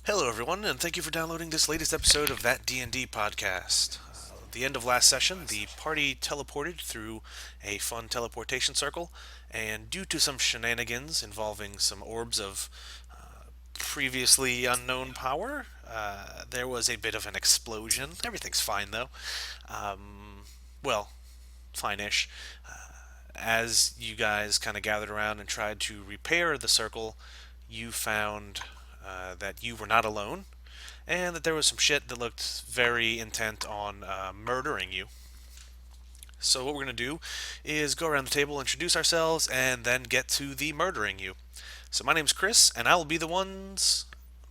Hello, everyone, and thank you for downloading this latest episode of That D&D podcast. At the end of last session, the party teleported through a fun teleportation circle, and due to some shenanigans involving some orbs of previously unknown power, there was a bit of an explosion. Everything's fine, though. Well, fine-ish. As you guys kind of gathered around and tried to repair the circle, you found that you were not alone, and that there was some shit that looked very intent on murdering you. So what we're going to do is go around the table, introduce ourselves, and then get to the murdering you. So my name's Chris, and I will be the ones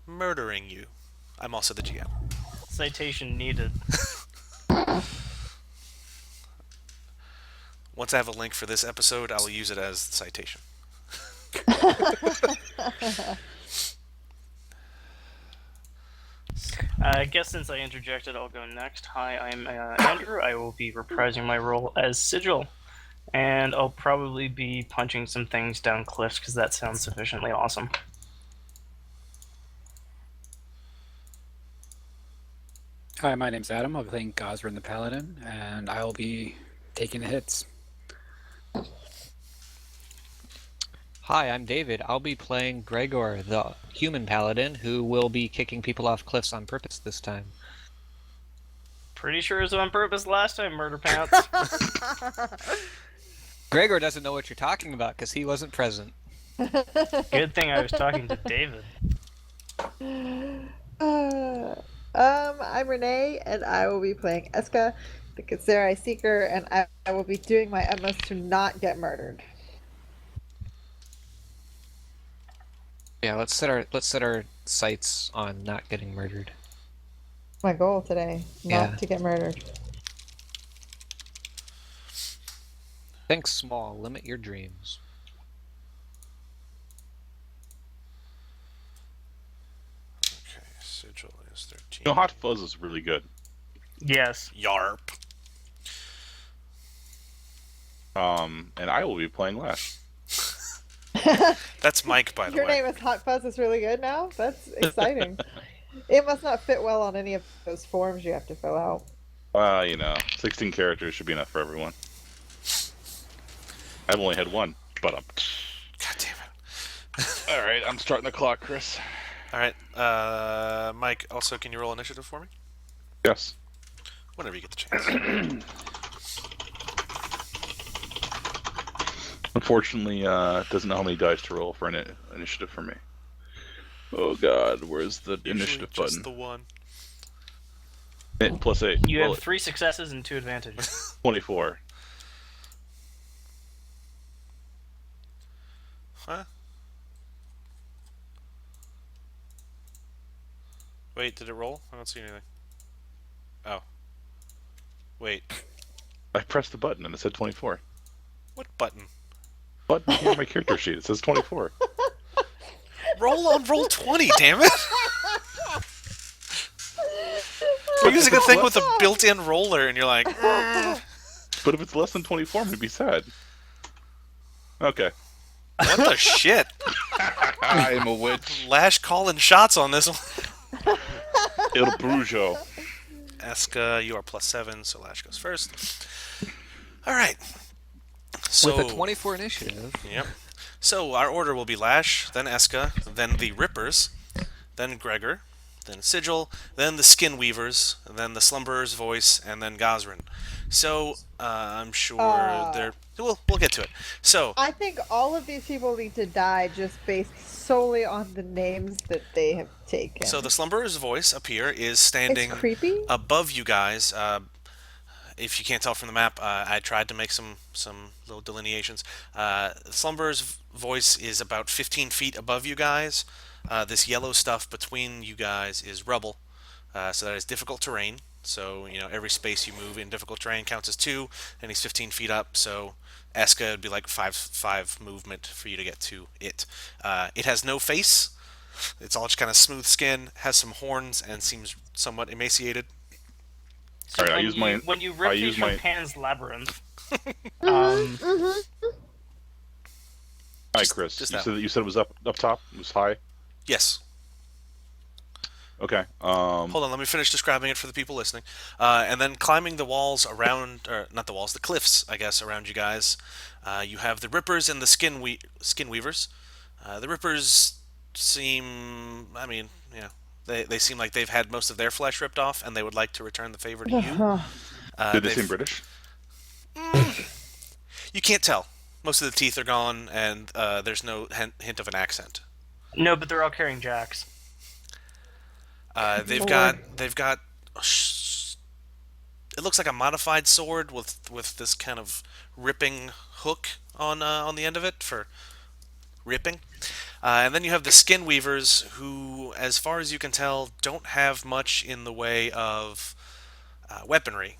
murdering you. I'm also the GM. Citation needed. Once I have a link for this episode, I will use it as the citation. I guess since I interjected, I'll go next. Hi, I'm Andrew. I will be reprising my role as Sigil, and I'll probably be punching some things down cliffs because that sounds sufficiently awesome. Hi, my name's Adam. I'll be playing Gosrin the Paladin, and I will be taking the hits. Hi, I'm David. I'll be playing Gregor, the human paladin, who will be kicking people off cliffs on purpose this time. Pretty sure it was on purpose last time, Murder Pants. Gregor doesn't know what you're talking about because he wasn't present. Good thing I was talking to David. I'm Renee, and I will be playing Eska, the Katsuri Seeker, and I will be doing my utmost to not get murdered. Yeah, let's set our sights on not getting murdered. My goal today, not Yeah. to get murdered. Think small, limit your dreams. Okay, sigil is 13. You know, Hot Fuzz is really good. Yes. Yarp. And I will be playing Lash. That's Mike, by the Your way. name is Hot Fuzz is really good now? That's exciting. It must not fit well on any of those forms you have to fill out. 16 characters should be enough for everyone. I've only had one, but I'm... God damn it. Alright, I'm starting the clock, Chris. Alright, Mike, also, can you roll initiative for me? Yes. Whenever you get the chance. Unfortunately, it doesn't know how many dice to roll for an initiative for me. Oh god, where's the Usually initiative just button? the one. Plus 8. You Well, have 3 successes and 2 advantages. 24. Huh? Wait, did it roll? I don't see anything. Oh. Wait. I pressed the button and it said 24. What button? Button on my character sheet, it says 24. Roll on roll 20, damn it! You're using a thing with a built-in roller and you're like, But if it's less than 24, I'm gonna be sad. Okay. what the shit? I am a witch. Lash calling shots on this one. Il Brujo. Eska, you are +7, so Lash goes first. Alright. So, With a 24 initiative. Yep. So our order will be Lash, then Eska, then the Rippers, then Gregor, then Sigil, then the Skin Weavers, then the Slumberer's Voice, and then Gosrin. So I'm sure they're. We'll get to it. So I think all of these people need to die just based solely on the names that they have taken. the Slumberer's Voice up here is it's standing creepy. above you guys. If you can't tell from the map, I tried to make some little delineations. Slumberer's Voice is about 15 feet above you guys. This yellow stuff between you guys is rubble, so that is difficult terrain. So every space you move in difficult terrain counts as 2, and he's 15 feet up. So Eska would be like 5 movement for you to get to it. It has no face. It's all just kind of smooth skin. Has some horns and seems somewhat emaciated. So Alright, when you rip I these use from my- Pan's Labyrinth, Hi, Chris. just You that said it was up top. It was high. Yes. Okay. Hold on, let me finish describing it for the people listening. And then climbing the walls around, or not the walls, the cliffs, I guess, around you guys. You have the Rippers and the Skin Weavers. The Rippers seem, I mean, yeah, they seem like they've had most of their flesh ripped off, and they would like to return the favor to you. Did they they've- seem British? You can't tell. Most of the teeth are gone, and there's no hint of an accent. No, but they're all carrying jacks. They've Lord. got. It looks like a modified sword with this kind of ripping hook on the end of it for ripping. And then you have the Skin Weavers, who, as far as you can tell, don't have much in the way of weaponry.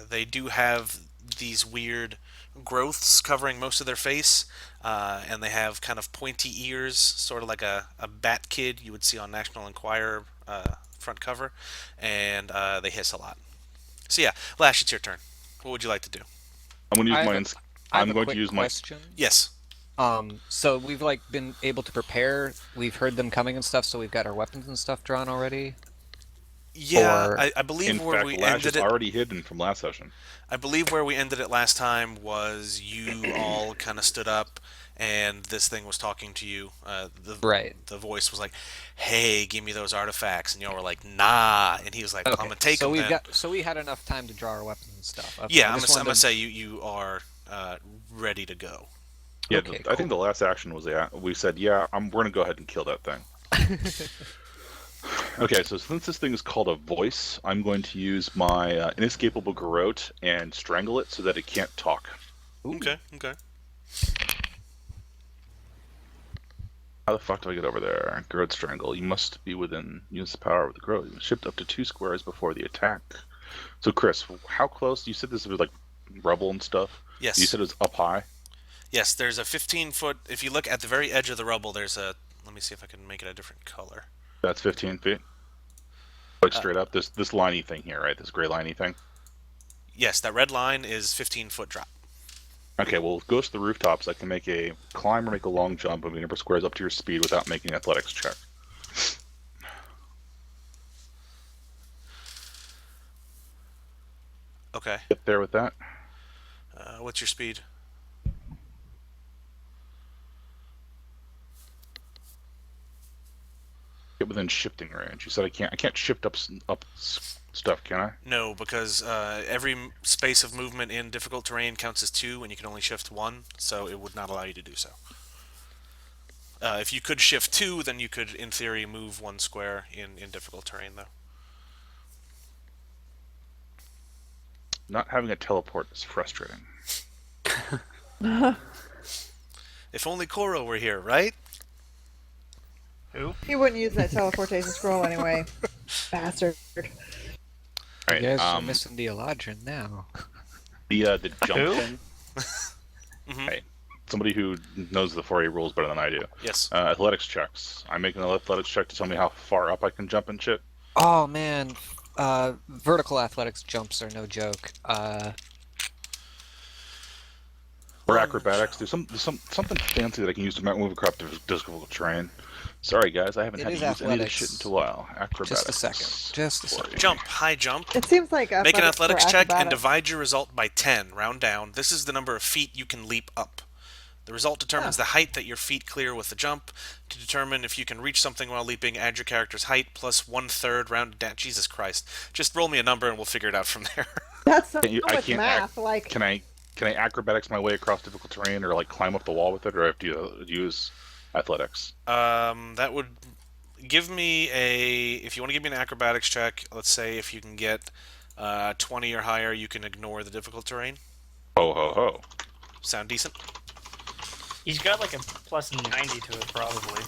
They do have these weird growths covering most of their face, and they have kind of pointy ears, sort of like a bat kid you would see on National Enquirer front cover, and they hiss a lot. So yeah, Lash, it's your turn. What would you like to do? I'm going to use I my. have a- ins- I have I'm a going to quick use my. question. Yes. So we've like been able to prepare. We've heard them coming and stuff, so we've got our weapons and stuff drawn already. Yeah, Or- I believe In where fact, we Lash ended is it. already hidden from last session. I believe where we ended it last time was you all kind of stood up, and this thing was talking to you. Right. The voice was like, "Hey, give me those artifacts," and y'all were like, "Nah," and he was like, "I'm Okay. gonna take so them." we've then. got. So we had enough time to draw our weapons and stuff. Okay, Yeah, I I'm just gonna, wanted to- say you are ready to go. Yeah, Okay, I think the last action was we said, yeah, we're going to go ahead and kill that thing. Okay, so since this thing is called a voice, I'm going to use my inescapable garrote and strangle it so that it can't talk. Okay. How the fuck do I get over there? Garrote strangle. You must be within use the power of the garrote. You must shift up to 2 squares before the attack. So, Chris, how close? You said this was like rubble and stuff. Yes. You said it was up high. Yes, there's a 15-foot. If you look at the very edge of the rubble, there's a. Let me see if I can make it a different color. That's 15 feet. Like straight up, this liney thing here, right? This gray liney thing. Yes, that red line is 15-foot drop. Okay, well, it goes to the rooftops. I can make a climb or make a long jump of the number of squares up to your speed without making an athletics check. Okay. Get there with that. What's your speed? Get within shifting range. You said I can't shift up stuff, can I? No, because every space of movement in difficult terrain counts as 2, and you can only shift 1, so it would not allow you to do so. If you could shift 2, then you could, in theory, move 1 square in difficult terrain, though. Not having a teleport is frustrating. If only Koro were here, right? Who? He wouldn't use that teleportation scroll anyway. Bastard. All You right, guys are missing the Eladrin now. the jump Who? thing. Mhm. Right. Somebody who knows the 4A rules better than I do. Yes. Athletics checks. I make an athletics check to tell me how far up I can jump and shit. Oh man, vertical athletics jumps are no joke. Or acrobatics. There's something fancy that I can use to move across difficult terrain. Sorry guys, I haven't It had is to use any of this athletics. shit in a while. Acrobatics. Just a second. Just a second. Jump, high jump. It seems like Make an athletics for check and acrobatics. divide your result by 10. Round down. This is the number of feet you can leap up. The result determines the height that your feet clear with the jump. To determine if you can reach something while leaping, add your character's height plus 1/3 rounded down. Jesus Christ. Just roll me a number and we'll figure it out from there. That's so Can't you- I much can't math. Like, Can I acrobatics my way across difficult terrain or like climb up the wall with it, or I have to use athletics? That would give me if you want to give me an acrobatics check, let's say if you can get 20 or higher, you can ignore the difficult terrain. Ho ho ho. Sound decent? He's got like a plus 90 to it, probably.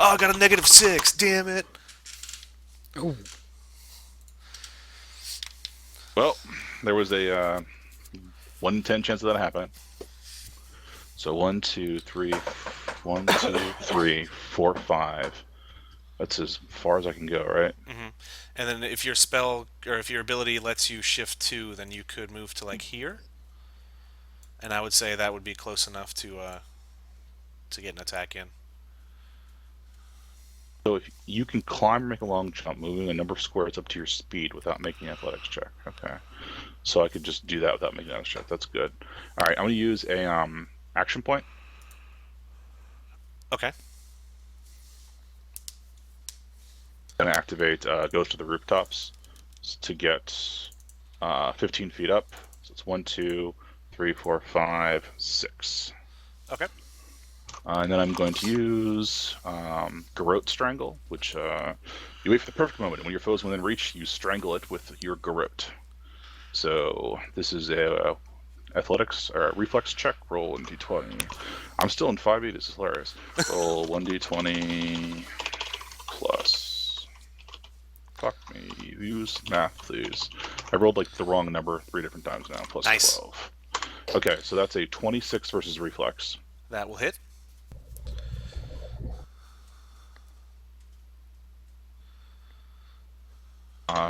Oh, I got a -6. Damn it. Ooh. Well, there was a 1 in 10 chance of that happening. So 1, 2, 3, 1, 2, 3, 4, 5. That's as far as I can go, right? And then if your spell or if your ability lets you shift 2, then you could move to like here. And I would say that would be close enough to get an attack in. So if you can climb or make a long jump, moving a number of squares up to your speed without making an athletics check. Okay. So I could just do that without making an athletics check. That's good. All right, I'm going to use a action point. Okay. And activate goes to the rooftops to get 15 feet up. So it's 1, 2, 3, 4, 5, 6. Okay. And then I'm going to use Garrote Strangle, which you wait for the perfect moment. And when your foe is within reach, you strangle it with your Garrote. So this is a athletics or a reflex check. Roll 1d20. I'm still in 5e. This is hilarious. Roll 1d20 plus. Fuck me. Use math, please. I rolled like the wrong number 3 different times now. Plus Nice. 12. Okay, so that's a 26 versus reflex. That will hit.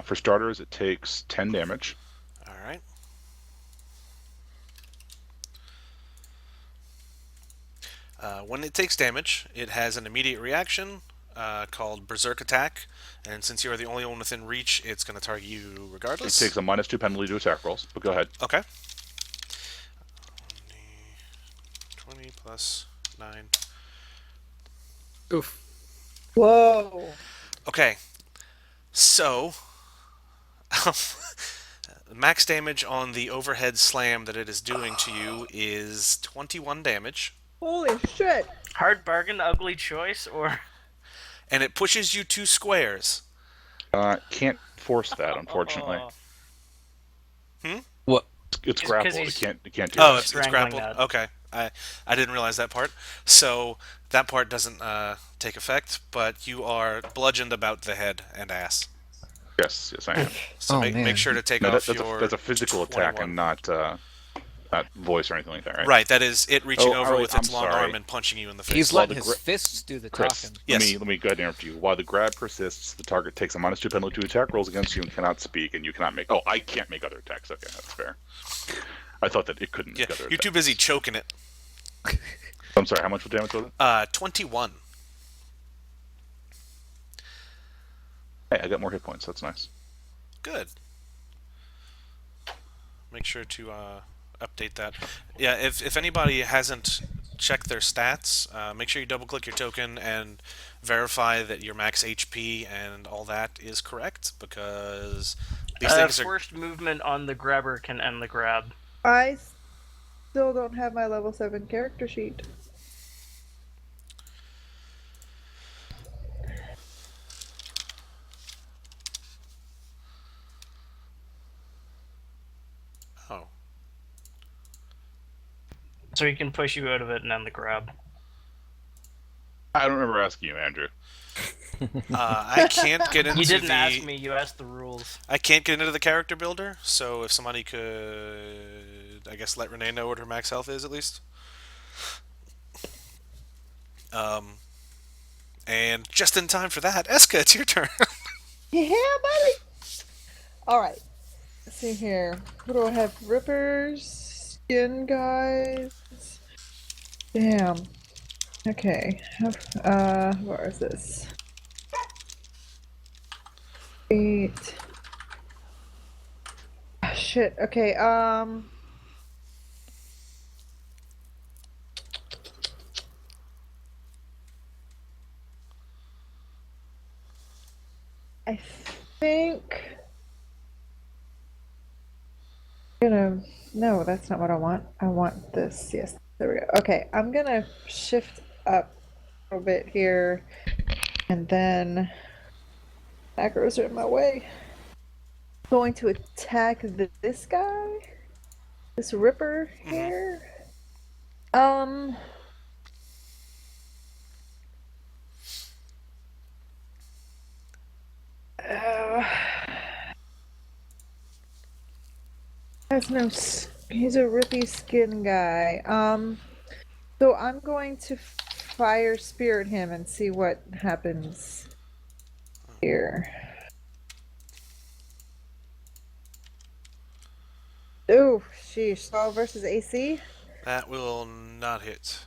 For starters, it takes 10 damage. All right. When it takes damage, it has an immediate reaction called Berserk Attack, and since you are the only one within reach, it's going to target you It regardless. takes a -2 penalty to attack rolls, but go ahead. Okay. 20 plus 9. Oof. Whoa. Okay. So, max damage on the overhead slam that it is doing to you is 21 damage, Holy shit. Hard bargain, ugly choice, or and it pushes you 2 squares. Can't force that, unfortunately. What? It's 'cause grappled. he's- It can't do Oh, that. it's Strangling grappled. that. Okay, I didn't realize that part. So that part doesn't take effect, but you are bludgeoned about the head and ass. Yes, I am. So Oh, make man. sure to take No, off that's your. a physical attack 21. and not voice or anything like that, right? Right, that is it reaching Oh, over alright, with its I'm long sorry. arm and punching you in the face. He's Well, letting the his fists do the Chris, talking. Yes. let me go ahead and interrupt you. While the grab persists, the target takes a -2 penalty to attack rolls against you and cannot speak, and you cannot make. Oh, I can't make other attacks. Okay, that's fair. I thought that it couldn't Yeah, make other you're too attacks. busy choking it. I'm sorry. How much damage was it? 21. Hey, I got more hit points. That's nice. Good. Make sure to update that. Yeah, if anybody hasn't checked their stats, make sure you double click your token and verify that your max HP and all that is correct, because these things are. first movement on the grabber can end the grab. I still don't have my level 7 character sheet. Oh. So he can push you out of it and end the grab. I don't remember asking you, Andrew. I can't get into You didn't the. ask me, you asked the rules. I can't get into the character builder, so if somebody could, I guess, let Renee know what her max health is at least. And just in time for that, Eska, it's your turn. Yeah, buddy. All right. Let's see here. What do I have? Rippers, skin guys. Damn. Okay. Where is this? 8. Ah, shit. Okay. I think. No, that's not what I want. I want this. Yes, there we go. Okay, I'm gonna shift up a little bit here, and then macros are in my way. Going to attack this guy, this Ripper here. Has no. He's a rippy skin guy. So I'm going to fire spirit him and see what happens here. Oh, sheesh. 12 versus AC? That will not hit.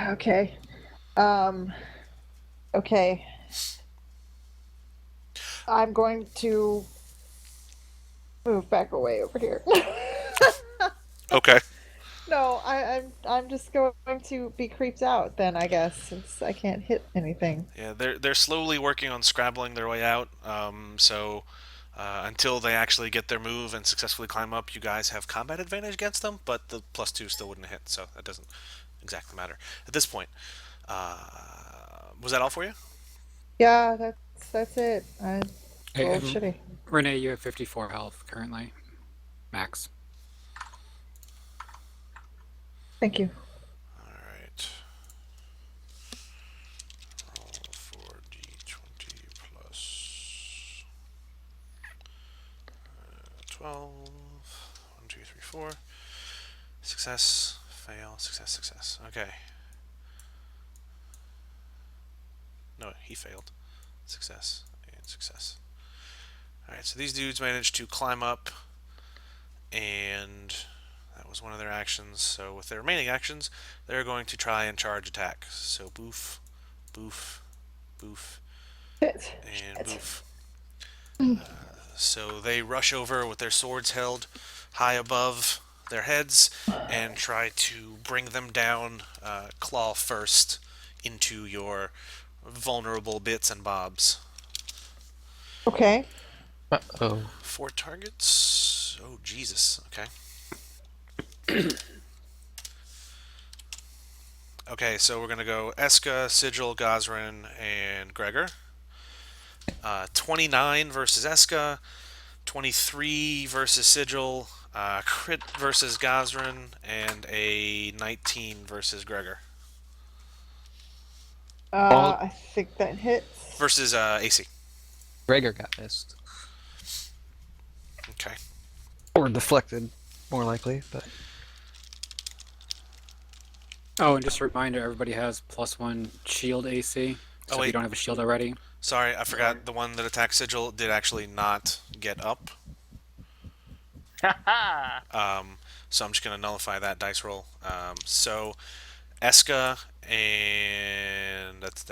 Okay. Okay. I'm going to move back away over here. Okay. No, I'm just going to be creeped out then, I guess, since I can't hit anything. Yeah, they're slowly working on scrabbling their way out. So until they actually get their move and successfully climb up, you guys have combat advantage against them, but the +2 still wouldn't hit, so that doesn't exactly matter at this point. Was that all for you? Yeah, that's it. I Hey, rolled shitty. Renee, you have 54 health currently. Max. Thank you. All right. Roll 4d20 plus 12. 1, 2, 3, 4. Success, fail, success, success. Okay. No, he failed. Success and success. Alright, so these dudes managed to climb up, and that was one of their actions. So with their remaining actions, they're going to try and charge attack. So boof, boof, boof, Shit. and boof. So they rush over with their swords held high above their heads and try to bring them down, claw first, into your vulnerable bits and bobs. Okay. Uh-oh. 4 targets. Oh, Jesus. Okay. Okay, so we're going to go Eska, Sigil, Gosrin, and Gregor. 29 versus Eska, 23 versus Sigil, crit versus Gosrin, and a 19 versus Gregor. I think that hits. Versus AC. Gregor got missed. Okay. Or deflected, more likely, but... Oh, and just a reminder, everybody has +1 shield AC. So if wait. you don't have a shield already. Sorry, I forgot the one that attacked Sigil did actually not get up. Haha! So I'm just going to nullify that dice roll. So Eska, and that's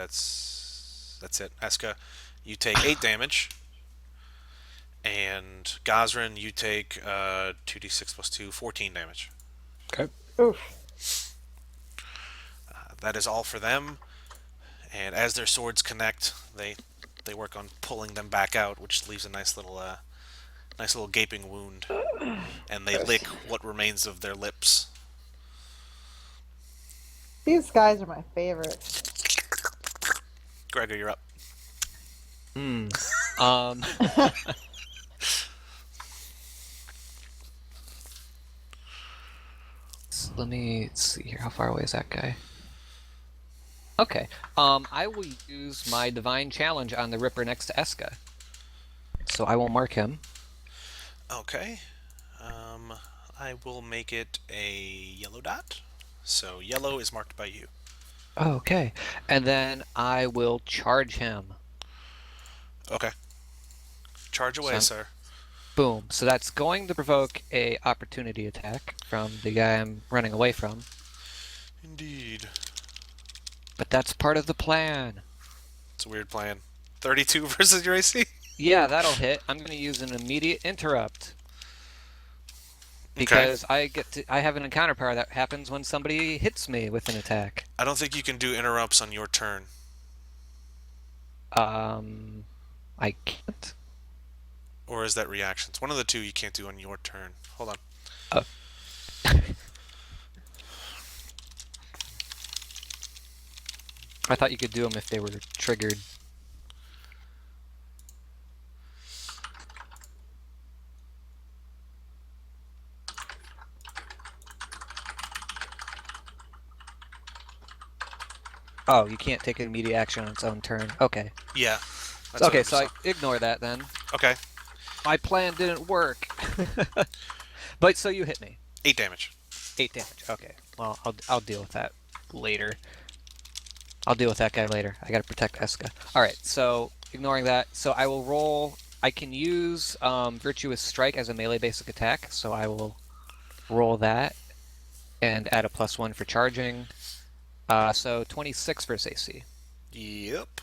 it. Eska, you take 8 damage, and Gosrin, you take 2d6 plus 2, 14 damage. Okay. Oof. That is all for them. And as their swords connect, they work on pulling them back out, which leaves a nice little gaping wound. And they lick what remains of their lips. These guys are my favorite. Gregor, you're up. Um... So let me see here. How far away is that guy? Okay. I will use my Divine Challenge on the Ripper next to Eska. So I will mark him. Okay. I will make it a yellow dot. So yellow is marked by you. Okay. And then I will charge him. Okay. Charge away, So- sir. Boom. So that's going to provoke a opportunity attack from the guy I'm running away from. Indeed. But that's part of the plan. It's a weird plan. 32 versus your AC? Yeah, that'll hit. I'm going to use an immediate interrupt. Because I have an encounter power that happens when somebody hits me with an attack. I don't think you can do interrupts on your turn. I can't. Or is that reactions? One of the two you can't do on your turn. Hold on. I thought you could do them if they were triggered. Oh, you can't take an immediate action on its own turn. Okay. Yeah. That's Okay, what so I was- ignore that then. Okay. My plan didn't work. But so you hit me. 8 damage. 8 damage. Okay. Well, I'll deal with that later. I'll deal with that guy later. I gotta protect Eska. Alright, so ignoring that. So I will roll. I can use Virtuous Strike as a melee basic attack, so I will roll that and add a +1 for charging. So 26 versus AC. Yep.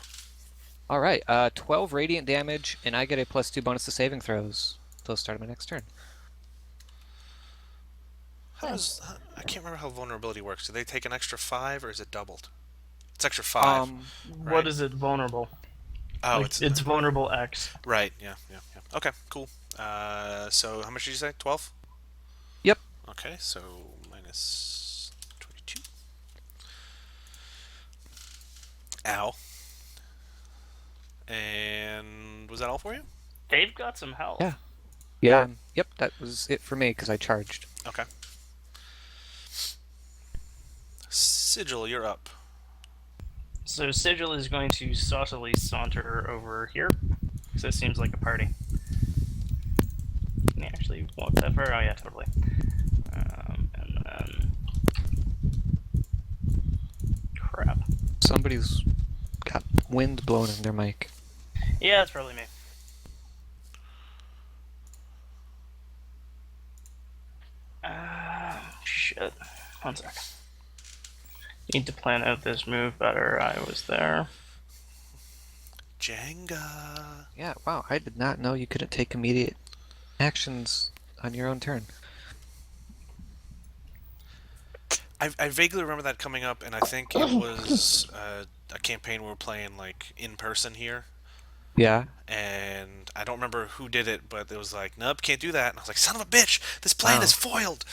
All right, 12 radiant damage, and I get a +2 bonus to saving throws till the start of my next turn. I can't remember how vulnerability works. Do they take an extra 5 or is it doubled? It's extra 5. What Right. is it vulnerable? Oh, Like, it's vulnerable X. right. Yeah. Okay, cool. So how much did you say? 12? Yep. Okay, so minus 22. Ow. And was that all for you? They've got some health. Yeah. Yeah. Yep, that was it for me because I charged. Okay. Sigil, you're up. So Sigil is going to saucily saunter over here, because it seems like a party. Can he actually walk that far? Oh yeah, totally. And then... Crap. Somebody's got wind blowing in their mic. Yeah, it's probably me. Shit. 1 sec. Need to plan out this move better. I was there. Jenga. Yeah, wow, I did not know you couldn't take immediate actions on your own turn. I vaguely remember that coming up, and I think it was a campaign we were playing like in person here. Yeah. And I don't remember who did it, but it was like, nope, can't do that. And I was like, son of a bitch, this plan is foiled.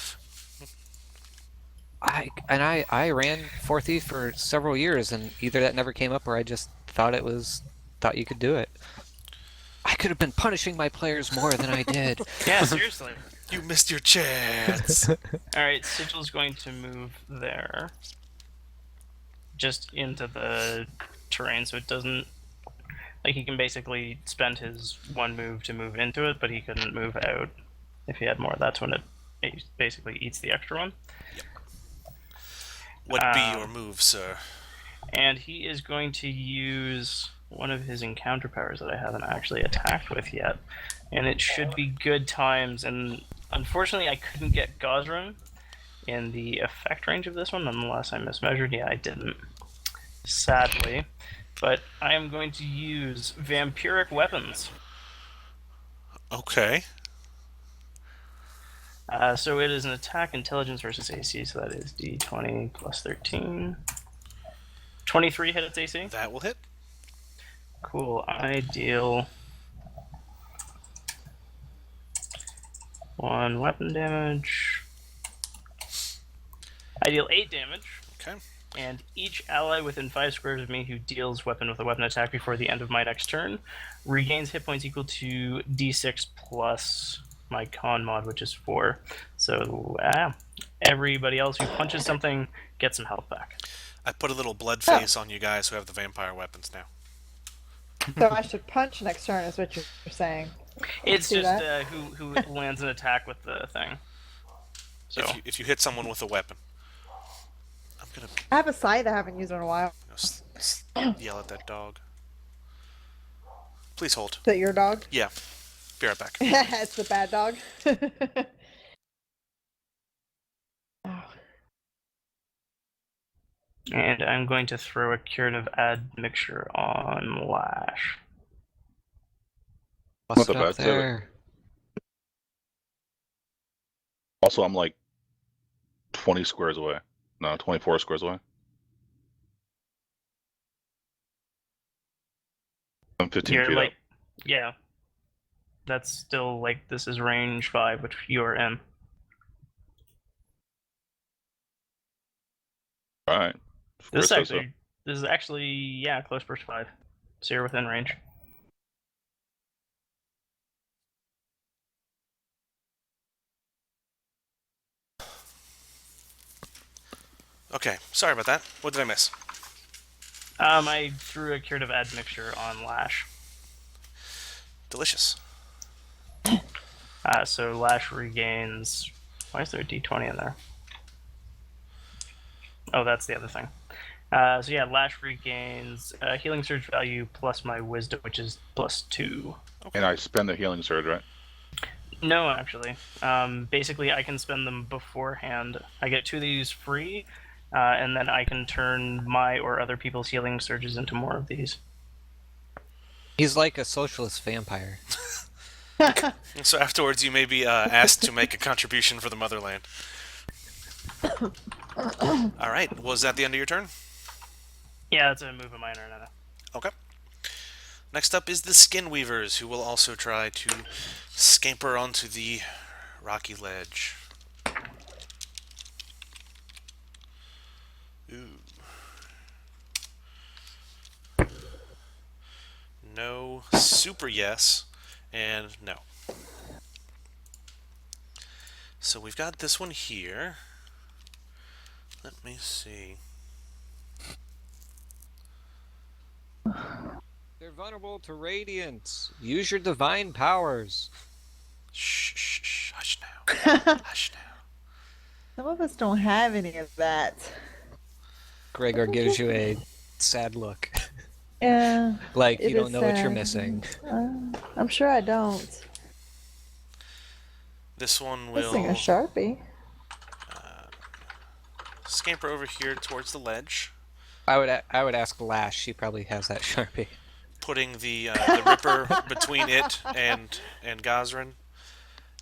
I ran 4th for several years, and either that never came up or I just thought you could do it. I could have been punishing my players more than I did. Yeah, seriously. You missed your chance. Alright, Sigil's going to move there. Just into the terrain, so it doesn't... Like, he can basically spend his 1 move to move into it, but he couldn't move out. If he had more, that's when it basically eats the extra one. What be your move, sir? And he is going to use one of his encounter powers that I haven't actually attacked with yet. And it should be good times. And unfortunately, I couldn't get Gosrin in the effect range of this one, unless I mismeasured. Yeah, I didn't. Sadly. But I am going to use Vampiric Weapons. Okay. So it is an attack intelligence versus AC, so that is d20 plus 13. 23 hit its AC? That will hit. Cool. I deal 1 weapon damage. I deal 8 damage. Okay. And each ally within 5 squares of me who deals weapon with a weapon attack before the end of my next turn regains hit points equal to d6 plus my con mod, which is 4. So everybody else who punches something gets some health back. I put a little blood face on you guys who have the vampire weapons now. So I should punch next turn, is what you're saying. It's Do just that. who lands an attack with the thing. So If you hit someone with a weapon, I'm gonna I have a scythe I haven't used in a while. yell at that dog. Please hold. Is that your dog? Yeah. Be right back. It's the bad dog. Oh. and I'm going to throw a curative admixture on Lash. Bust a it up bad there. Also, I'm like 20 squares away. No, 24 squares away. I'm 15 You're feet like, up. yeah. That's still like this is range 5, which you're in. All right. This is Chris says so. actually yeah, close burst 5. So you're within range. Okay. Sorry about that. What did I miss? I threw a curative admixture on Lash. Delicious. So Lash regains. Why is there a d20 in there? Oh, that's the other thing. So yeah, Lash regains healing surge value plus my wisdom, which is +2. And I spend the healing surge, right? No, actually. Basically, I can spend them beforehand. I get 2 of these free, and then I can turn my or other people's healing surges into more of these. He's like a socialist vampire. So afterwards, you may be asked to make a contribution for the motherland. All right. Was that the end of your turn? Yeah, that's a move of mine or another. Okay. Next up is the Skin Weavers, who will also try to scamper onto the rocky ledge. Ooh. No, super yes, and no. So we've got this one here. Let me see. They're vulnerable to radiance. Use your divine powers. Shh, shh, shh. Hush now. Hush now. Some of us don't have any of that. Gregor gives you a sad look. Yeah. Like it you don't is know what you're sad. missing. I'm sure I don't. This one Missing a will Sharpie. scamper over here towards the ledge, I would ask Lash. She probably has that Sharpie. putting the Ripper between it and Gosrin,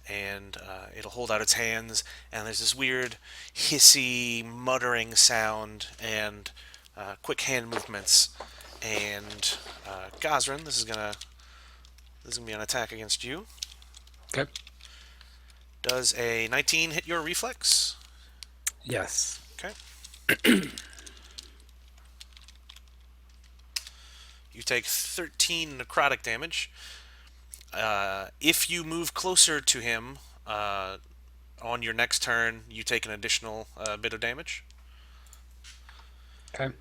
and it'll hold out its hands, and there's this weird hissy muttering sound and quick hand movements, and Gosrin, this is gonna be an attack against you. Okay. Does a 19 hit your reflex? Yes. Okay. You take 13 necrotic damage. If you move closer to him on your next turn, you take an additional bit of damage. Okay.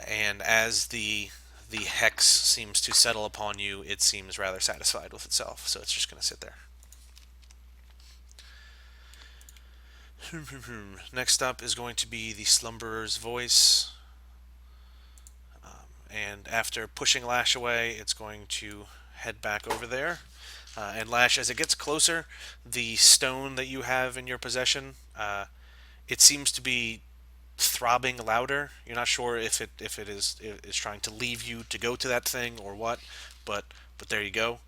And as the hex seems to settle upon you, it seems rather satisfied with itself, so it's just going to sit there. Next up is going to be the Slumberer's Voice. And after pushing Lash away, it's going to head back over there. And Lash, as it gets closer, the stone that you have in your possession, it seems to be throbbing louder. You're not sure if it is trying to leave you to go to that thing or what, but there you go.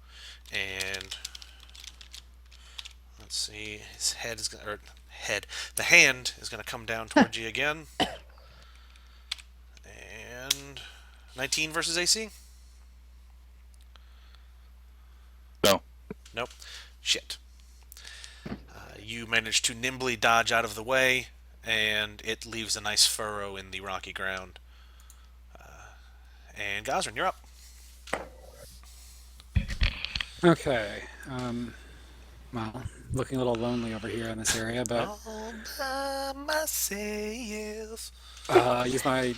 And let's see, his head is gonna, or head, the hand is going to come down towards you again. And 19 versus AC? No. Nope. Shit. You manage to nimbly dodge out of the way, and it leaves a nice furrow in the rocky ground. And Gosrin, you're up. Okay. Well, looking a little lonely over here in this area, but All by myself. use my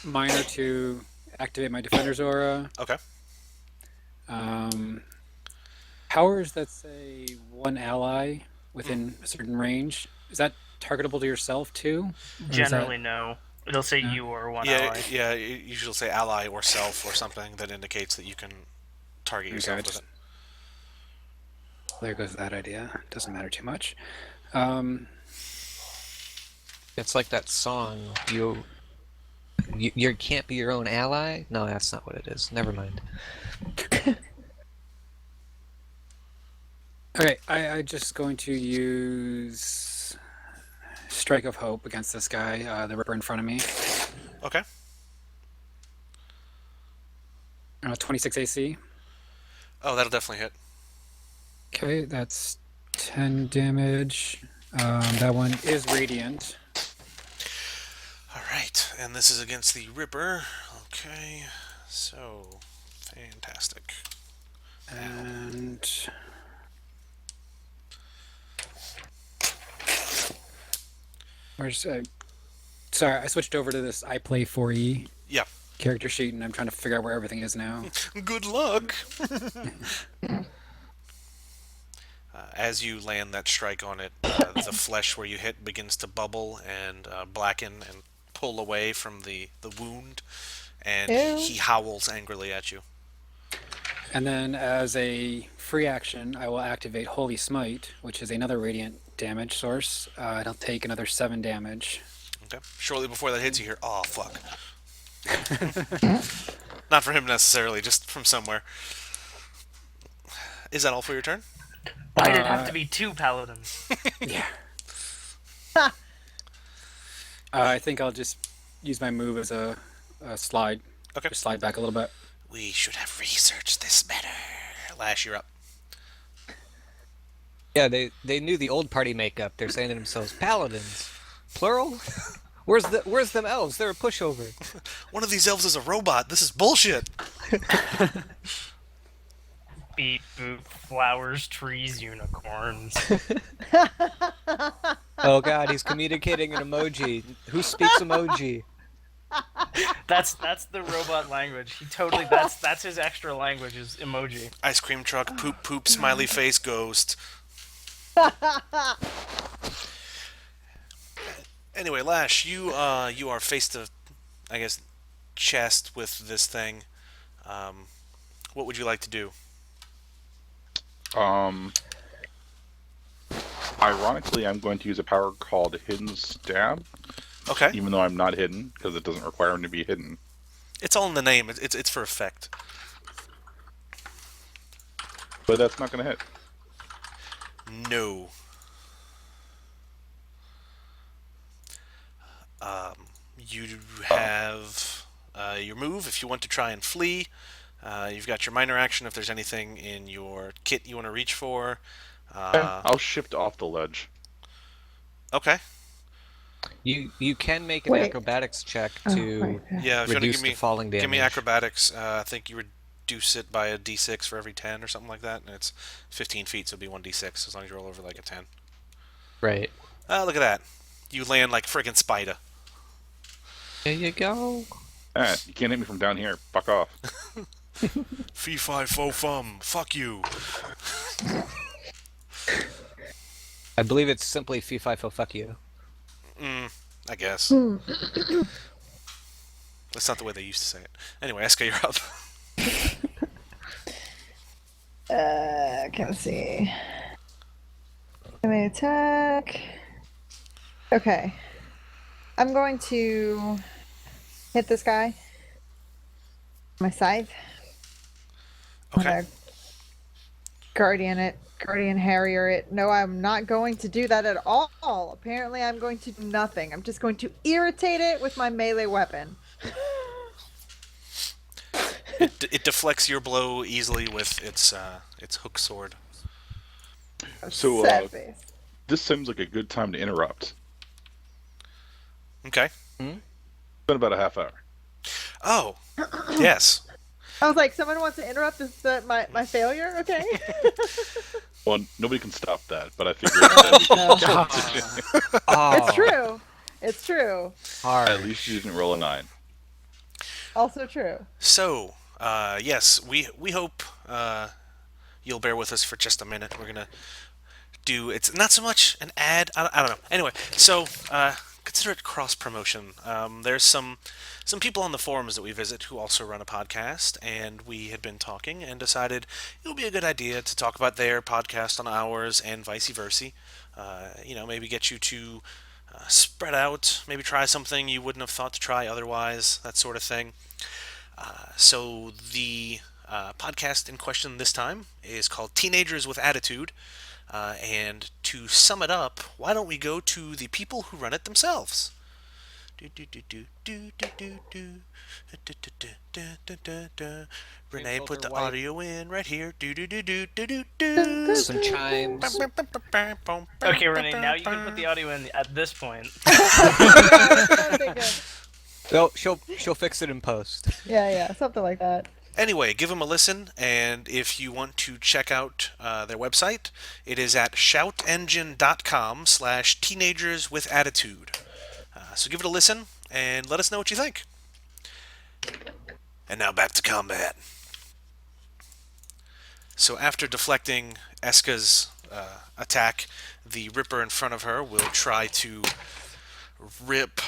minor to activate my defender's aura. Okay. Powers that say one ally within a certain range. Is that targetable to yourself too? Or is Generally, no. It'll say No. you or one Yeah, ally. yeah. You usually say ally or self or something that indicates that you can target yourself with just- it. There goes that idea. Doesn't matter too much. It's like that song. You can't be your own ally. No, that's not what it is. Never mind. Okay, I just going to use Strike of Hope against this guy, the Ripper in front of me. Okay. 26 AC. Oh, that'll definitely hit. Okay, that's 10 damage. That one is radiant. All right, and this is against the Ripper. Okay, so fantastic. And where's sorry, I switched over to this I play 4E Yeah. character sheet, and I'm trying to figure out where everything is now. Good luck. As you land that strike on it, the flesh where you hit begins to bubble and blacken and pull away from the wound, and Ew. he howls angrily at you. And then as a free action, I will activate Holy Smite, which is another radiant damage source. It'll take another 7 damage. Okay. Shortly before that hits, you hear, "Oh fuck." Not for him necessarily, just from somewhere. Is that all for your turn? Why did it have to be 2 paladins? Yeah. I think I'll just use my move as a slide. Okay. Just slide back a little bit. We should have researched this better. Lash, you're up. Yeah, they knew the old party makeup. They're saying to themselves, paladins, plural. Where's them elves? They're a pushover. One of these elves is a robot. This is bullshit. Beet, boot, flowers, trees, unicorns. Oh god, he's communicating in emoji. Who speaks emoji? That's the robot language. He totally that's his extra language is emoji. Ice cream truck, poop, poop, smiley face, ghost. Anyway, Lash, you are face to, I guess, chest with this thing. What would you like to do? Ironically, I'm going to use a power called Hidden Stab, Okay, even though I'm not hidden, because it doesn't require him to be hidden. it's all in the name. It's for effect. But that's not going to hit. No. You have your move if you want to try and flee. You've got your minor action if there's anything in your kit you want to reach for. I'll shift off the ledge. Okay. You can make an Wait. acrobatics check Oh, to right. Yeah, if you want to reduce give me the falling damage. give me acrobatics, I think you reduce it by a d6 for every 10 or something like that, and it's 15 feet, so it'll be 1d6 as long as you roll over like a 10. Right. Look at that. You land like friggin' spider. There you go. You can't hit me from down here. Fuck off. Fee fi fo fum. Fuck you. I believe it's simply fee fi fo fuck you. I guess. That's not the way they used to say it. Anyway, Eska, you're up. Can see. I may attack. Okay. I'm going to hit this guy. My scythe. I'm Okay. gonna Guardian Harrier it. No, I'm not going to do that at all. Apparently, I'm going to do nothing. I'm just going to irritate it with my melee weapon. It deflects your blow easily with its hook sword. So, Sad face. this seems like a good time to interrupt. Okay. It's been about a half hour. Oh, yes. I was like, someone wants to interrupt my failure? Okay. Well, nobody can stop that, but I figured that Oh, It's true. It's true. at least you didn't roll a 9. Also true. So, yes, we hope you'll bear with us for just a minute. We're gonna do. It's not so much an ad. I don't know. Anyway, so consider it cross promotion. There's some people on the forums that we visit who also run a podcast, and we had been talking and decided it would be a good idea to talk about their podcast on ours and vice versa. Maybe get you to spread out, maybe try something you wouldn't have thought to try otherwise, that sort of thing. So the podcast in question this time is called Teenagers with Attitude. And to sum it up, why don't we go to the people who run it themselves? Renee, put the audio in right here. some chimes. Okay, Renee, now you can put the audio in at this point. Oh, she'll fix it in post. Yeah, something like that. Anyway, give them a listen, and if you want to check out their website, it is at shoutengine.com/teenagerswithattitude. So give it a listen, and let us know what you think. And now back to combat. So after deflecting Eska's attack, the Ripper in front of her will try to rip...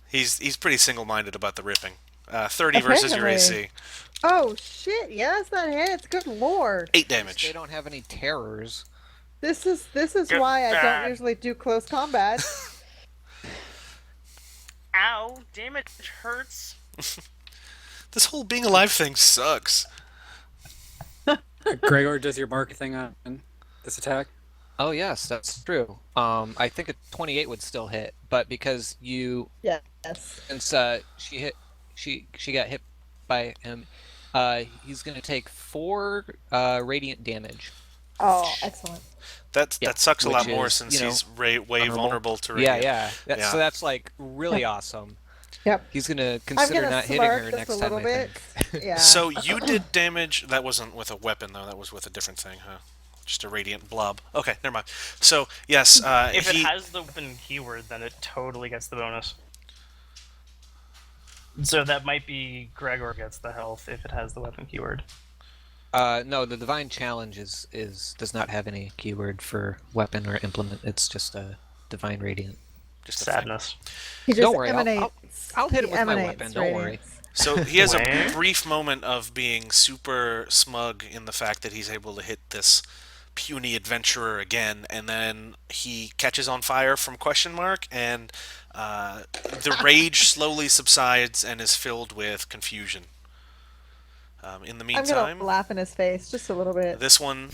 He's pretty single-minded about the ripping. 30 versus your AC. Oh shit! Yes, that hits. Good lord. 8 They damage. don't have any terrors. This is Get why I back. don't usually do close combat. Ow! Damage hurts. This whole being alive thing sucks. Gregor, does your mark thing on this attack? Oh yes, that's true. I think a 28 would still hit, but because you Yes. since she got hit by him, he's gonna take 4 radiant damage. Oh, excellent. That Yeah, sucks a lot which more is, since you know, he's way vulnerable to Yeah, radiant. yeah. Yeah. So that's like really awesome. Yep. He's gonna I'm consider gonna not hitting her smirk just next a time. little I bit. think. Yeah. So you did damage. That wasn't with a weapon though. That was with a different thing, huh? Just a radiant blob. Okay, never mind. So yes, If he. it has the weapon keyword, then it totally gets the bonus. So that might be Gregor gets the health if it has the weapon keyword. No, the divine challenge does not have any keyword for weapon or implement. It's just a divine radiant. Just a thing. Sadness. He just Don't worry, emanates. I'll hit he him with my emanates weapon, don't worry. radiance. So he has a Where? brief moment of being super smug in the fact that he's able to hit this puny adventurer again, and then he catches on fire from question mark, and the rage slowly subsides and is filled with confusion. In the I'm meantime, gonna laugh in his face just a little bit. this one,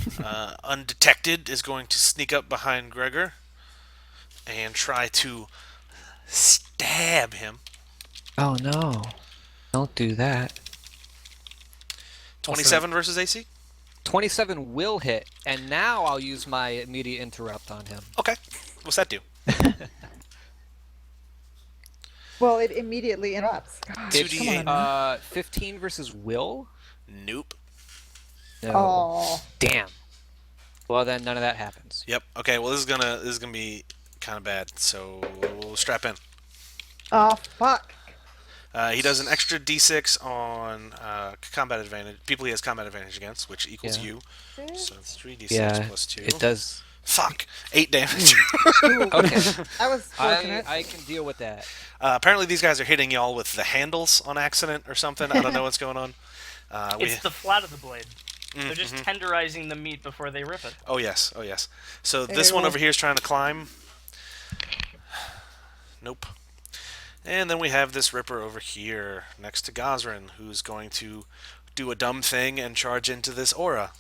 undetected, is going to sneak up behind Gregor and try to stab him. Oh no! Don't do that. 27 versus AC? 27 will hit, and now I'll use my immediate interrupt on him. Okay. What's that do? Well, it immediately interrupts. God, 2d8. come on. 15 versus will? Nope. No. Oh, Damn. Well, then none of that happens. Yep. Okay. Well, this is gonna be kind of bad. So strap in. oh, fuck. He does an extra d6 on combat advantage. People he has combat advantage against, which equals Yeah. you. So it's 3d6 Yeah, plus 2. it does. Fuck. 8 damage. Okay, I was fortunate. I can deal with that. Apparently, these guys are hitting y'all with the handles on accident or something. I don't know what's going on. It's the flat of the blade. They're Mm-hmm. just tenderizing the meat before they rip it. Oh yes. Oh yes. So There this you one go. over here is trying to climb. Nope. And then we have this Ripper over here next to Gosrin, who's going to do a dumb thing and charge into this aura.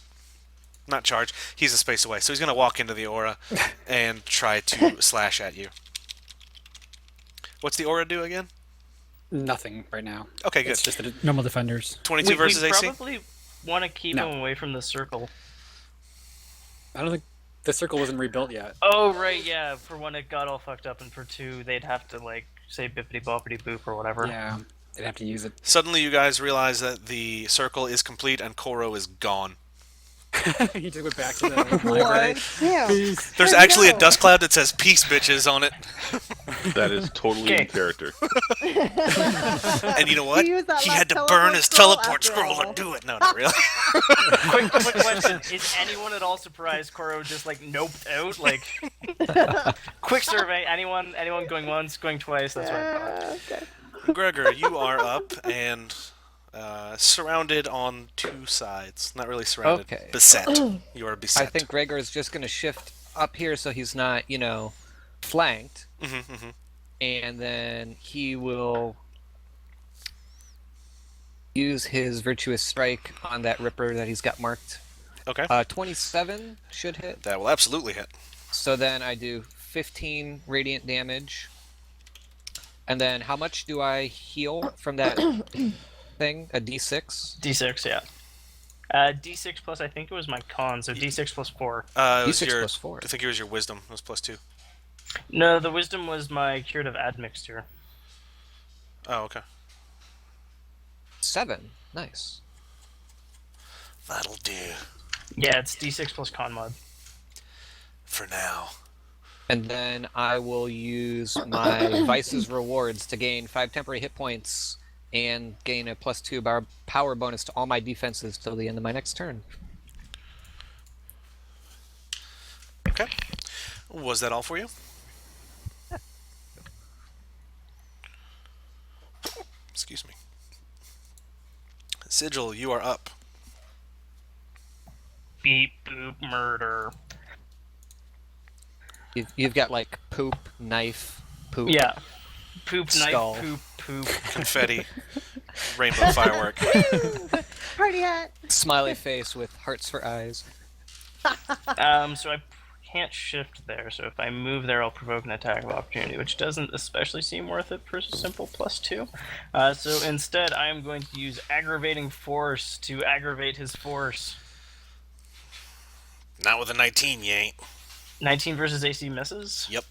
Not charge, he's a space away. So he's going to walk into the aura and try to slash at you. What's the aura do again? Nothing right now. Okay, good. It's just the normal defenders. 22 versus we AC? probably want to keep No. him away from the circle. I don't think the circle wasn't rebuilt yet. Oh, right, yeah. For one, it got all fucked up, and for two, they'd have to, like, say bippity boppity boop or whatever. Yeah, they'd have to use it. Suddenly you guys realize that the circle is complete and Koro is gone. He just went back to the library. What? Yeah. There's I actually a know. dust cloud that says "Peace, bitches" on it. That is totally Okay. in character. And you know what? He used that He last had to teleport burn his scroll teleport after scroll all. to do it. No, not really. Quick question. Is anyone at all surprised Koro just, like, noped out? Like, quick survey. Anyone going once, going twice? That's right. Okay. Gregor, you are up and surrounded on 2 sides. Not really surrounded. Okay. Beset. You are beset. I think Gregor is just going to shift up here so he's not, flanked. Mm-hmm. And then he will use his Virtuous Strike on that Ripper that he's got marked. Okay. 27 should hit. That will absolutely hit. So then I do 15 radiant damage. And then how much do I heal from that thing? A d6? D6, yeah. D6 plus, I think it was my con, so D6 plus 4. It was D6 your, plus 4. I think it was your wisdom. It was plus 2. No, the wisdom was my curative admixture. Oh, okay. 7. Nice. That'll do Yeah, it's D6 plus con mod. for now. And then I will use my Vice's rewards to gain 5 temporary hit points and gain a +2 power bonus to all my defenses till the end of my next turn. Okay. Was that all for you? Excuse me. Sigil, you are up. Beep, boop, murder. You've got like poop, knife, poop. Yeah. Poop Skull. knife, poop. Confetti, rainbow firework. Party hat. Smiley face with hearts for eyes. So I can't shift there, so if I move there, I'll provoke an attack of opportunity, which doesn't especially seem worth it for a simple +2. So instead, I am going to use aggravating force to aggravate his force. Not with a 19, you ain't. 19 versus AC misses. Yep.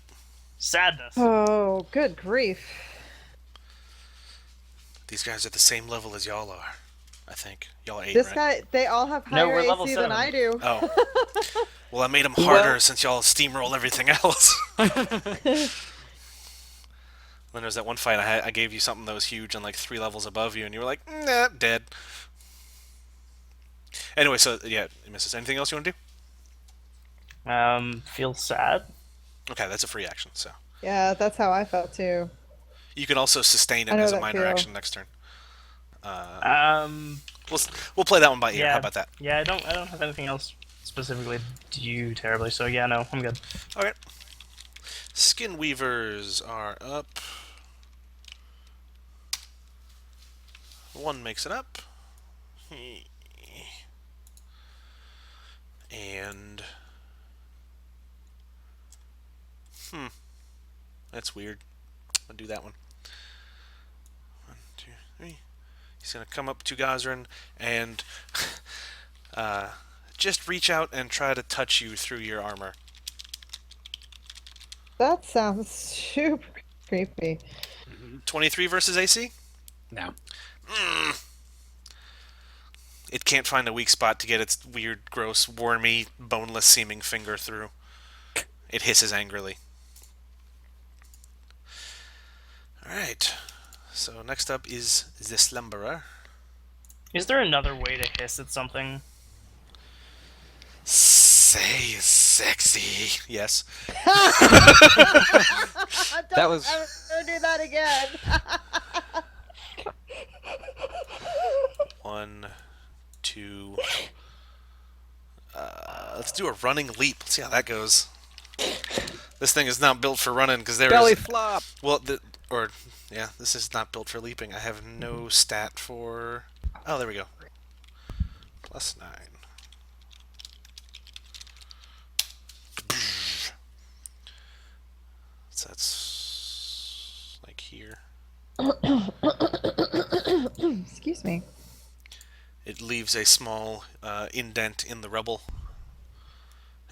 Sadness. Oh, good grief. These guys are the same level as y'all are, I think. Y'all are 8, This right? guy, they all have No, higher we're level AC than 7. I do. Oh. Well, I made them harder since y'all steamroll everything else. Then there's that one fight I gave you something that was huge and like 3 levels above you, and you were like, nah, dead. Anyway, so yeah, Mrs. Anything else you want to do? Feel sad. Okay, that's a free action, so. Yeah, that's how I felt too. You can also sustain it I know as a that minor feel. action next turn. Um, We'll play that one by ear. yeah. How about that? Yeah, I don't have anything else specifically do terribly, so yeah, no, I'm good. Okay. Skin Weavers are up. One makes it up. And... That's weird. I'll do that one. 1, 2, 3. He's going to come up to Gazrin and just reach out and try to touch you through your armor. That sounds super creepy. 23 versus AC? No. It can't find a weak spot to get its weird, gross, wormy, boneless-seeming finger through. It hisses angrily. Alright. So next up is the Slumberer. Is there another way to hiss at something? Say sexy. Yes. That was- Don't do that again. 1, 2... let's do a running leap. Let's see how that goes. This thing is not built for running because there Belly is... flop. Well, yeah, this is not built for leaping. I have no stat for... Oh, there we go. +9. So that's... like here. Excuse me. It leaves a small indent in the rubble.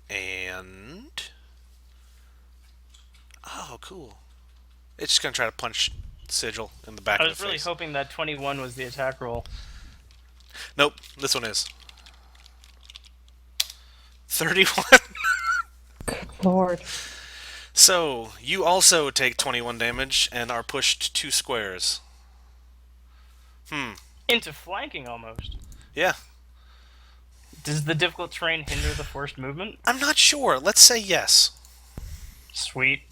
And... Oh, cool. It's just going to try to punch Sigil in the back I of was the really face. hoping that 21 was the attack roll. Nope, this one is. 31. Lord. So, you also take 21 damage and are pushed 2 squares. Into flanking, almost. Yeah. Does the difficult terrain hinder the forced movement? I'm not sure. Let's say yes. Sweet.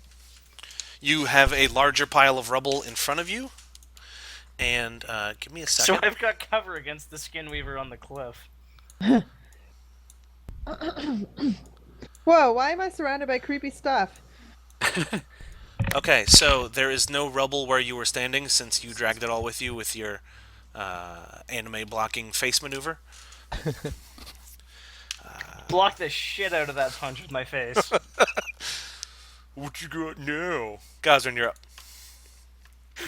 You have a larger pile of rubble in front of you. And, give me a So second. I've got cover against the skin weaver on the cliff. Whoa, why am I surrounded by creepy stuff? Okay, so there is no rubble where you were standing since you dragged it all with you with your anime blocking face maneuver. Block the shit out of that punch with my face. What you got now? Gazrin, you're up.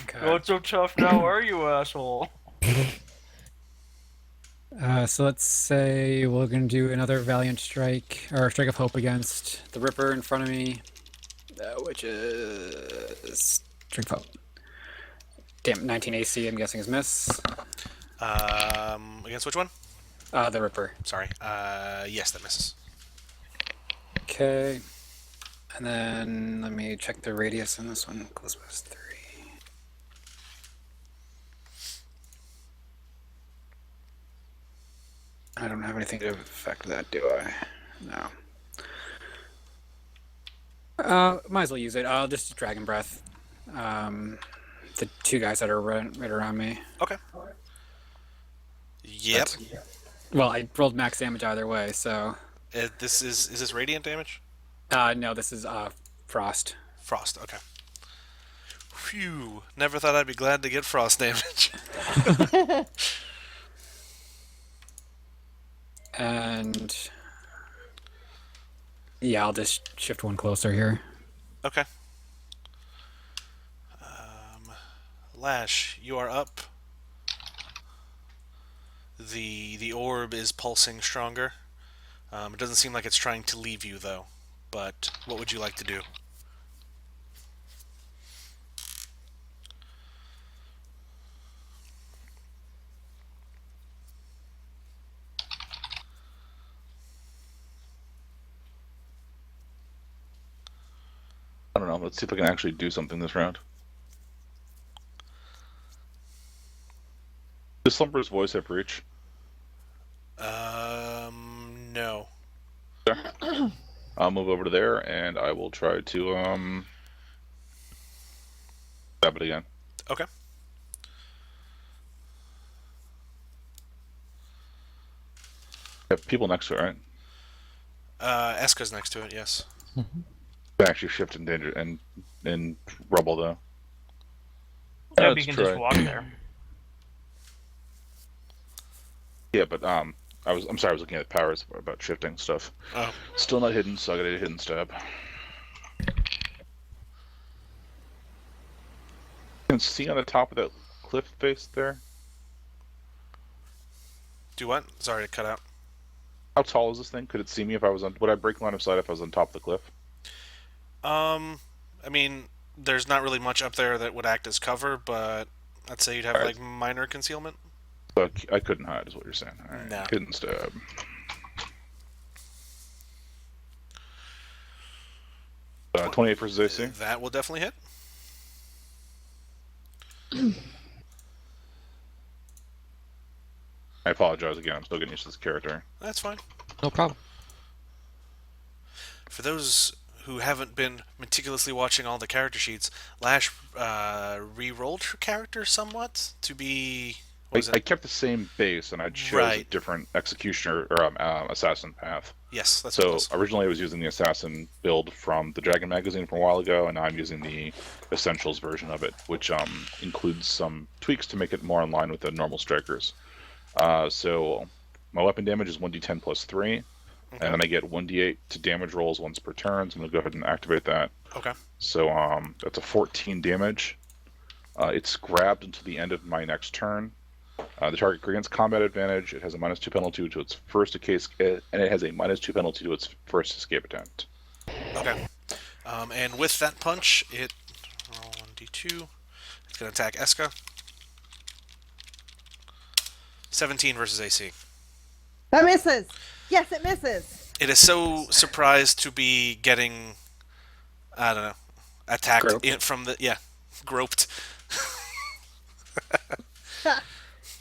Okay. Not so tough now, are you, asshole? So let's say we're going to do another Valiant Strike, or Strike of Hope against the Ripper in front of me, which is Strike of Hope. Damn, 19 AC, I'm guessing is miss. Against which one? The Ripper. Sorry. Yes, that misses. Okay. And then let me check the radius on this one. Close plus 3. I don't have anything to affect that, do I? No. Might as well use it. I'll just Dragon Breath. The 2 guys that are right around me. Okay. Yep. Well, I rolled max damage either way, so... This is this radiant damage? No, this is Frost. Frost, okay. Phew. Never thought I'd be glad to get frost damage. And yeah, I'll just shift one closer here. Okay. Lash, you are up. The orb is pulsing stronger. It doesn't seem like it's trying to leave you, though. But what would you like to do? I don't know. Let's see if I can actually do something this round. Does Slumber's voice have reach? No. I'll move over to there and I will try to stab it again. Okay. Have people next to it, right? Eska's next to it, yes. They actually shift in danger and in rubble though. Yeah, Let's you can try. just walk there. Yeah, but I'm sorry, I was looking at powers about shifting stuff. Oh. Still not hidden, so I got a hidden stab. You can see on the top of that cliff face there. Do what? Sorry to cut out. How tall is this thing? Could it see me if I was on? Would I break line of sight if I was on top of the cliff? I mean, there's not really much up there that would act as cover, but I'd say you'd have Alright. like minor concealment. So I couldn't hide, is what you're saying. All right. No. Hidden stab. Uh, 28 versus AC. That will definitely hit. I apologize again. I'm still getting used to this character. That's fine. No problem. For those who haven't been meticulously watching all the character sheets, Lash re-rolled her character somewhat to be. What was I it? kept the same base, and I chose a Right. different executioner or assassin path. Yes, that's what it So was. originally I was using the assassin build from the Dragon magazine from a while ago, and now I'm using the essentials version of it, which includes some tweaks to make it more in line with the normal strikers. So my weapon damage is 1d10 plus 3, and then I get 1d8 to damage rolls once per turn. So I'm gonna go ahead and activate that. Okay. So that's a 14 damage. It's grabbed until the end of my next turn. The target gains combat advantage. It has a -2 penalty to its first escape, and it has a -2 penalty to its first escape attempt. Okay. And with that punch, it roll 1d2. It's gonna attack Eska. 17 versus AC. That misses. Yes, it misses. It is so surprised to be getting, I don't know, attacked Groped. from the groped.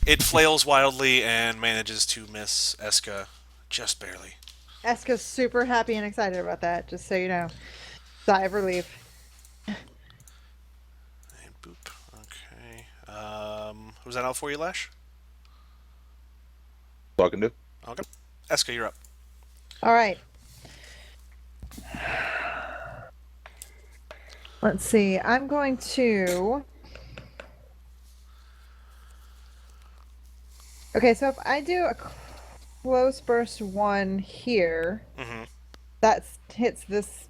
It flails wildly and manages to miss Eska just barely. Eska's super happy and excited about that, just so you know. Sigh of relief. And boop. Okay. Was that all for you, Lash? All I can do. Okay. Eska, you're up. All right. Let's see. I'm going to. Okay, so if I do a close burst 1 here, Mm-hmm. that hits this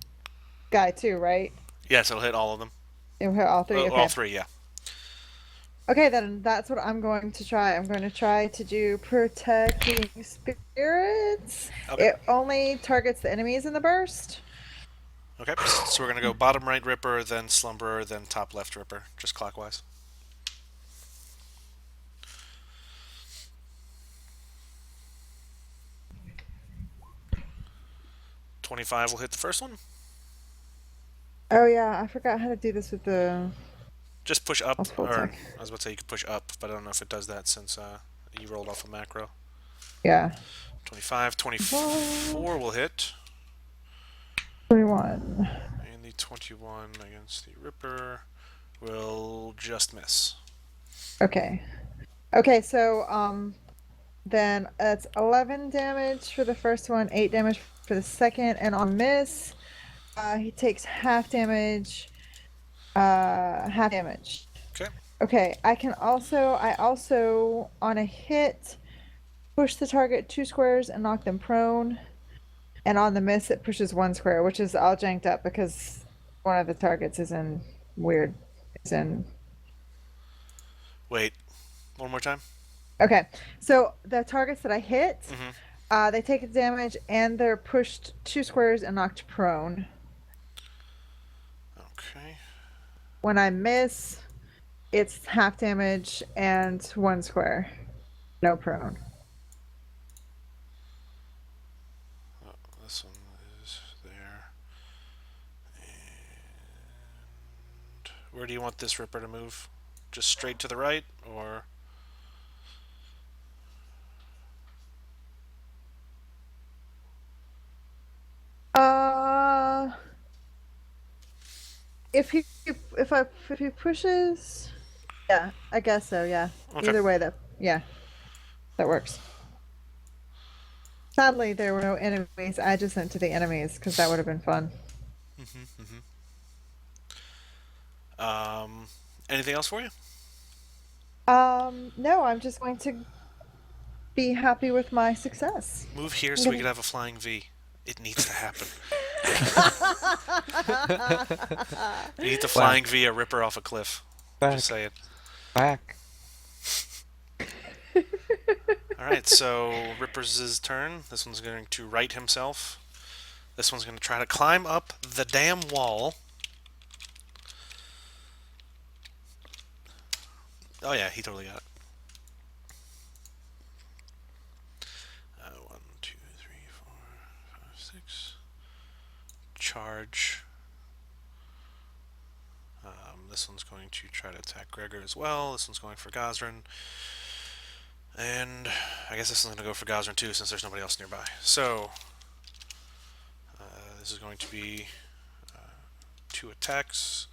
guy too, right? Yes, it'll hit all of them. It'll hit all 3. Okay. All three, yeah. Okay, then that's what I'm going to try. I'm going to try to do Protecting Spirits. Okay. It only targets the enemies in the burst. Okay. So we're gonna go bottom right Ripper, then Slumberer, then top left Ripper, just clockwise. $25 will hit the first one. Oh yeah, I forgot how to do this with the. Just push up, Multiple or attack. I was about to say you could push up, but I don't know if it does that since you rolled off a macro. Yeah. 25, 24 will hit, 21. and the 21 against the Ripper will just miss. Okay. Okay, so then it's 11 damage for the first one, 8 damage for the second, and on miss, he takes half damage half damage. Okay. Okay, I also on a hit push the target 2 squares and knock them prone. And on the miss it pushes 1 square, which is all janked up because one of the targets is in weird is in Wait, one more time. Okay. So the targets that I hit, Mhm. they take damage and they're pushed 2 squares and knocked prone. Okay. When I miss, it's half damage and 1 square. No prone. Oh, this one is there. And where do you want this Ripper to move? Just straight to the right, or Uh, if he pushes, yeah, I guess so. Yeah. Okay. Either way, that works. Sadly, there were no enemies adjacent to the enemies because that would have been fun. anything else for you? No, I'm just going to be happy with my success. Move here so we could have a flying V. It needs to happen. You need the flying V a Ripper off a cliff. Just saying. Back. Alright, so Ripper's turn. This one's going to right himself. This one's going to try to climb up the damn wall. Oh yeah, he totally got it. 1, 2, 3, 4, 5, 6. Charge. This one's going to try to attack Gregor as well. This one's going for Gosrin. And I guess this one's going to go for Gosrin too, since there's nobody else nearby. So, this is going to be 2 attacks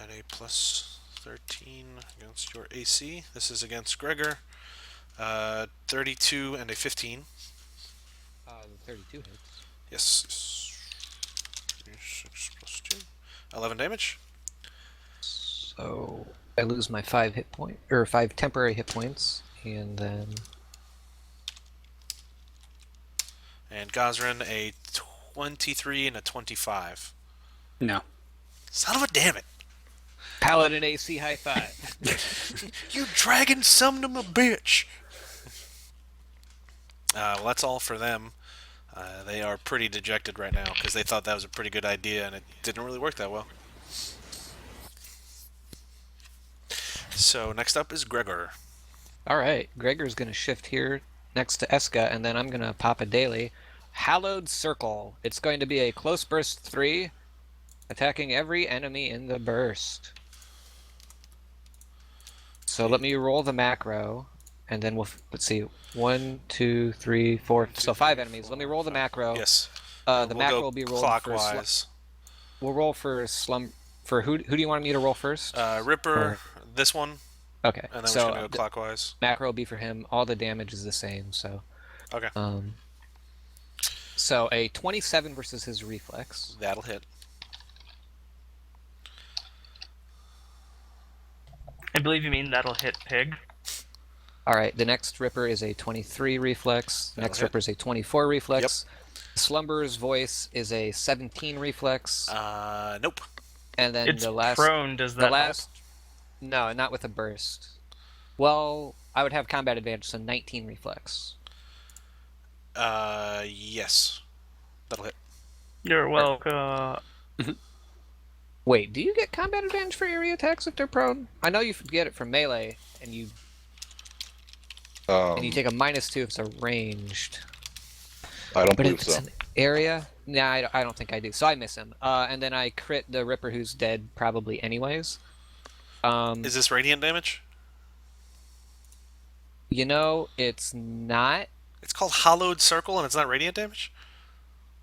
at a plus 13 against your AC. This is against Gregor. 32 and a 15. 32 hits. Yes. 6 plus 2. 11 damage. So I lose my 5 hit point or 5 temporary hit points, and then And Gosrin a 23 and a 25. No. Son of a damn it! Paladin AC high 5. You dragon son of a bitch! Well, that's all for them. They are pretty dejected right now because they thought that was a pretty good idea and it didn't really work that well. So next up is Gregor. All right, Gregor's gonna shift here next to Eska, and then I'm gonna pop a daily. Hallowed Circle. It's going to be a close burst 3, attacking every enemy in the burst. So let me roll the macro, and then let's see, 1, 2, 3, 4. So 5 enemies. Let me roll the macro. Yes. The We'll macro go will be rolled clockwise. we'll roll for For who do you want me to roll first? Ripper, this one, Okay. and then So we're going to go clockwise. macro will be for him. All the damage is the same. So. Okay. So a 27 versus his reflex. That'll hit. I believe you mean that'll hit Pig. All right. The next Ripper is a 23 reflex. The That'll next hit. Ripper is a 24 reflex. Slumber's Voice is a 17 reflex. Nope. And then It's the last prone, does that the help? last no, not with a burst. Well, I would have combat advantage, so 19 reflex. Yes. That'll hit. You're welcome. Wait, do you get combat advantage for area attacks if they're prone? I know you get it from melee, and you take a -2 if it's a ranged. I don't But believe if it's so. an area, nah, I don't think I do. So I miss him. And then I crit the Ripper who's dead probably anyways. Is this radiant damage? You know, it's not. It's called Hollowed Circle, and it's not radiant damage?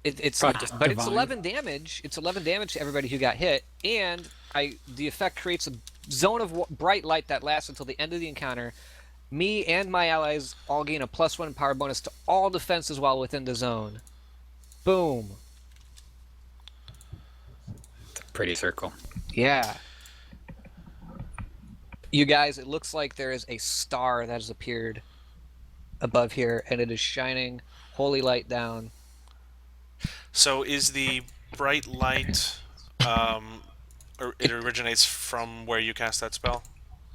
It's Probably just but it's divine. 11 damage. It's 11 damage to everybody who got hit, and the effect creates a zone of bright light that lasts until the end of the encounter. Me and my allies all gain a +1 power bonus to all defenses while within the zone. Boom. Pretty circle. Yeah. You guys, it looks like there is a star that has appeared above here, and it is shining holy light down. So is the bright light, or it originates from where you cast that spell?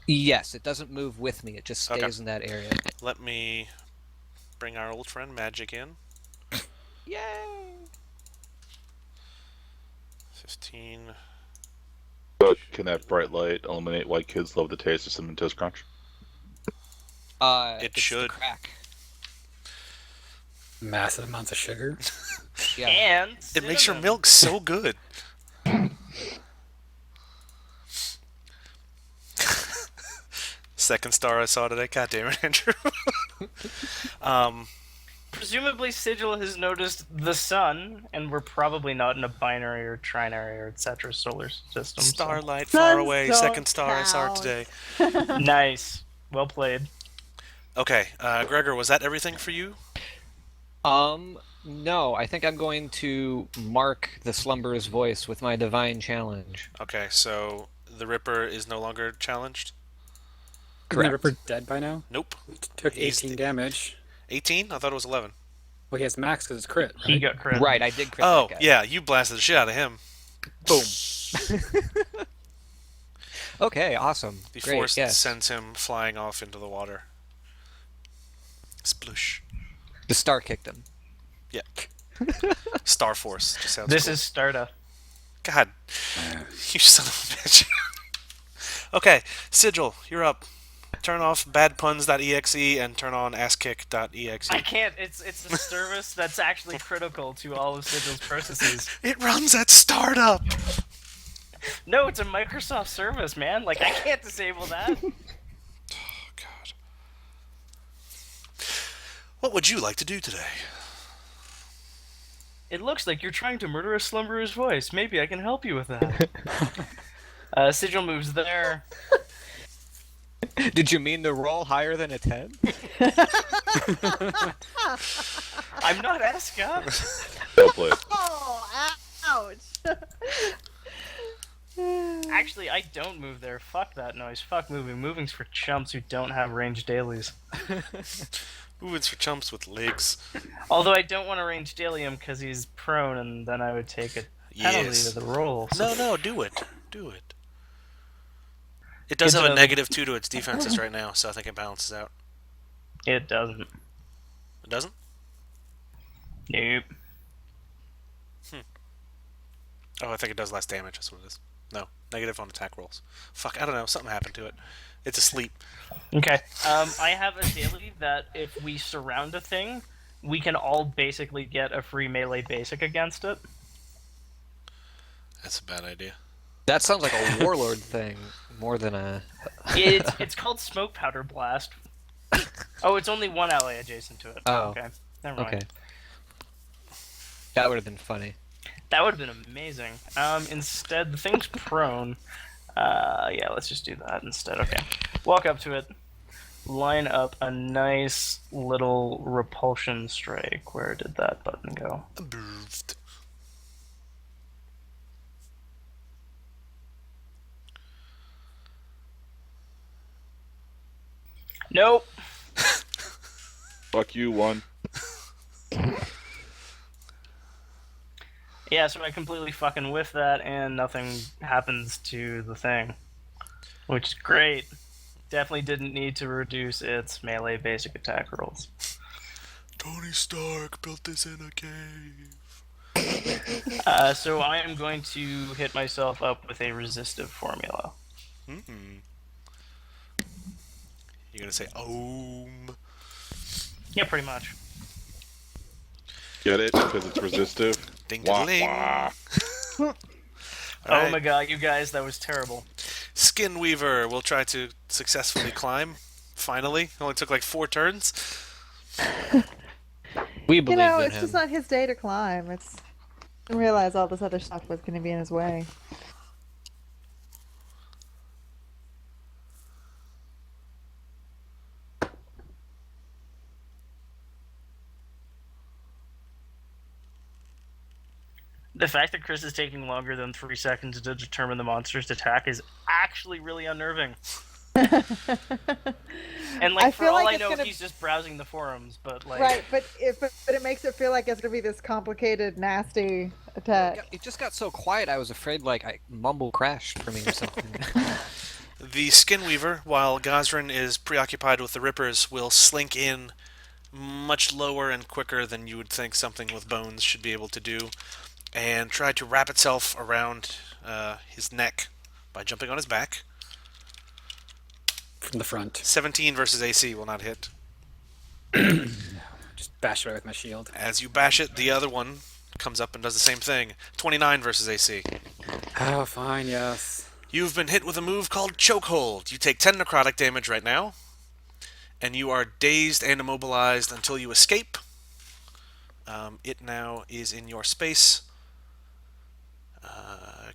Yes, it doesn't move with me. It just stays Okay. in that area. Let me bring our old friend Magic in. Yay! 15. But can that bright light eliminate why kids love the taste of Cinnamon Toast Crunch? It It's the should. crack. Massive amounts of sugar. Yeah. And It makes your cinnamon. milk so good. Second star I saw today. God damn it, Andrew. Presumably, Sigil has noticed the sun, and we're probably not in a binary or trinary or etc. solar system. so- Starlight far Suns away. don't Second star I saw it count. today. Nice. Well played. Okay, Gregor, was that everything for you? No, I think I'm going to mark the slumberer's voice with my divine challenge. Okay, so the Ripper is no longer challenged? Isn't the Correct. Ripper dead by now? Nope. Took He's 18 the- damage. 18? I thought it was 11. Well, he has max because it's crit, right? He got crit. Right, I did crit Oh, that guy. yeah, you blasted the shit out of him. Boom. Okay, awesome. The Great, force yes. sends him flying off into the water. Sploosh. The star kicked him. Yeah. Star Force. Just sounds This cool. is Starda. God. You son of a bitch. Okay, Sigil, you're up. Turn off badpuns.exe and turn on asskick.exe. I can't. It's a service that's actually critical to all of Sigil's processes. It runs at startup. No, it's a Microsoft service, man. Like I can't disable that. Oh, God. What would you like to do today? It looks like you're trying to murder a slumberer's voice. Maybe I can help you with that. Sigil moves there. Did you mean to roll higher than a 10? I'm not Eska. Well played. Oh, ouch. Actually, I don't move there. Fuck that noise. Fuck moving. Moving's for chumps who don't have ranged dailies. Ooh, it's for chumps with legs. Although I don't want to range daily him because he's prone, and then I would take a penalty Yes. to the roll. So No, do it. Do it. It does have a -2 to its defenses right now, so I think it balances out. it doesn't. It doesn't? Nope. Oh, I think it does less damage. That's what it is. No, negative on attack rolls. Fuck, I don't know. Something happened to it. It's asleep. Okay. I have a daily that if we surround a thing, we can all basically get a free melee basic against it. That's a bad idea. That sounds like a warlord thing more than a. It's called Smoke Powder Blast. Oh, it's only one ally adjacent to it. Oh. Okay. Never mind. Okay. That would have been funny. That would have been amazing. Instead, the thing's prone. Yeah, let's just do that instead. Okay. Walk up to it. Line up a nice little repulsion strike. Where did that button go? Approved. Nope. Fuck you, one. Yeah, so I completely fucking whiff that, and nothing happens to the thing. Which is great. Definitely didn't need to reduce its melee basic attack rolls. Tony Stark built this in a cave. So I am going to hit myself up with a resistive formula. You're gonna say Om. Yeah, pretty much. Get it? Because it's resistive. Ding Wah, ding. wah. Oh my god, you guys, that was terrible. Skin Weaver will try to successfully climb. Finally, it only took like 4 turns. We You believe know, in it's him. just not his day to climb. It's I didn't realize all this other stuff was going to be in his way. The fact that Chris is taking longer than 3 seconds to determine the monster's attack is actually really unnerving. And like I for feel all like I it's know, gonna- he's just browsing the forums. But like, Right, but it makes it feel like it's gonna be this complicated, nasty attack. It just got so quiet. I was afraid like I mumble crashed for me or something. The Skinweaver, while Gazrin is preoccupied with the Rippers, will slink in much lower and quicker than you would think something with bones should be able to do, and try to wrap itself around his neck by jumping on his back. From the front. 17 versus AC will not hit. Just bash it away with my shield. As you bash it, the other one comes up and does the same thing. 29 versus AC. Oh, fine, yes. You've been hit with a move called Chokehold. You take 10 necrotic damage right now, and you are dazed and immobilized until you escape. It now is in your space.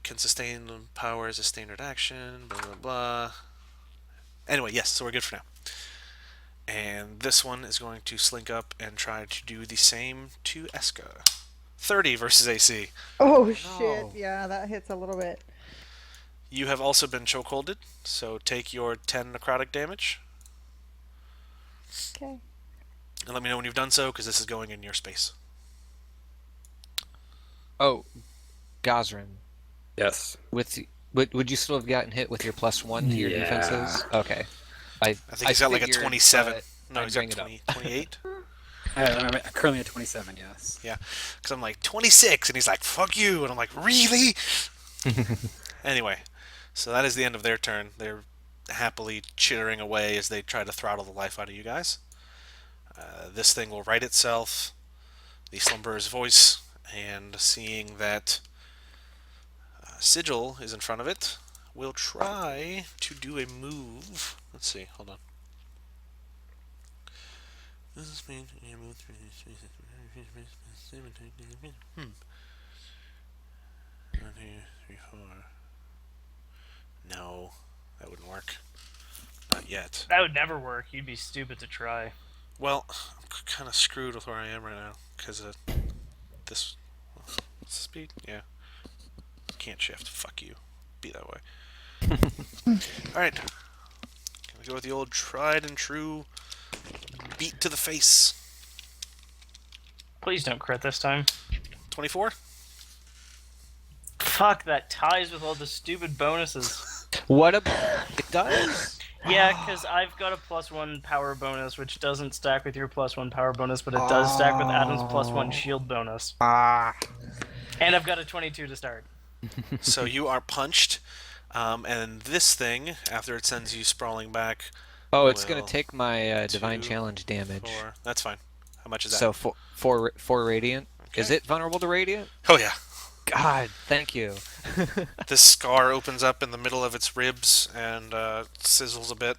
Can sustain power as a standard action, blah, blah, blah. Anyway, yes, so we're good for now. And this one is going to slink up and try to do the same to Eska. 30 versus AC. Oh shit! Yeah, that hits a little bit. You have also been chokeholded, so take your 10 necrotic damage. Okay. And let me know when you've done so, because this is going in your space. Oh, Gazrin. Yes. Would you still have gotten hit with your +1 to your Yeah. defenses? Okay. I think he's got like a figured, 27. but No, I'd he's got bring it up. 20, 28. I'm currently at 27, yes. Yeah, because I'm like 26, and he's like, "Fuck you," and I'm like, "Really?" Anyway, so that is the end of their turn. They're happily chittering away as they try to throttle the life out of you guys. This thing will right itself. The Slumberer's voice, and seeing that Sigil is in front of it, will try to do a move. Let's see. Hold on. No, that wouldn't work. Not yet. that would never work. You'd be stupid to try. Well, I'm kind of screwed with where I am right now because of this. What's the speed? Yeah. Can't shift. Fuck you. Be that way. Alright. Gonna go with the old tried and true beat to the face. Please don't crit this time. 24? Fuck, that ties with all the stupid bonuses. What about it does? Yeah, because I've got a +1 power bonus, which doesn't stack with your +1 power bonus, but it does stack with Adam's +1 shield bonus. And I've got a 22 to start. So you are punched, and this thing, after it sends you sprawling back, Oh, it's gonna Well, take my divine 2, challenge damage. 4. That's fine. How much is that? So four radiant. Is Okay. it vulnerable to radiant? Oh yeah. God, thank you. This scar opens up in the middle of its ribs and sizzles a bit.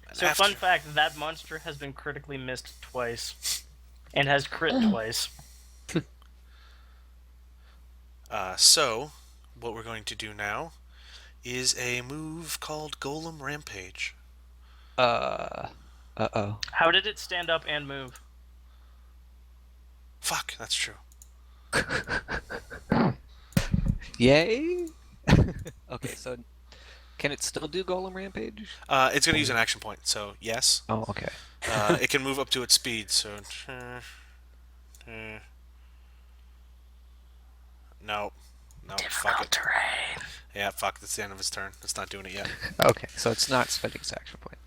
And So, after- fun fact, that monster has been critically missed twice. And has crit twice. So, what we're going to do now is a move called Golem Rampage. Uh-oh. How did it stand up and move? Fuck, that's true. Yay? Okay, so can it still do Golem Rampage? It's going to use an action point, so yes. Oh, okay. It can move up to its speed, so... No. No, fuck it. Terrain. Yeah, fuck, that's the end of its turn. It's not doing it yet. Okay, so it's not spending its action point.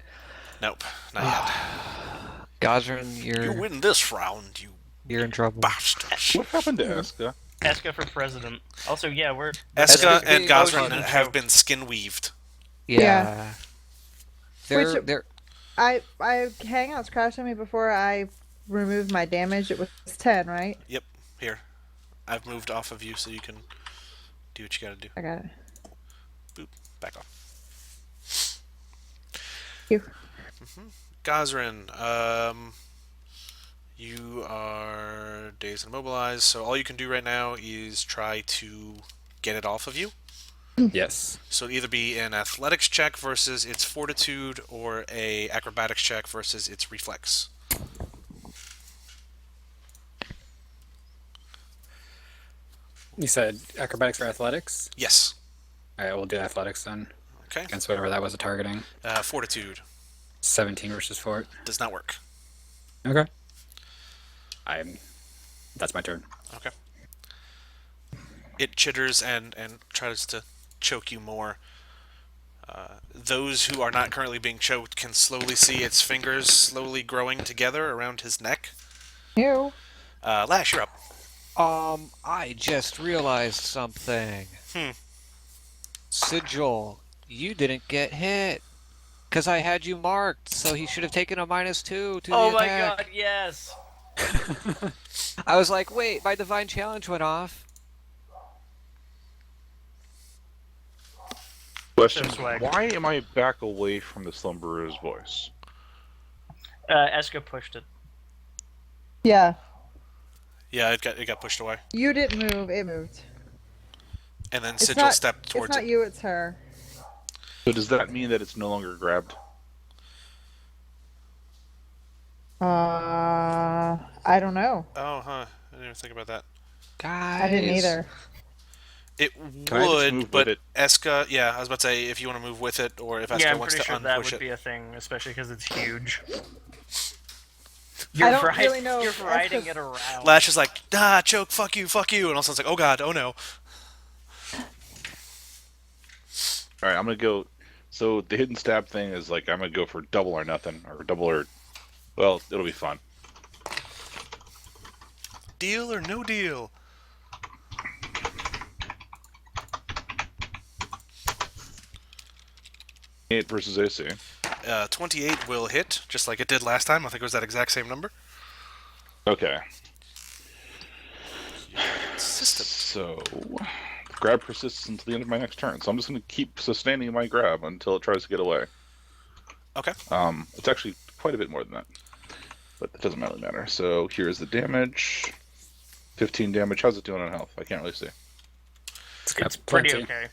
Nope, not yet. Gazrin, You you're win this round, you in trouble. bastards. What happened to Eska? Eska for president. Also, yeah, we're... Eska Eska's and being Gazrin poached. have been skin weaved. Yeah. They're Which- they're Hangouts crashed on me before I removed my damage. It was 10, right? Yep, here. I've moved off of you so you can do what you gotta do. I got it. Boop, back off. You. Gazrin, you are dazed and immobilized, so all you can do right now is try to get it off of you. Yes. So it'll either be an athletics check versus its fortitude, or a acrobatics check versus its reflex. You said acrobatics or athletics? Yes. Alright, we'll do athletics then. Okay. against whatever that was targeting. Fortitude 17 versus fort. does not work. Okay. That's my turn. Okay. It chitters and tries to choke you more. Those who are not currently being choked can slowly see its fingers slowly growing together around his neck. Ew. Lash, you're up. I just realized something. Hmm. Sigil, you didn't get hit. Because I had you marked, so he should have taken a -2 to the Oh my attack. god, yes! I was like, wait, my divine challenge went off. Question: So swag. why am I back away from the slumberer's voice? Eska pushed it. Yeah. Yeah, it got pushed away. You didn't move. It moved. And then It's Sigil not- stepped It's towards not it. you. It's her. So does that mean that it's no longer grabbed? I don't know. Oh, huh. I didn't even think about that. Guys. I didn't either. It Can I just would, move but with it? Eska, yeah, I was about to say if you want to move with it or if Eska Yeah, I'm wants pretty to sure that unpush would it. be a thing, especially because it's huge. I don't really know You're if riding Eska's- it around. Lash is like, choke, fuck you, and also it's like, oh god, oh no. All right, I'm gonna go. So the hidden stab thing is like I'm gonna go for double or nothing, or double or. Well, it'll be fun. Deal or no deal? Eight versus AC. 28 will hit, just like it did last time. I think it was that exact same number. Okay. System. So, grab persists until the end of my next turn. So I'm just gonna keep sustaining my grab until it tries to get away. Okay. It's actually quite a bit more than that, but it doesn't really matter. So here's the damage. 15 damage. How's it doing on health? I can't really see. It's pretty okay.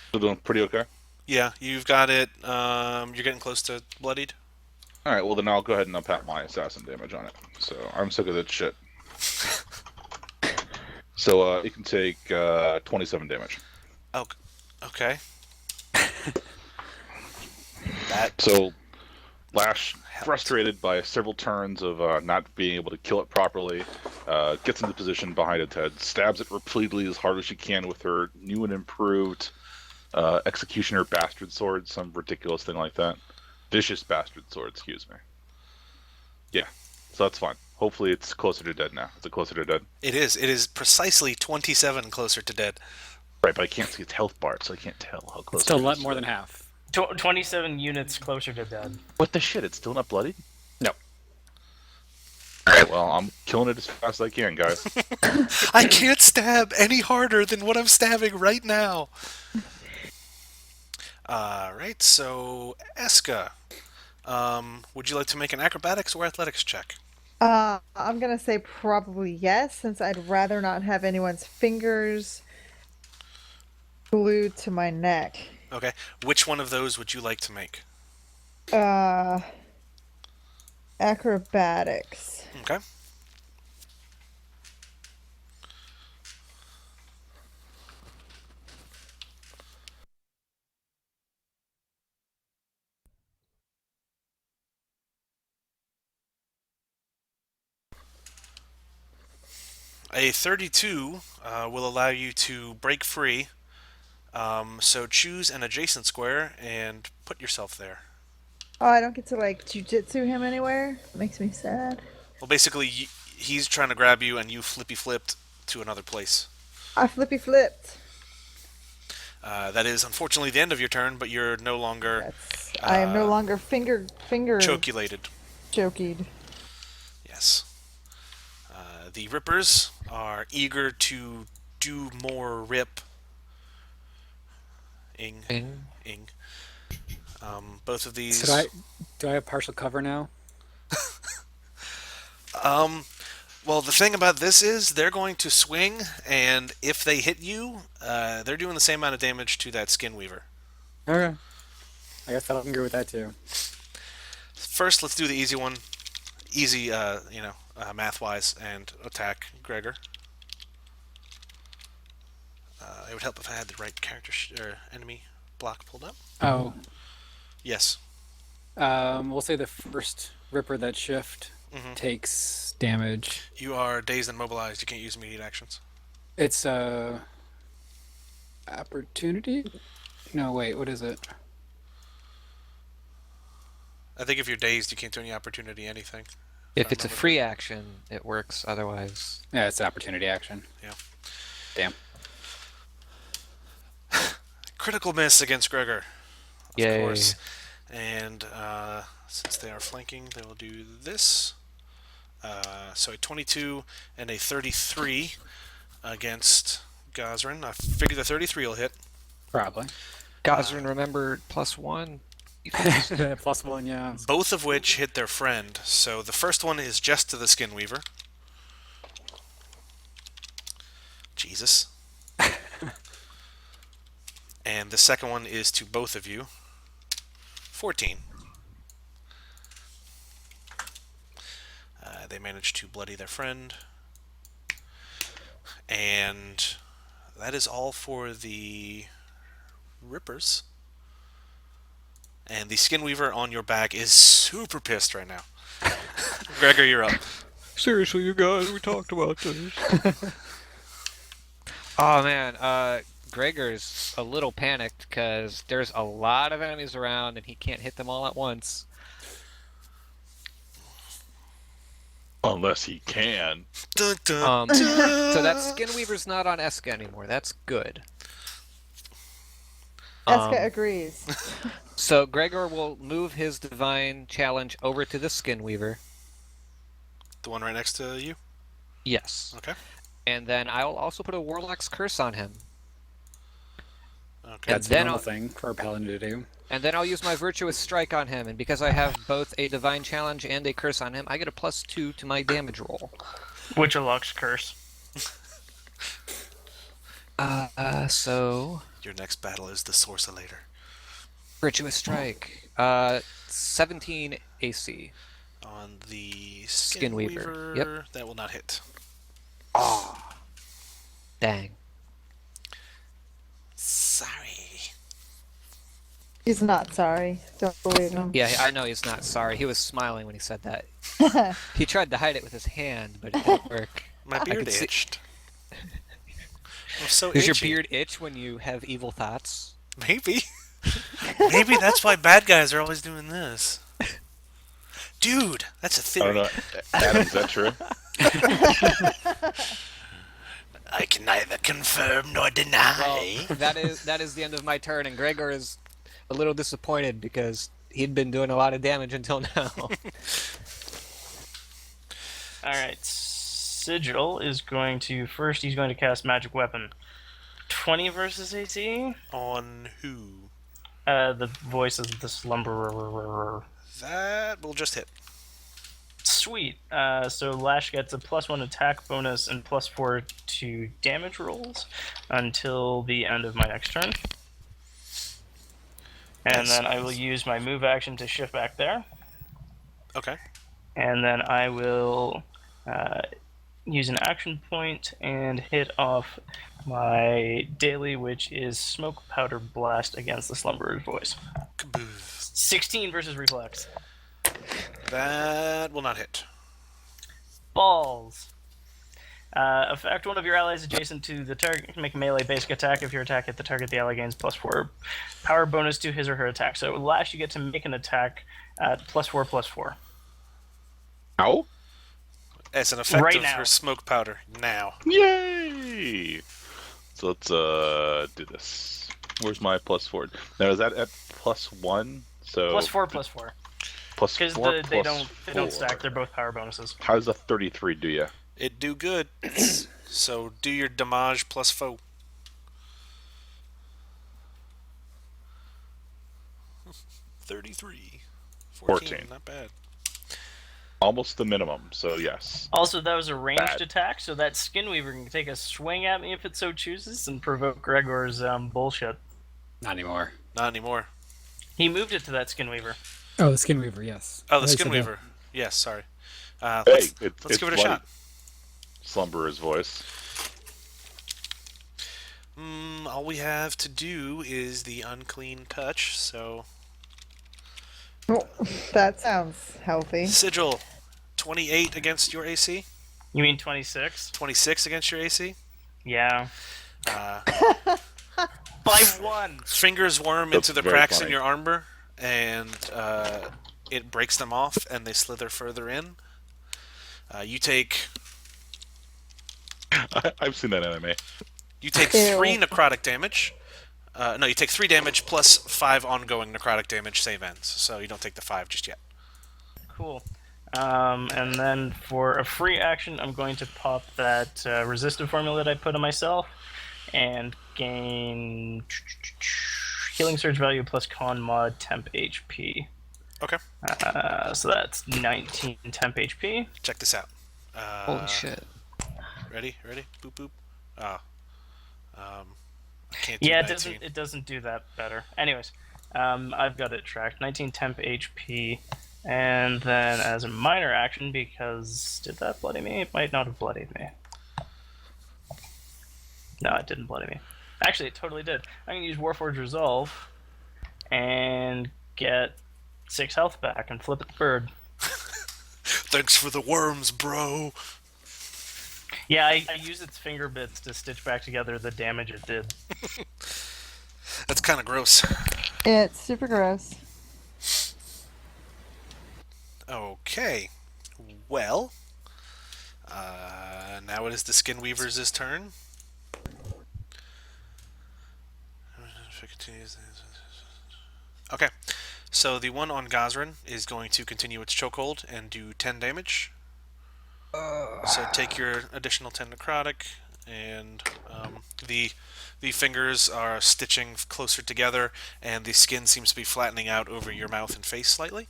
Still doing pretty okay. Yeah, you've got it. You're getting close to bloodied. All right. Well, then I'll go ahead and up pat my assassin damage on it. So I'm sick of that shit. So it can take 27 damage. Oh, okay. That So Lash, frustrated by several turns of not being able to kill it properly, gets into position behind its head, stabs it repeatedly as hard as she can with her new and improved Executioner Bastard Sword, some ridiculous thing like that. Vicious Bastard Sword, excuse me. Yeah, so that's fine. Hopefully it's closer to dead now. Is it closer to dead? it is. It is precisely 27 closer to dead. Right, but I can't see its health bar, so I can't tell how close Still it a lot is. more than half. 27 units closer to dead. What the shit? It's still not bloody? No. Alright, well, I'm killing it as fast as I can, guys. I can't stab any harder than what I'm stabbing right now. Alright, so Eska, would you like to make an acrobatics or athletics check? I'm gonna say probably yes, since I'd rather not have anyone's fingers glued to my neck. Okay. Which one of those would you like to make? Acrobatics. Okay. A 32 will allow you to break free. So choose an adjacent square and put yourself there. Oh, I don't get to like jujitsu him anywhere. Makes me sad. Well, basically, he's trying to grab you, and you flippy flipped to another place. I flippy flipped. That is unfortunately the end of your turn, but you're no longer I am no longer finger choculated. jokied. Yes. The Rippers are eager to do more rip. Ing. Both of these. Do I have partial cover now? Well, the thing about this is they're going to swing, and if they hit you, they're doing the same amount of damage to that Skin Weaver. Okay. I guess I'll agree with that too. First, let's do the easy one. Easy, math-wise, and attack Gregor. it would help if I had the right character or enemy block pulled up. Oh, Yes. we'll say the first Ripper that shift Mhm. takes damage. You are dazed and mobilized. You can't use immediate actions. It's opportunity. No, wait. What is it? I think if you're dazed, you can't do any opportunity anything. If I it's a remember free action, it works. Otherwise, Yeah, it's opportunity action. Yeah. Damn. Critical miss against Gregor. Of Yay. course. And since they are flanking, they will do this. So a 22 and a 33 against Gosrin. I figure the 33 will hit. Probably. Gosrin remembered +1. +1, yeah. Both of which hit their friend. So the first one is just to the Skinweaver. Jesus. And the second one is to both of you. 14. They managed to bloody their friend. And that is all for the Rippers. And the Skinweaver on your back is super pissed right now. Gregor, you're up. Seriously, you guys, we talked about this. Oh man, Gregor's a little panicked because there's a lot of enemies around and he can't hit them all at once. Unless he can. Dun, dun. So that Skinweaver's not on Eska anymore. That's good. Eska agrees. So Gregor will move his divine challenge over to the Skinweaver. The one right next to you? Yes. Okay. And then I'll also put a Warlock's Curse on him. Okay. That's a then normal I'll- thing for a paladin to do. And then I'll use my Virtuous Strike on him, and because I have both a Divine Challenge and a Curse on him, I get a +2 to my damage roll. Which unlocks curse. So... Your next battle is the Sorcellator. Virtuous Strike. 17 AC. On the Skinweaver. Skinweaver, Yep. that will not hit. Dang. Sorry. He's not sorry. Don't believe him. Yeah, I know he's not sorry. He was smiling when he said that. He tried to hide it with his hand, but it didn't work. My beard could see- itched. I'm so Does your itchy. beard itch when you have evil thoughts? Maybe. Maybe that's why bad guys are always doing this. Dude, that's a I don't theory. know. Adam, is that true? I can neither confirm nor deny. Well, that is the end of my turn, and Gregor is a little disappointed because he'd been doing a lot of damage until now. Alright, Sigil is going to... First, he's going to cast Magic Weapon. 20 versus AC? On who? The voice of the Slumberer. That will just hit. Sweet. So Lash gets a +1 attack bonus and +4 to damage rolls until the end of my next turn. And then I will use my move action to shift back there. Okay. And then I will use an action point and hit off my daily, which is Smoke Powder Blast against the Slumberer's voice. Kaboof. 16 versus Reflex. That will not hit. Balls. Affect one of your allies adjacent to the target. Make a melee basic attack. If your attack hit the target, the ally gains +4 power bonus to his or her attack. So Lash, you get to make an attack at +4/+4. Ow! As an effect Right of now. her smoke powder. Now. Yay! So let's do this. Where's my +4? Now is that at +1? So +4/+4. +4 Because they +4. don't stack. They're both power bonuses. How does a 33 do ya? It do good. So do your damage plus foe. $33. 14. Not bad. Almost the minimum. So yes. Also, that was a ranged Bad. attack, so that Skinweaver can take a swing at me if it so chooses and provoke Gregor's bullshit. Not anymore. Not anymore. He moved it to that Skinweaver. Oh, the Skinweaver, yes. Oh, the I said that. Skinweaver. Yes, sorry. Hey, Let's it's give it a bloody. shot. Slumberer's voice. All we have to do is the unclean touch. So Oh, that sounds healthy. Sigil, 28 against your AC, You mean 26? 26 against your AC. Yeah. Uh, By 1! fingers worm That's into the very cracks in funny. your armor, and it breaks them off, and they slither further in. You take I've seen that anime. You take Ew. 3 necrotic damage. No, you take 3 damage plus 5 ongoing necrotic damage save ends. So you don't take the 5 just yet. Cool. And then for a free action, I'm going to pop that resistive formula that I put on myself and gain healing surge value plus con mod temp HP. Okay. So that's 19 temp HP. Check this out. Holy shit. Ready? Boop boop. I can't do Yeah, 19. it doesn't do that better. Anyways, I've got it tracked. 19 temp HP. And then as a minor action, because did that bloody me? It might not have bloodied me. No, it didn't bloody me. Actually, it totally did. I'm going to use Warforged Resolve and get 6 health back and flip it the bird. Thanks for the worms, bro. Yeah, I use its finger bits to stitch back together the damage it did. That's kind of gross. It's super gross. Okay. Well, now it is the Skinweaver's turn. Okay. So the one on Gazrin is going to continue its chokehold and do 10 damage. So take your additional 10 necrotic, and the fingers are stitching closer together, and the skin seems to be flattening out over your mouth and face slightly.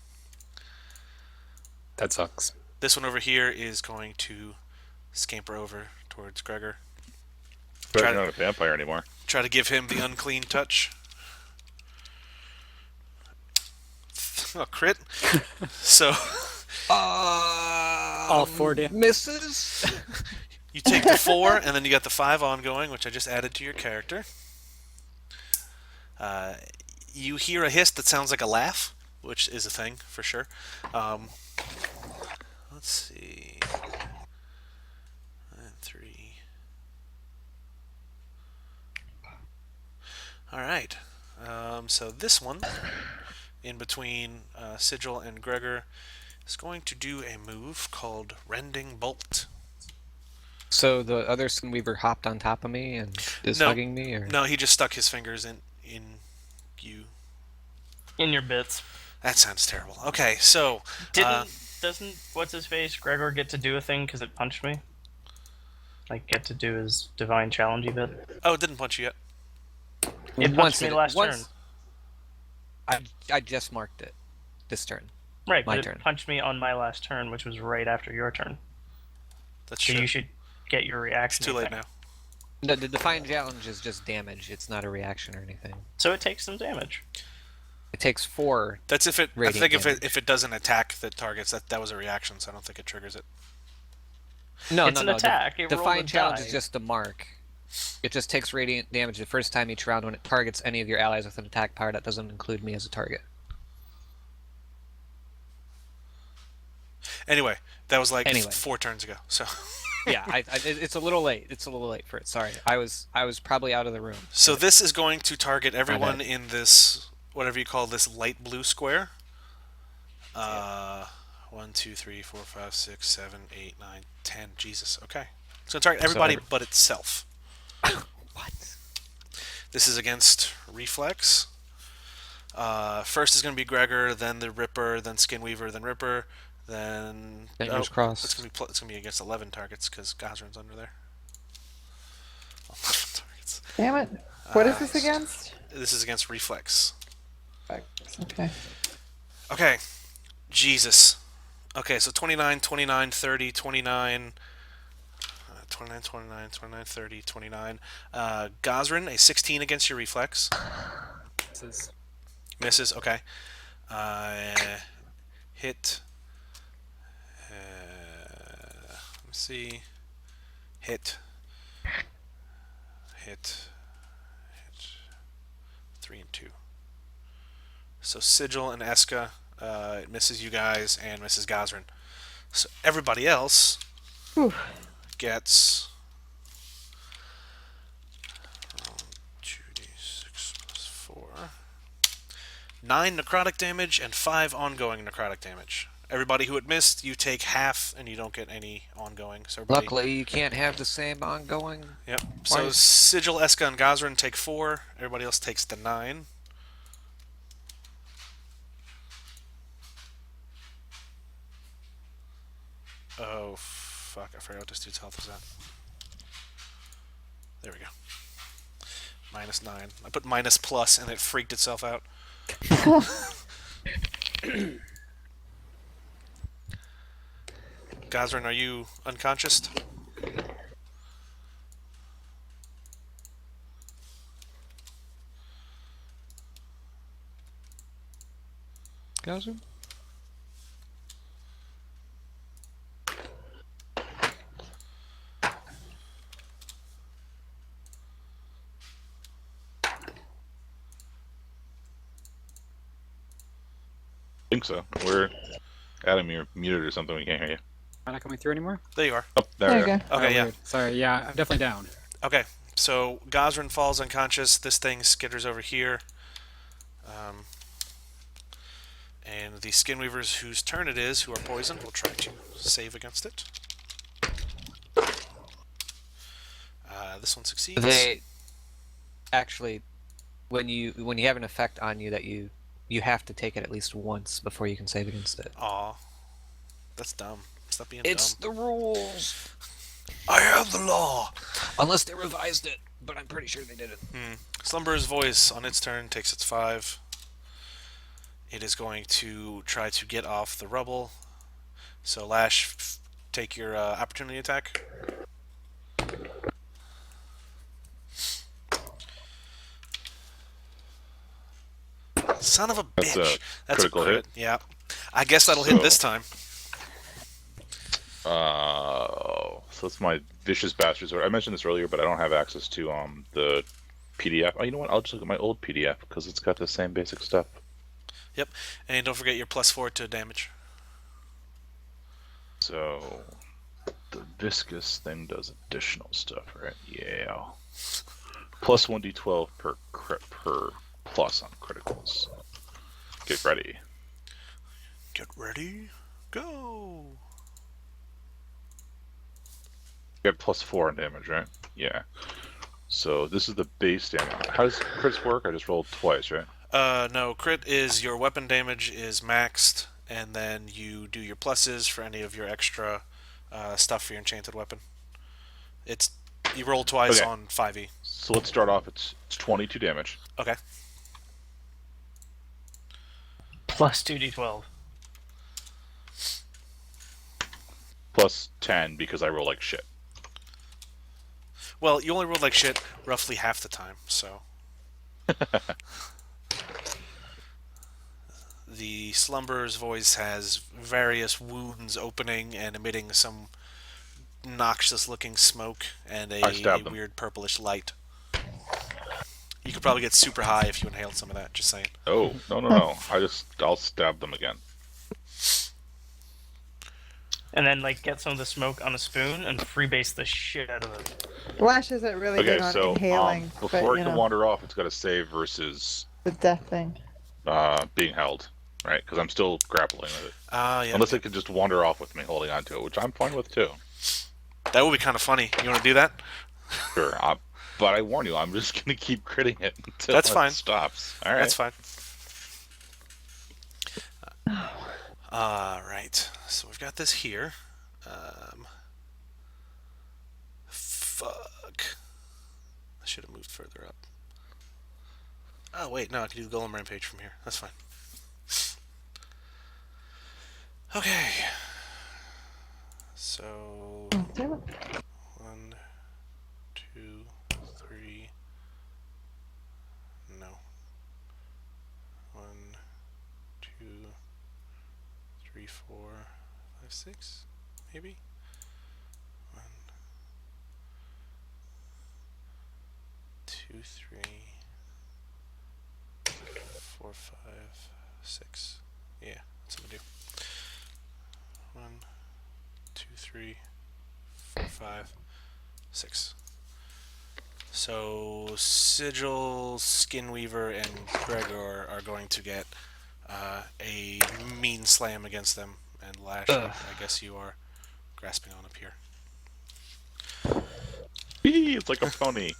That sucks. This one over here is going to scamper over towards Gregor. But Try you're to- not a vampire anymore. Try to give him the unclean touch. A crit. So All 4 damage. Misses. you take the 4, and then you got the 5 ongoing, which I just added to your character. You hear a hiss that sounds like a laugh, which is a thing for sure. Let's see. 3. All right. So this one, in between Sigil and Gregor, is going to do a move called Rending Bolt. So the other Skinweaver hopped on top of me and is No. hugging me, or No, he just stuck his fingers in you. In your bits. That sounds terrible. Okay, so Doesn't what's his face Gregor get to do a thing because it punched me? Like get to do his divine challengey bit. oh, it didn't punch you yet. It punched me last turn. I just marked it this turn. Right, My but turn. it punched me on my last turn, which was right after your turn. That's So true. you should get your It's reaction. too late thing. now. The Defiant Challenge is just damage. It's not a reaction or anything. So it takes some damage. It takes 4. That's if it. I Radiant think damage. if it doesn't attack the targets, that was a reaction, so I don't think it triggers it. No, It's no, an no. attack. It rolled a Defiant Challenge die. is just a mark. It just takes radiant damage the first time each round when it targets any of your allies with an attack power that doesn't include me as a target. Anyway, that was like Anyway. 4 turns ago. So, Yeah, it's a little late. It's a little late for it. Sorry, I was probably out of the room. so this is going to target everyone bad. in this whatever you call this light blue square. 1, 2, 3, 4, 5, 6, 7, 8, 9, 10. Jesus. Okay. It's going to target everybody but itself. What? This is against Reflex. First is going to be Gregor, then the Ripper, then Skinweaver, then Ripper, then Fingers crossed. It's going to be against 11 targets because Gazrin's under there. 11 targets. Damn it. What is this against? This is against Reflex. Okay. Okay. Jesus. Okay, so 29, 29, 30, 29, 29, 29, 29, 30, 29. Gazrin, a 16 against your Reflex. This is Misses, okay. Hit. Let me see. Hit. Hit. 3 and 2. So Sigil and Eska, it misses you guys and misses Gazrin. So everybody else Whew. gets 2d6 plus 4. 9 necrotic damage and 5 ongoing necrotic damage. Everybody who had missed, you take half and you don't get any ongoing. So everybody, Luckily, you can't have the same ongoing. yep. So Twice. Sigil, Eska, and Gazrin take 4. Everybody else takes the 9. Oh, fuck. I forgot what this dude's health is at. There we go. -9. I put minus plus and it freaked itself out. Gazrin, are you unconscious? Gazrin? I think so. Adam, you're muted or something. We can't hear you. Am I not coming through anymore? There you are. Oh, There you go. Okay, Oh, yeah. weird. Sorry, yeah, I'm definitely down. Okay, so Gazrin falls unconscious. This thing skitters over here. And the Skinweavers whose turn it is, who are poisoned, will try to save against it. This one succeeds. They actually, when you have an effect on you that you have to take it at least once before you can save against it. Aw. That's dumb. Stop being It's dumb. the rules. I have the law! Unless they revised it, but I'm pretty sure they did it. Slumber's voice, on its turn, takes its 5. It is going to try to get off the rubble. So, Lash, take your opportunity attack. Son of a That's bitch. a critical crit. hit. Yeah. I guess that'll hit So- this time. So that's my Vicious Bastards. I mentioned this earlier, but I don't have access to the PDF. Oh, you know what? I'll just look at my old PDF because it's got the same basic stuff. Yep. And don't forget your +4 to damage. So the viscous thing does additional stuff, right? Yeah. Plus 1d12 per plus on criticals. Get ready. Get ready. Go. Get +4 on damage, right? Yeah. So this is the base damage. How does crits work? I just rolled twice, right? No, crit is your weapon damage is maxed, and then you do your pluses for any of your extra stuff for your enchanted weapon. You roll twice Okay. on 5e. So let's start off. It's 22 damage. Okay. Plus 2d12. Plus 10 because I roll like shit. Well, you only rolled like shit roughly half the time, so. The Slumber's voice has various wounds opening and emitting some noxious-looking smoke and I a stabbed them. weird purplish light. You could probably get super high if you inhaled some of that, just saying. Oh, no. I'll stab them again. And then, like, get some of the smoke on a spoon and freebase the shit out of it. Lash isn't really Okay, big on so inhaling, before but it you can know, wander off, it's got to save versus the death thing. being held, right? Because I'm still grappling with it. Yeah. Unless it could just wander off with me holding onto it, which I'm fine with too. That would be kind of funny. You want to do that? Sure. But I warn you, I'm just going to keep critting it until That's it fine. stops. All right. That's fine. Alright. So we've got this here. Fuck. I should have moved further up. Oh, wait. No, I can do the Golem Rampage from here. That's fine. Okay. So... Oh, damn it. 1, 2, 3. No. 1, 2, 3, 4, 5, 6. Maybe. 1, 2, 3, 4, 5, 6. Yeah, that's what I'm gonna do. 1, 2, 3, 4, 5, 6. So Sigil, Skinweaver, and Gregor are going to get a mean slam against them, and Lash, I guess you are grasping on up here. Eee, it's like a pony.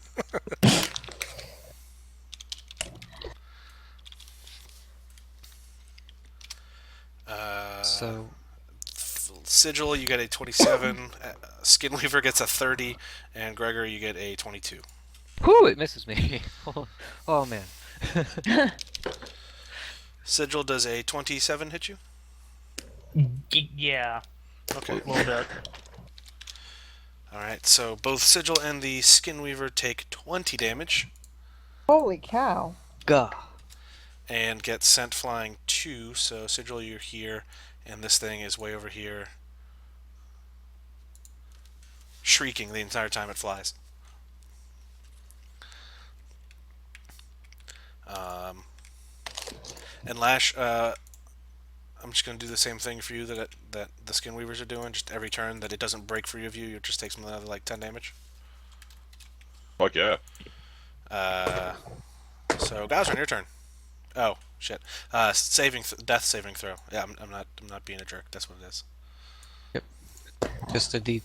So Sigil, you get a 27. Skinweaver gets a 30, and Gregor, you get a 22. whoo, it misses me. Oh man. Sigil, does a 27 hit you? Yeah, Okay. a little bit. Alright, so both Sigil and the Skinweaver take 20 damage Holy cow. Gah. and get sent flying 2. So Sigil, you're here, and this thing is way over here, shrieking the entire time it flies. And Lash, I'm just going to do the same thing for you that the Skinweavers are doing. Just every turn that it doesn't break free of you, you just take something another like 10 damage. Fuck yeah. So Gosrin, your turn. Oh shit. Death saving throw. Yeah, I'm not being a jerk. That's what it is. Just a D.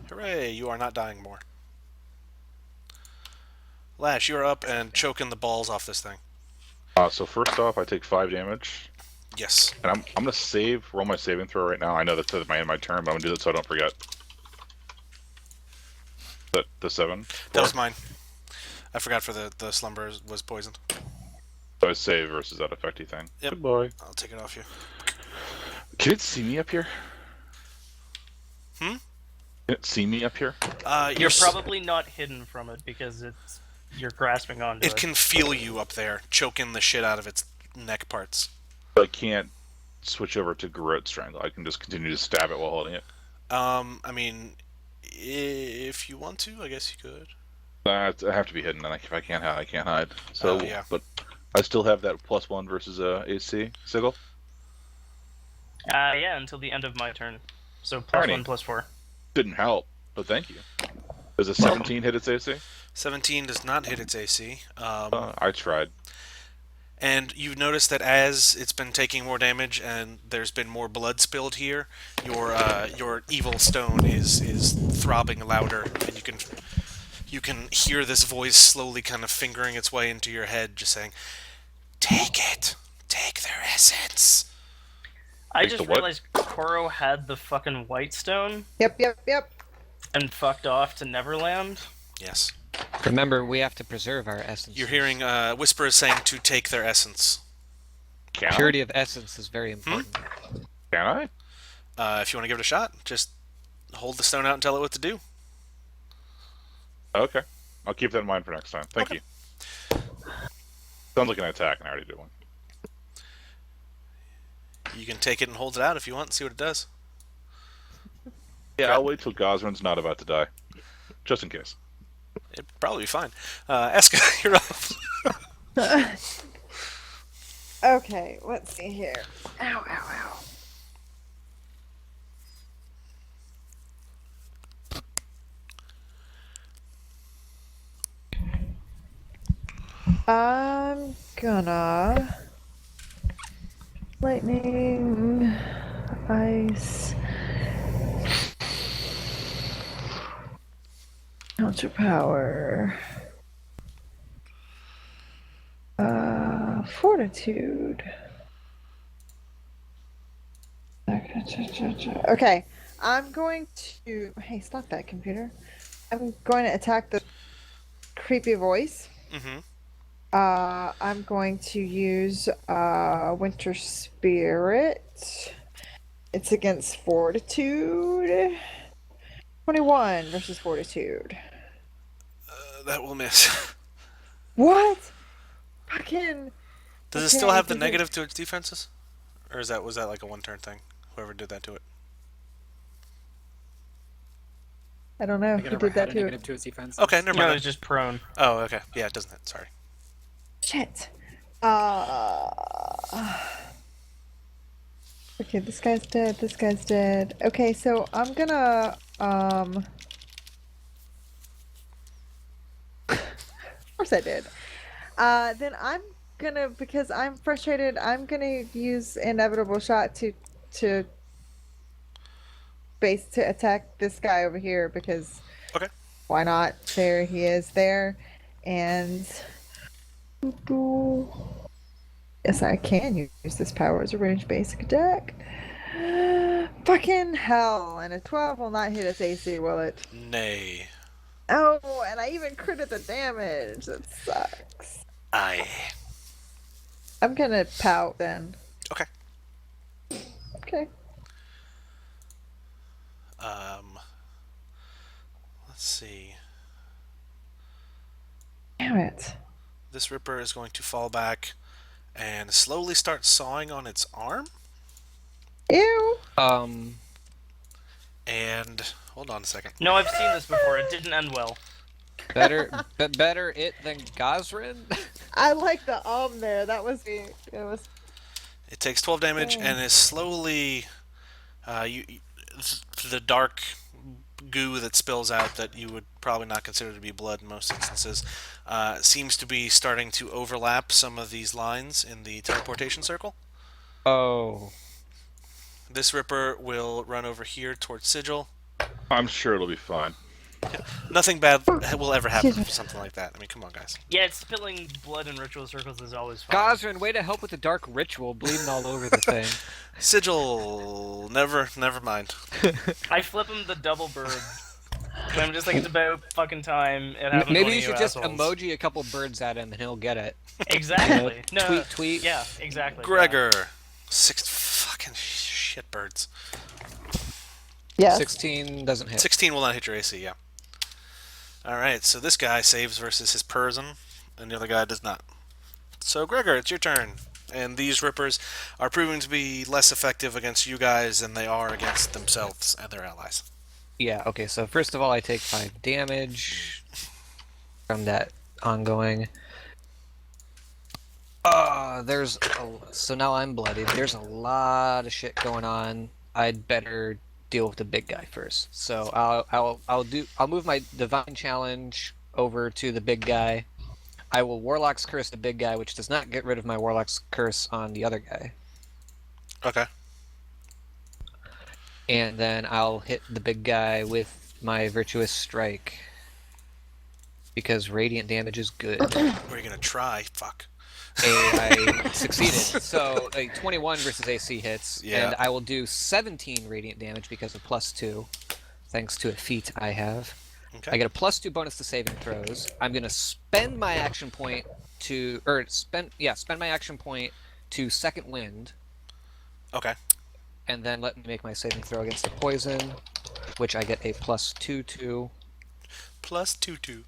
Hooray! You are not dying more. Lash, you're up and choking the balls off this thing. So first off, I take 5 damage, Yes. and I'm gonna roll my saving throw right now. I know that's at my end of my turn, but I'm gonna do that so I don't forget. The 7. That was mine. I forgot for the slumber was poisoned. So I save versus that effecty thing. Yep. Goodbye. I'll take it off you. Can it see me up here? Hmm? Can it see me up here? You're probably not hidden from it because you're grasping onto it. It can feel you up there, choking the shit out of its neck parts. I can't switch over to Garrote Strangle. I can just continue to stab it while holding it. I mean, if you want to, I guess you could. I have to be hidden, and if I can't hide, I can't hide. So, yeah. But I still have that +1 versus AC Sigil. Yeah, until the end of my turn. So plus Alrighty. 1, plus 4. Didn't help, but thank you. Does a 17 hit its AC? 17 does not hit its AC. I tried. And you've noticed that as it's been taking more damage and there's been more blood spilled here, your evil stone is throbbing louder, and you can hear this voice slowly kind of fingering its way into your head, just saying, "Take it, take their essence." I Take just the what? realized Koro had the fucking white stone Yep. and fucked off to Neverland. Yes. Remember, we have to preserve our essence. You're hearing Whisper saying to take their essence. Can Purity of essence is very important. Can I? If you want to give it a shot, just hold the stone out and tell it what to do. Okay. I'll keep that in mind for next time. Thank Okay. you. Sounds like an attack, and I already did one. You can take it and hold it out if you want and see what it does. Yeah, I'll wait till Gosrin's not about to die. Just in case. It'd probably be fine. Eska, you're up. Okay, let's see here. Ow. I'm gonna lightning, ice, counter power, fortitude. Okay, I'm going to. Hey, stop that, computer. I'm going to attack the creepy voice. Mm-hmm. I'm going to use Winter Spirit. It's against Fortitude. 21 versus Fortitude. That will miss. What? Fucking. Does it Okay, still have I the think negative to its defenses? Or was that like a one-turn thing? Whoever did that to it. I don't know. I think it Who ever did had that a to it? negative to its defense. Okay, never No, mind. it's just prone. Oh, okay. Yeah, it doesn't hit. Sorry. Shit. Okay, this guy's dead. This guy's dead. Okay, so I'm gonna of course I did. Then I'm gonna, because I'm frustrated, I'm gonna use inevitable shot to to attack this guy over here, because Okay. why not? There he is there. And yes, I can use this power as a range basic attack. Fucking hell. And a 12 will not hit its AC, will it? Nay. Oh, and I even critted the damage. That sucks. Aye. I'm gonna pout then. Okay. Okay. Let's see. Damn it. This Ripper is going to fall back and slowly start sawing on its arm. Ew. And hold on a second. No, I've seen this before. It didn't end well. Better it than Gosrin? I like the there. That was it was It takes 12 damage and is slowly the dark goo that spills out that you would probably not consider to be blood in most instances seems to be starting to overlap some of these lines in the teleportation circle. Oh. This Ripper will run over here towards Sigil. I'm sure it'll be fine. Nothing bad will ever happen from something like that. I mean, come on, guys. Yeah, spilling blood in ritual circles is always fun. Gosrin, way to help with the dark ritual, bleeding all over the thing. Sigil, never mind. I flip him the double bird. And I'm just like, it's about fucking time. It happens Maybe to you one should of just assholes. emoji a couple birds at him and he'll get it. Exactly. No. Tweet. Yeah, exactly. Gregor, 6 fucking shitbirds. yes. 16 doesn't hit. 16 will not hit your AC, yeah. Alright, so this guy saves versus his person, and the other guy does not. So, Gregor, it's your turn. And these Rippers are proving to be less effective against you guys than they are against themselves and their allies. Yeah, okay, so first of all, I take 5 damage from that ongoing. So now I'm bloodied. There's a lot of shit going on. I'd better deal with the big guy first. So I'll move my divine challenge over to the big guy. I will Warlock's Curse the big guy, which does not get rid of my Warlock's Curse on the other guy. Okay. And then I'll hit the big guy with my Virtuous Strike. Because radiant damage is good. We're gonna try. Fuck. I succeeded. So a 21 versus AC hits, Yeah. and I will do 17 radiant damage because of +2, thanks to a feat I have. Okay. I get a +2 bonus to saving throws. I'm gonna spend my action point to, spend my action point to Second Wind, Okay. and then let me make my saving throw against the poison, which I get a +2 to Plus 2/2.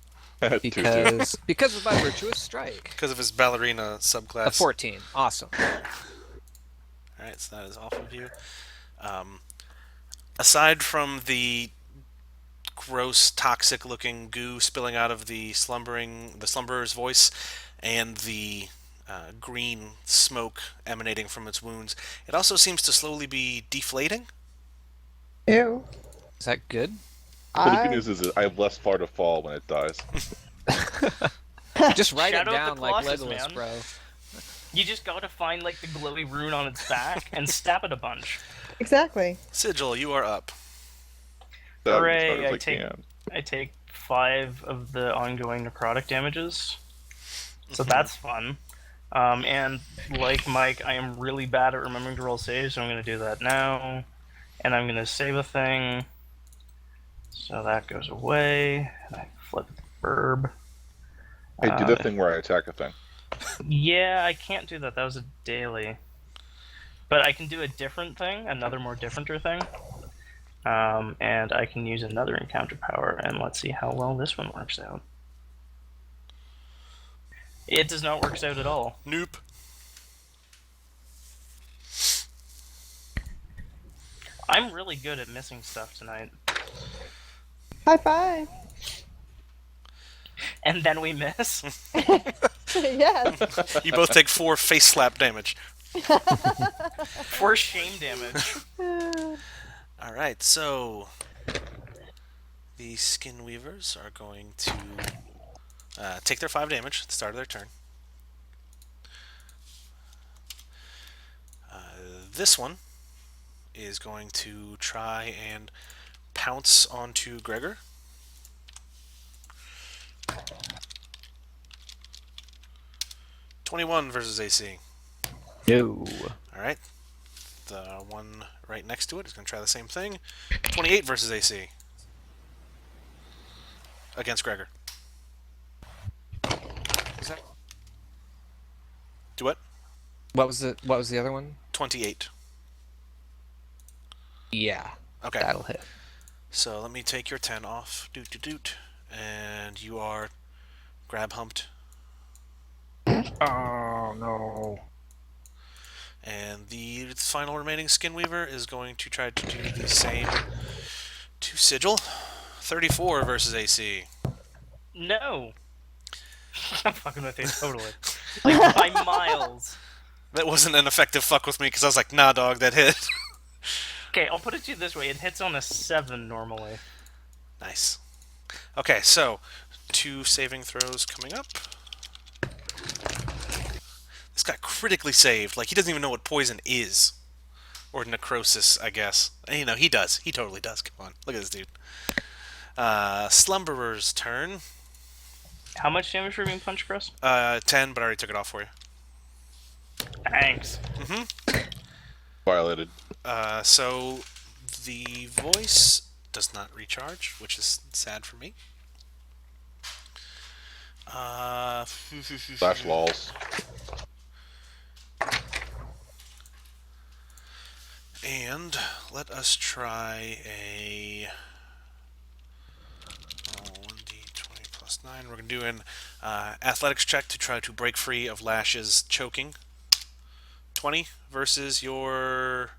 because of my Virtuous Strike. Because of his ballerina subclass. A 14. Awesome. Alright, so that is off of you. Aside from the gross, toxic-looking goo spilling out of the slumberer's voice, and the green smoke emanating from its wounds, it also seems to slowly be deflating. Ew. Is that good? But the good news is that I have less far to fall when it dies. Just write Shout it out down the like Colossus, Legolas, man. bro. You just gotta find like the glowy rune on its back and stab it a bunch. Exactly. Sigil, you are up. That Hooray, as I can. I take 5 of the ongoing necrotic damages. So that's fun. And like Mike, I am really bad at remembering to roll saves, so I'm going to do that now. And I'm going to save a thing. So that goes away. And I flip the verb. Hey, do that thing where I attack a thing. Yeah, I can't do that. That was a daily. But I can do a different thing, another more differenter thing. And I can use another encounter power, and let's see how well this one works out. It does not work out at all. Nope. I'm really good at missing stuff tonight. High five. And then we miss. Yes. You both take 4 face slap damage. 4 shame damage. All right, so the Skin Weavers are going to take their 5 damage at the start of their turn. This one is going to try and pounce onto Gregor. (21) versus AC. No. All right. The one right next to it is going to try the same thing. 28 versus AC. Against Gregor. Is that... Do what? What was the other one? 28. Yeah. Okay. That'll hit. So let me take your 10 off. Doot doot doot. And you are grab humped. Oh no. And the final remaining Skin Weaver is going to try to do the same to Sigil. 34 versus AC. No. I'm fucking with you totally. Like by miles. That wasn't an effective fuck with me because I was like, nah, dog, that hit. Okay, I'll put it to you this way: it hits on a 7 normally. Nice. Okay, so 2 saving throws coming up. This got critically saved. Like, he doesn't even know what poison is. Or necrosis, I guess. And, you know, he does. He totally does. Come on. Look at this dude. Slumberer's turn. How much damage for being punched, Chris? 10, but I already took it off for you. Thanks. Violated. So the voice does not recharge, which is sad for me. Slash lols. And let us try a 1d20 plus 9. We're going to do an athletics check to try to break free of Lash's choking. 20 versus your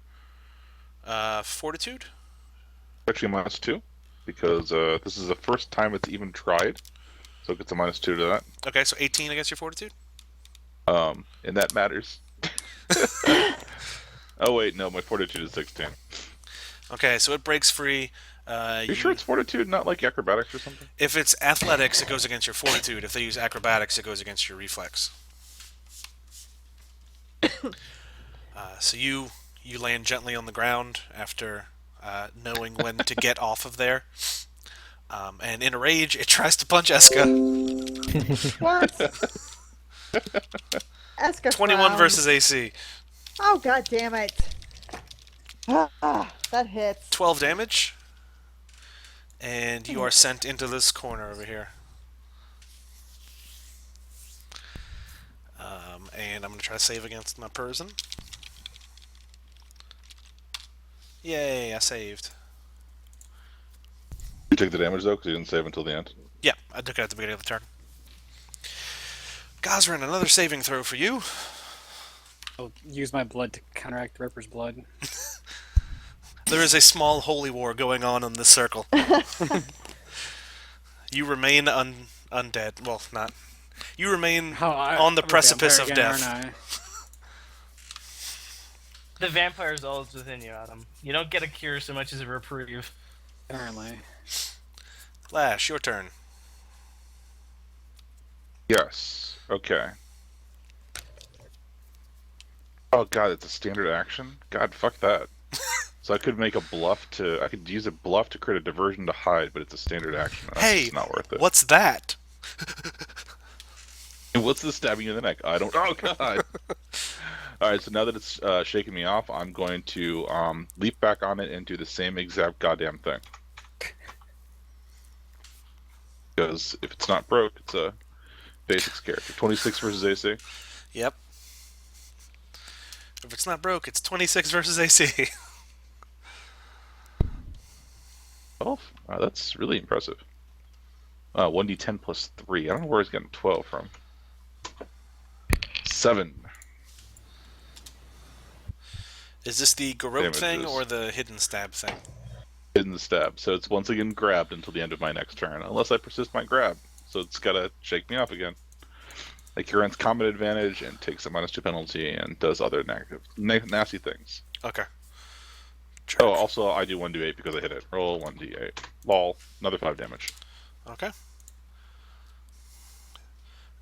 fortitude. Actually, -2 because this is the first time it's even tried, so it gets a -2 to that. Okay, so 18 against your fortitude. And that matters. Oh wait, no, my fortitude is 16. Okay, so it breaks free. You sure it's fortitude, not like acrobatics or something? If it's athletics, it goes against your fortitude. If they use acrobatics, it goes against your reflex. So you land gently on the ground after knowing when to get off of there. And in a rage, it tries to punch Eska. What? Eska 21 frowned. versus AC. Oh, god damn it. That hits. 12 damage. And you are sent into this corner over here. And I'm going to try to save against my person. Yay, I saved. You took the damage though, because you didn't save until the end. Yeah, I took it at the beginning of the turn. Gosrin, another saving throw for you. I'll use my blood to counteract the Ripper's blood. There is a small holy war going on in this circle. You remain undead. Well, not. You remain on the precipice of death. The vampire is always within you, Adam. You don't get a cure so much as a reprieve. Apparently. Lash, your turn. Yes. Okay. Oh god, it's a standard action? God, fuck that. So I could make a bluff to... I could use a bluff to create a diversion to hide, but it's a standard action. That's Hey, just not worth it. what's that? What's the stabbing in the neck? I don't... Oh god! Alright, so now that it's shaking me off, I'm going to leap back on it and do the same exact goddamn thing. Because if it's not broke, it's a basics character. 26 versus AC. Yep. If it's not broke, it's 26 versus AC. 12? Wow, that's really impressive. 1d10 plus 3. I don't know where he's getting 12 from. 7. Is this the garrote thing Damages. or the hidden stab thing? Hidden stab. So it's once again grabbed until the end of my next turn. Unless I persist my grab. So it's gotta shake me off again. Like he runs combat advantage and takes a -2 penalty and does other nasty things. Okay. Oh, also I do 1d8 because I hit it. Roll 1d8. Lol. Another 5 damage. Okay.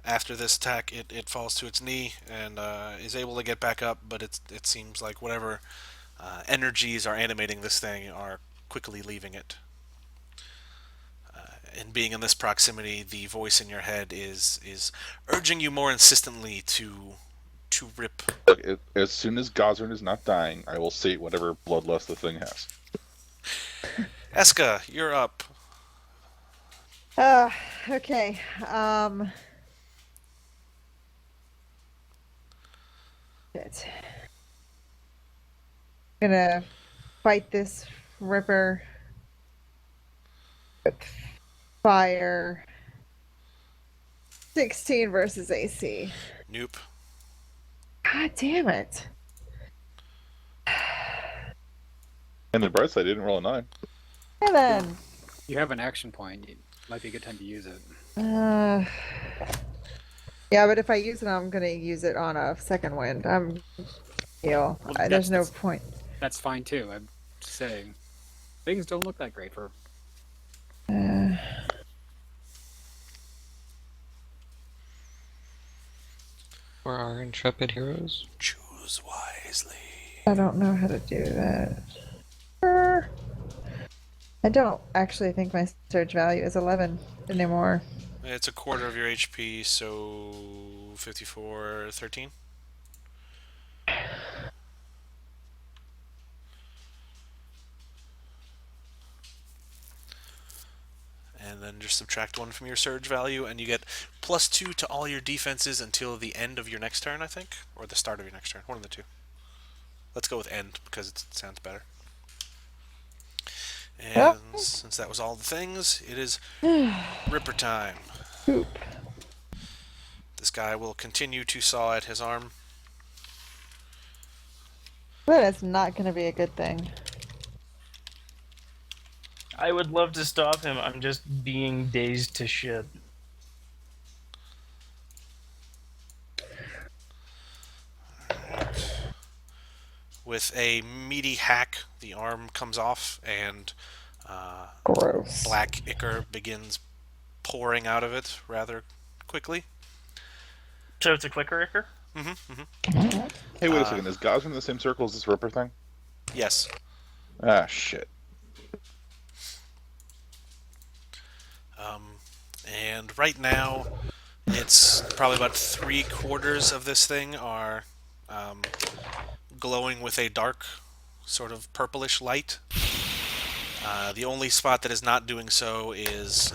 After this attack, it falls to its knee and is able to get back up, but it seems like whatever energies are animating this thing are quickly leaving it. And being in this proximity, the voice in your head is urging you more insistently to rip. Look, as soon as Gosrin is not dying, I will sate whatever bloodlust the thing has. Eska, you're up. Okay. Shit. Gonna fight this Ripper with fire. 16 versus AC. Nope. God damn it. And the bright side, didn't roll a 9. And then, You have an action point. It might be a good time to use it. yeah, but if I use it, I'm gonna use it on a second wind. Well, There's no that's- point. That's fine too. I'm just saying. Things don't look that great for. For our intrepid heroes. Choose wisely. I don't know how to do that. I don't actually think my surge value is 11 anymore. It's a quarter of your HP, so 54, 13. And then just subtract 1 from your surge value, and you get +2 to all your defenses until the end of your next turn, I think? Or the start of your next turn. One of the two. Let's go with end, because it sounds better. And since that was all the things, it is Ripper time. Poop. This guy will continue to saw at his arm. That is not gonna be a good thing. I would love to stop him. I'm just being dazed to shit. With a meaty hack, the arm comes off, and Gross. black ichor begins pouring out of it rather quickly. So it's a clicker icker? Hey, wait a second. Is Gosrin in the same circle as this Ripper thing? Yes. Ah, shit. And right now, it's probably about 3/4 of this thing are glowing with a dark, sort of purplish light. The only spot that is not doing so is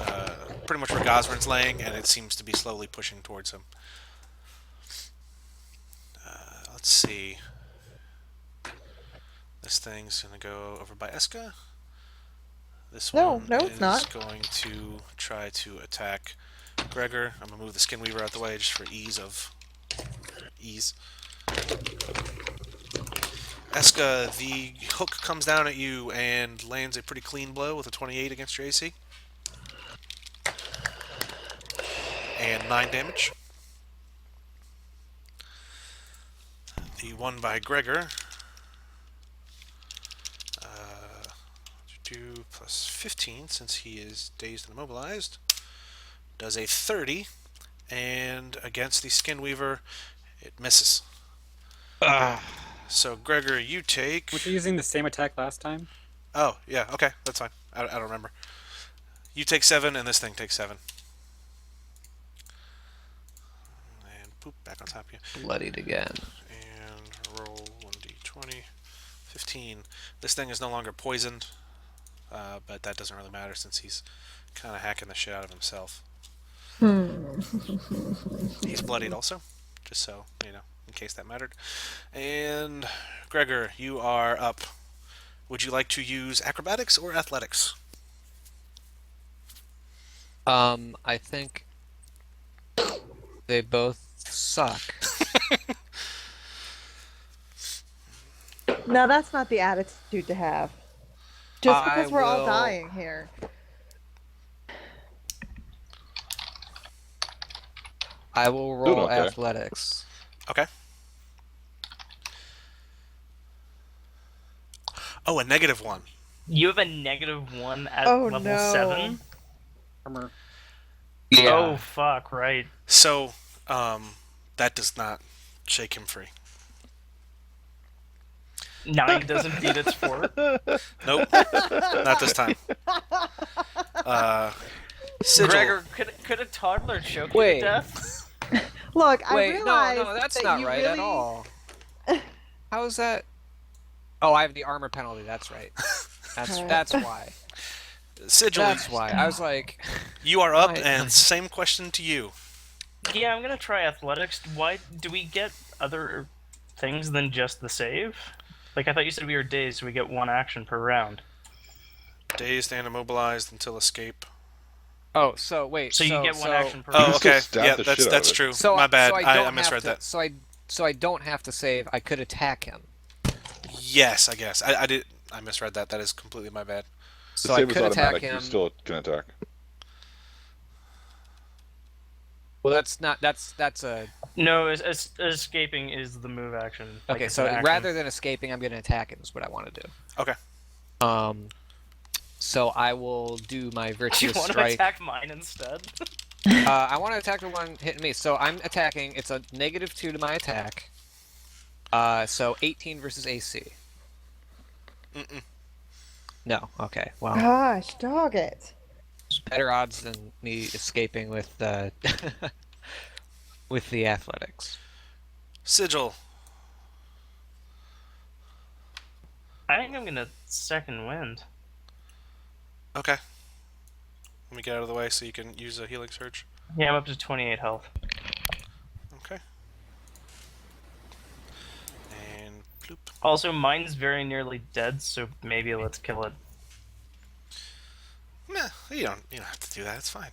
pretty much where Gosrin's laying, and it seems to be slowly pushing towards him. Let's see. This thing's going to go over by Eska. This No, one it's is not. going to try to attack Gregor. I'm going to move the Skinweaver out the way just for ease. Eska, the hook comes down at you and lands a pretty clean blow with a 28 against your AC. And 9 damage. The one by Gregor. 2 plus 15, since he is dazed and immobilized, does a 30, and against the Skinweaver, it misses. So, Gregor, you take... Were you using the same attack last time? Oh, yeah, okay, that's fine. I don't remember. You take 7, and this thing takes 7. And poop, back on top of you. Bloodied again. And roll 1d20. 15. This thing is no longer poisoned, but that doesn't really matter since he's kind of hacking the shit out of himself. He's bloodied also, just so, you know, in case that mattered. And Gregor, you are up. Would you like to use acrobatics or athletics? I think they both suck. Now that's not the attitude to have. Just because we're all will- dying here. I will roll okay. athletics. Okay. Oh, a -1. You have a -1 at Oh, level no. 7? Armor. Yeah. Oh, fuck, right. So, that does not shake him free. 9 doesn't beat its 4. Nope, not this time. Sigil. Gregor, could a toddler choke you Wait. to death? Look, I Wait, realized no, that's that not you right really... at all. How is that? Oh, I have the armor penalty. That's right. That's why. Sigil, That's why. I was like, you are up, Why- and same question to you. Yeah, I'm gonna try athletics. Why do we get other things than just the save? Like, I thought you said we were dazed, so we get 1 action per round. Dazed and immobilized until escape. oh, so wait. So you get 1 action per Oh, round. can still okay. stab Yeah, the shit out that's of it. true. So My bad. So I don't misread have that. to, So I don't have to save. I could attack him. Yes, I guess. I misread that. That is completely my bad. The So I save is could attack automatic. You him. still can attack. Well, that's not. That's a. No, escaping is the move action. Like, Okay, it's so an action. rather than escaping, I'm going to attack him. Is what I want to do. Okay. So I will do my Do you virtuous want to strike. attack mine instead? I want to attack the one hitting me. So I'm attacking. It's a -2 to my attack. So 18 versus AC. Mm-mm. No. Okay. Well, Gosh, dog it. better odds than me escaping with the with the athletics. Sigil. I think I'm gonna second wind. Okay. Let me get out of the way so you can use a healing surge. Yeah, I'm up to 28 health. Okay. And bloop. Also, mine's very nearly dead, so maybe let's kill it. Meh, you don't have to do that. It's fine.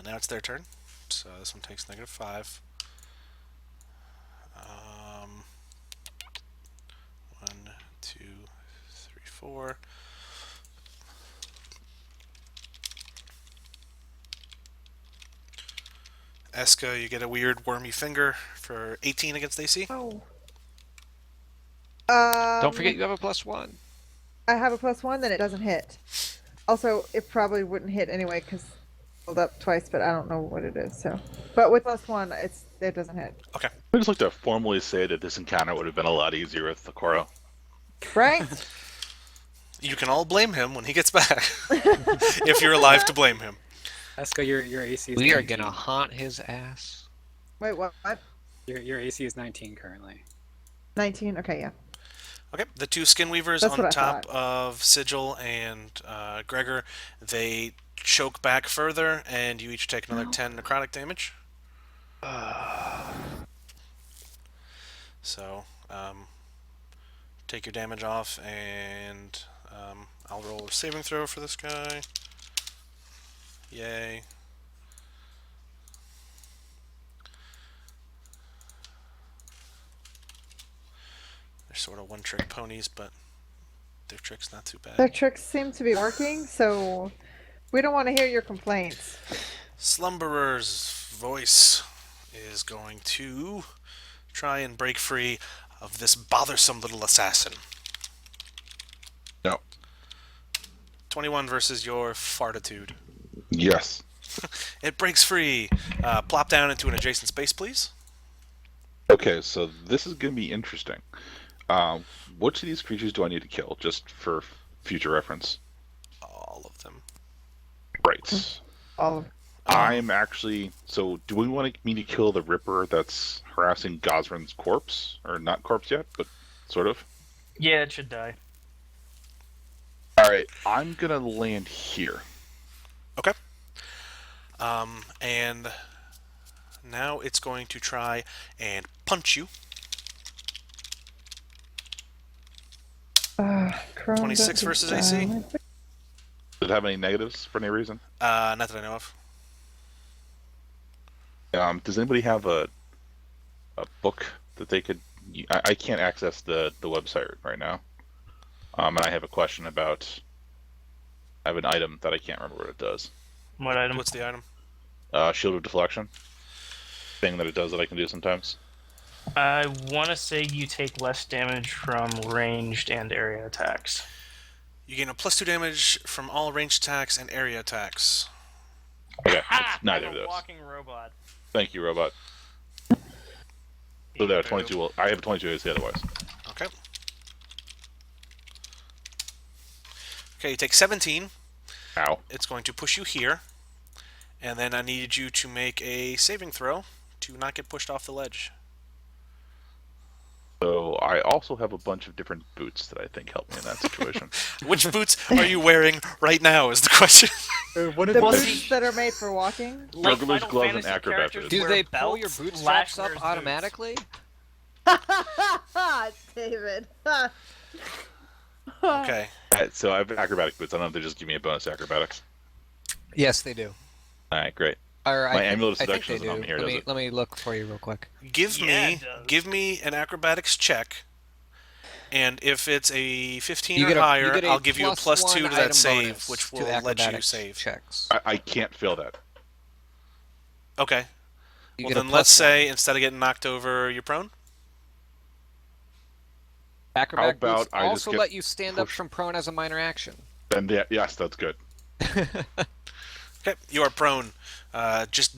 Now it's their turn. So this one takes -5. 1, 2, 3, 4. Eska, you get a weird wormy finger for 18 against AC. Oh. Don't forget you have a +1. I have a +1, then it doesn't hit. Also, it probably wouldn't hit anyway because rolled up twice, but I don't know what it is. So, but with +1, it doesn't hit. Okay. I just like to formally say that this encounter would have been a lot easier with the Koro. Right? You can all blame him when he gets back. If you're alive to blame him. Eska, your AC is We are 19. gonna haunt his ass. Wait, what? Your AC is 19 currently. 19. Okay, yeah. Okay, the two skinweavers That's on what I top thought. of Sigil and Gregor, they choke back further, and you each take another 10 necrotic damage. So, take your damage off, and I'll roll a saving throw for this guy. Yay. They're sort of one-trick ponies, but their trick's not too bad. Their tricks seem to be working, so we don't want to hear your complaints. Slumberer's voice is going to try and break free of this bothersome little assassin. No. 21 versus your fartitude. Yes. It breaks free. Plop down into an adjacent space, please. Okay, so this is going to be interesting. Which of these creatures do I need to kill, just for future reference? All of them. Right. All of I'm actually... So, do we want me to kill the Ripper that's harassing Gosrin's corpse? Or not corpse yet, but sort of? Yeah, it should die. Alright, I'm going to land here. Okay. And now it's going to try and punch you. Chrome 26 don't versus die. AC? Does it have any negatives for any reason? Not that I know of. Does anybody have a book that they could... I can't access the website right now. And I have a question about... I have an item that I can't remember what it does. What item? What's the item? Shield of deflection thing that it does that I can do sometimes. I want to say you take less damage from ranged and area attacks. You gain a +2 damage from all ranged attacks and area attacks. Okay, Ha! it's neither I'm of a those. walking robot. Thank you, robot. So there, 22. Well, I have 22 AC otherwise. Okay. Okay, you take 17. Ow. It's going to push you here. And then I needed you to make a saving throw to not get pushed off the ledge. So I also have a bunch of different boots that I think help me in that situation. Which boots are you wearing right now is the question. One of The Well, these- boots that are made for walking. Like Burglar's Final gloves and Fantasy acrobat characters boots. Do wear they pull your belts, bootstraps up Lashner's boots. automatically? David. Okay. So I have acrobatic boots. I don't know if they just give me a bonus acrobatics. Yes, they do. All right, great. Or My amulet of I think seduction they isn't do. on here, let does me it? let me look for you real quick. Give Yeah, me it does. give me an acrobatics check. And if it's a 15 You or get a- higher, you get a I'll give you a +2 +1 to that item save, bonus which to will let you acrobatics save. checks. I can't fail that. Okay. You Well, get a then let's +1. say instead of getting knocked over, you're prone. Acrobatic How about boots I just also get let you stand up pushed? from prone as a minor action. Then yes, that's good. Okay, you are prone. Just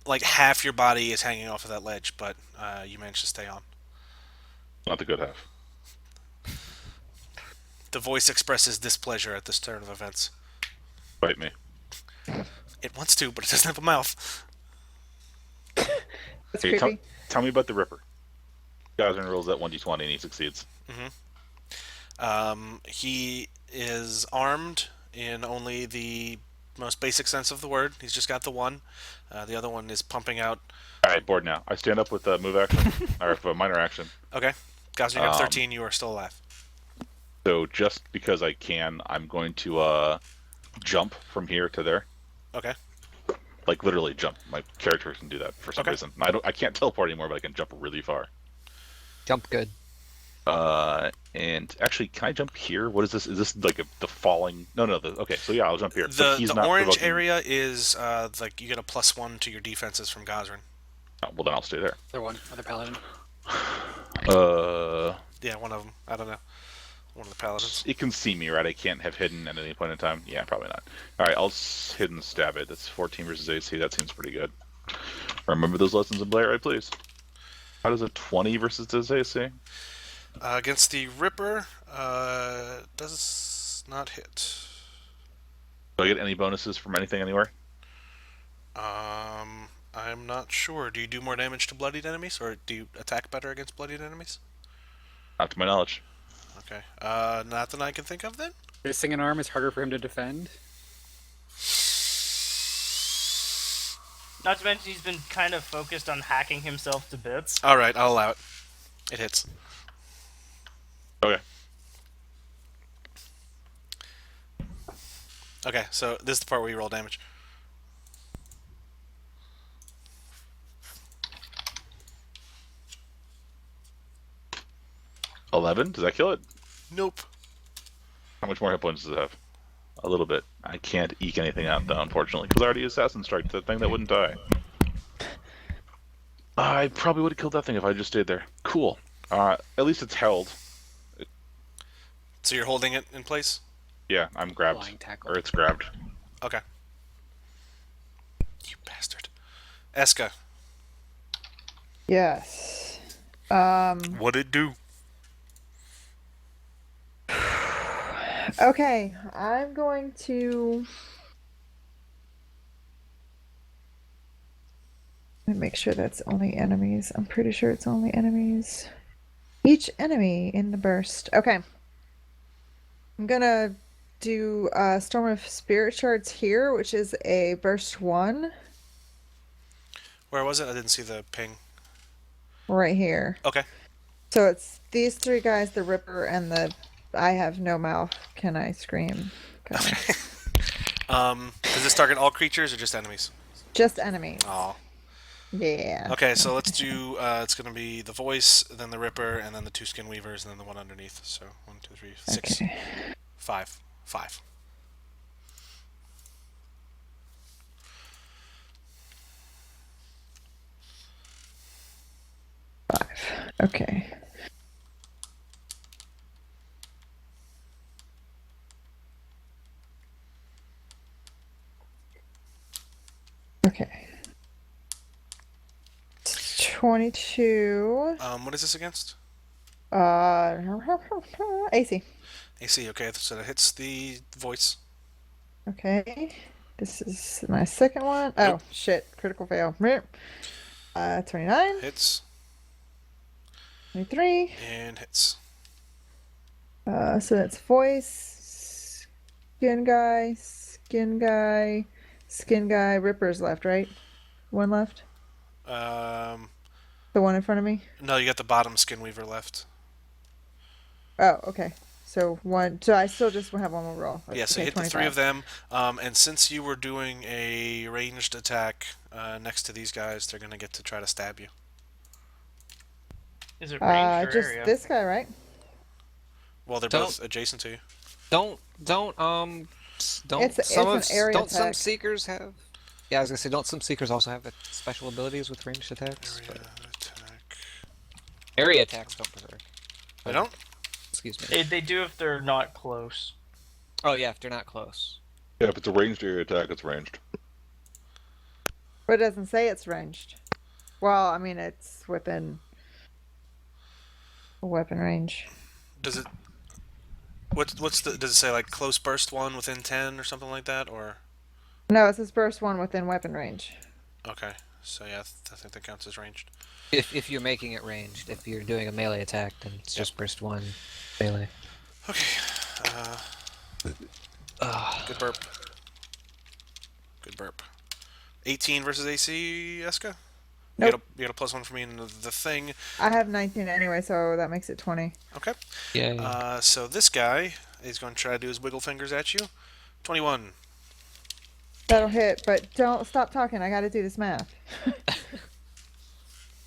like half your body is hanging off of that ledge, but you managed to stay on. Not the good half. The voice expresses displeasure at this turn of events. Bite me. It wants to, but it doesn't have a mouth. That's Hey, creepy. tell me about the Ripper. Gazrin rolls that 1d20 and he succeeds. He is armed in only the most basic sense of the word. He's just got the one. The other one is pumping out. All right, bored now. I stand up with a move action, or a minor action. Okay. Guys, you have 13. You are still alive. So just because I can, I'm going to jump from here to there. Okay. Like literally jump. My character can do that for some Okay. reason. I can't teleport anymore, but I can jump really far. Jump good. And actually, can I jump here? What is this? Is this like the falling? No. Okay, so yeah, I'll jump here. The But he's the not orange provoking- area is like you get a +1 to your defenses from Gazrin. Oh, well, then I'll stay there. Other paladin. Yeah, one of them. I don't know. One of the paladins. It can see me, right? I can't have hidden at any point in time. Yeah, probably not. All right, I'll hidden stab it. That's 14 versus AC. That seems pretty good. Remember those lessons in Blair, right? Please. How does a 20 versus does AC? Against the Ripper, does not hit. Do I get any bonuses from anything anywhere? I'm not sure. Do you do more damage to bloodied enemies, or do you attack better against bloodied enemies? Not to my knowledge. Okay. Not that I can think of then. Missing an arm is harder for him to defend. Not to mention he's been kind of focused on hacking himself to bits. All right, I'll allow it. It hits. Okay. Okay, so this is the part where you roll damage. $11? Does that kill it? Nope. How much more hit points does it have? A little bit. I can't eke anything out, though, unfortunately, because I already Assassin Strike, the thing that wouldn't die. I probably would have killed that thing if I just stayed there. Cool. At least it's held. So you're holding it in place? Yeah, I'm grabbed. Flying tackle. Or it's grabbed. Okay. You bastard. Eska. Yes. What'd it do? Okay, I'm going to. Let me make sure that's only enemies. I'm pretty sure it's only enemies. Each enemy in the burst. Okay. I'm gonna do Storm of Spirit Shards here, which is a burst 1 Where was it? I didn't see the ping. right here. Okay. So it's these three guys, the Ripper and the I have no mouth. Can I scream? guy. Does this target all creatures or just enemies? Just enemies. Oh. Yeah. Okay, so let's do. It's gonna be the voice, then the Ripper, and then the two Skin Weavers, and then the one underneath. So 1, 2, 3, 6, Okay. 5. Okay. Okay. 22. What is this against? AC. AC. Okay, so that hits the voice. Okay. This is my second one. Nope. Oh, shit. Critical fail. 29. Hits 23. and hits. So that's voice, skin guy, skin guy, skin guy. Ripper's left, right? One left. Um, The one in front of me. no, you got the bottom Skinweaver left. Oh, okay. So one. So I still just have one more roll. Yeah, so Okay, hit the three 25. of them. And since you were doing a ranged attack next to these guys, they're gonna get to try to stab you. Is it range or Just area? this guy, right? Well, they're Don't- both adjacent to you. Don't It's some an of area don't some attack. seekers have? Yeah, I was gonna say, don't some seekers also have special abilities with ranged attacks? Area attack. Area attacks don't berserk. They don't? Excuse me. They do if they're not close. Oh yeah, if they're not close. Yeah, if it's a ranged area attack, it's ranged. But it doesn't say it's ranged. Well, I mean, it's within weapon range. Does it? What's the? Does it say like close burst one within 10 or something like that? Or No, it says burst one within weapon range. okay, so yeah, I think that counts as ranged. If you're making it ranged, if you're doing a melee attack, then it's just burst one melee. Okay. Good burp. Good burp. 18 versus AC, Eska? Nope. You got a +1 for me in the thing. I have 19 anyway, so that makes it 20. Okay. Yeah. So this guy is going to try to do his wiggle fingers at you. 21. That'll hit, but don't stop talking. I gotta do this math.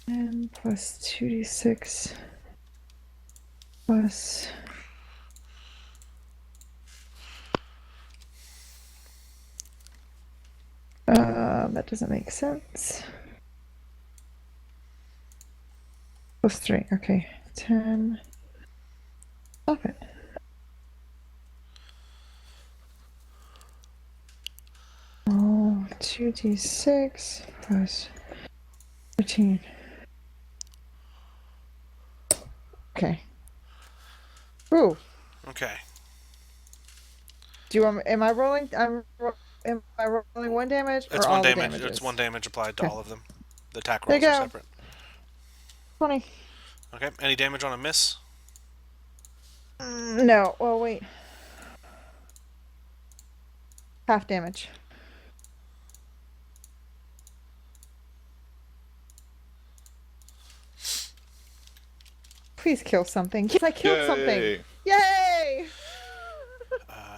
10 plus 2d6 plus. That doesn't make sense. Plus 3. Okay. 10. Stop it. Oh, 2d6 plus 13. Okay. Ooh. Okay. Do you want? Am I rolling? Am I rolling one damage or It's all one the damage. damages? It's one damage applied to Okay. all of them. The attack There rolls you are go. separate. 20. Okay. Any damage on a miss? No. Well, wait. Half damage. Please kill something. Yes, I killed something. Yay! Yay!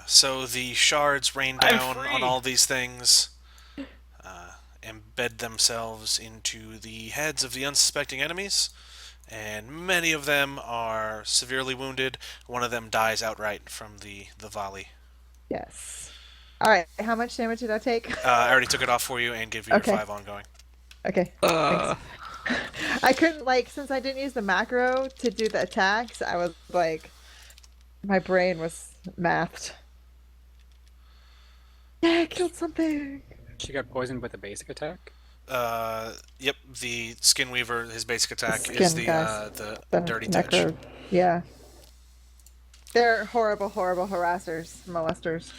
So the shards rain I'm down free. on all these things, embed themselves into the heads of the unsuspecting enemies, and many of them are severely wounded. One of them dies outright from the volley. Yes. All right. How much damage did I take? I already took it off for you and give you Okay. your 5 ongoing. Okay. I couldn't since I didn't use the macro to do the attacks. I was like, my brain was mathed. Yeah, I killed something. She got poisoned with a basic attack. Yep, the Skinweaver, his basic attack Skin is guys. the dirty touch. necro. Yeah. They're horrible, horrible harassers, molesters.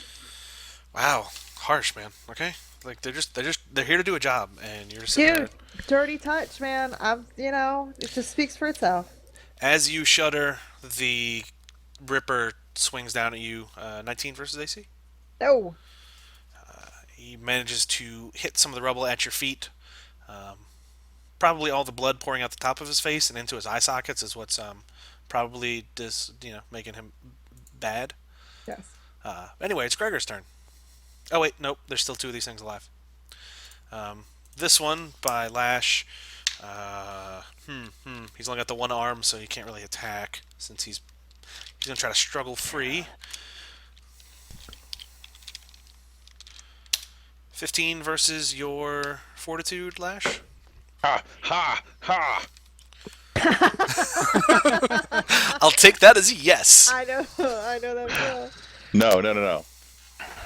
Wow, harsh, man. Okay, like they're here to do a job, and you're sitting there. Dude, dirty touch, man. It just speaks for itself. As you shudder, the Ripper swings down at you. 19 versus AC. No. He manages to hit some of the rubble at your feet. Probably all the blood pouring out the top of his face and into his eye sockets is what's probably making him bad. Yes. Anyway, it's Gregor's turn. Oh wait, nope. There's still 2 of these things alive. This one by Lash. He's only got the one arm, so he can't really attack since he's gonna try to struggle free. 15 versus your fortitude, Lash. Ha! Ha! Ha! I'll take that as a yes. I know that well. No.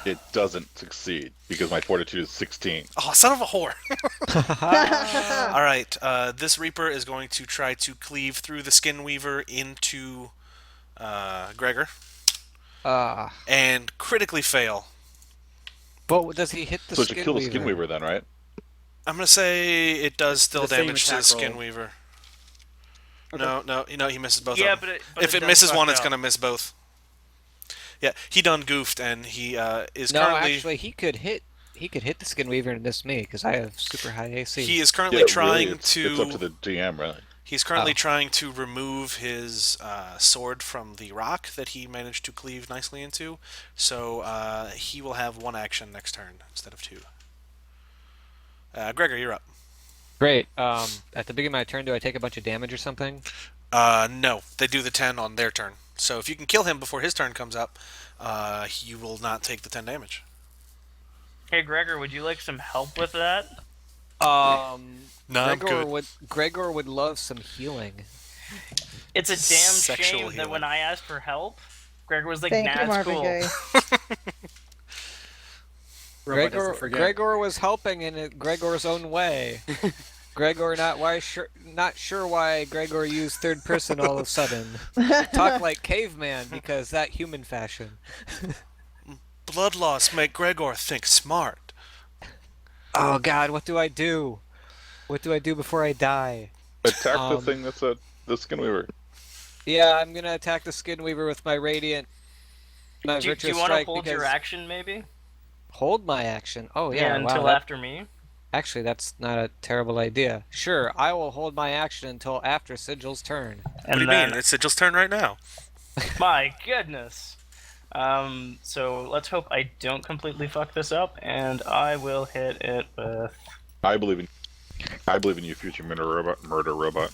It doesn't succeed because my fortitude is 16. Oh, son of a whore. All right. This Reaper is going to try to cleave through the Skin Weaver into Gregor and critically fail. But does he hit the So it should skin kill the weaver? skin weaver then, right? I'm going to say it does still The same damage to the attack Skin roll. Weaver. Okay. No, he misses both Yeah, of them. but If it it does misses fuck one, it's up. going to miss both. Yeah, he done goofed, and he is No, currently... actually, he could hit the skin weaver and miss me because I have super high AC. He is currently Yeah, trying really, to... It's up to the DM, really. He's currently Oh. trying to remove his sword from the rock that he managed to cleave nicely into. So he will have one action next turn instead of two. Gregor, you're up. Great. At the beginning of my turn, do I take a bunch of damage or something? No, they do the 10 on their turn. So if you can kill him before his turn comes up, you will not take the 10 damage. Hey, Gregor, would you like some help with that? No, I'm good. Gregor would love some healing. It's a damn Sexual shame that healing. when I asked for help, Gregor was like, Thank nah, you, it's Marvin cool. Gaye. Robot doesn't forget. Gregor was helping in Gregor's own way. Gregor not sure why Gregor used third person all of a sudden. Talk like caveman because that human fashion. Blood loss make Gregor think smart. Oh God, what do I do? What do I do before I die? Attack the Um, thing that's the skin weaver. Yeah, I'm gonna attack the skin weaver with my radiant. My Do you virtuous want to strike hold your because- action, maybe? Hold my action. Oh yeah, wow, until that- after me? Actually, that's not a terrible idea. Sure, I will hold my action until after Sigil's turn. What And do you then, mean? It's Sigil's turn right now. my goodness. So let's hope I don't completely fuck this up, and I will hit it with... I believe in you, future murder robot.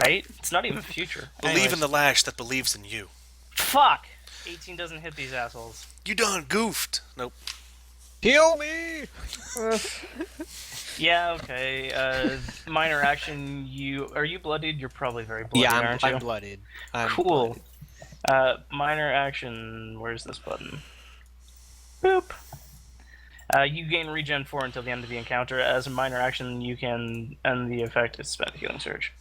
Right? It's not even future. Believe Anyways. in the lash that believes in you. Fuck! 18 doesn't hit these assholes. You done goofed. Nope. Heal me! Yeah, okay. Minor action, are you bloodied? You're probably very bloody, Yeah, aren't you? I'm blooded. I'm Cool. blooded. Minor action, where's this button? Boop. You gain regen 4 until the end of the encounter. As a minor action, you can end the effect is spent healing surge.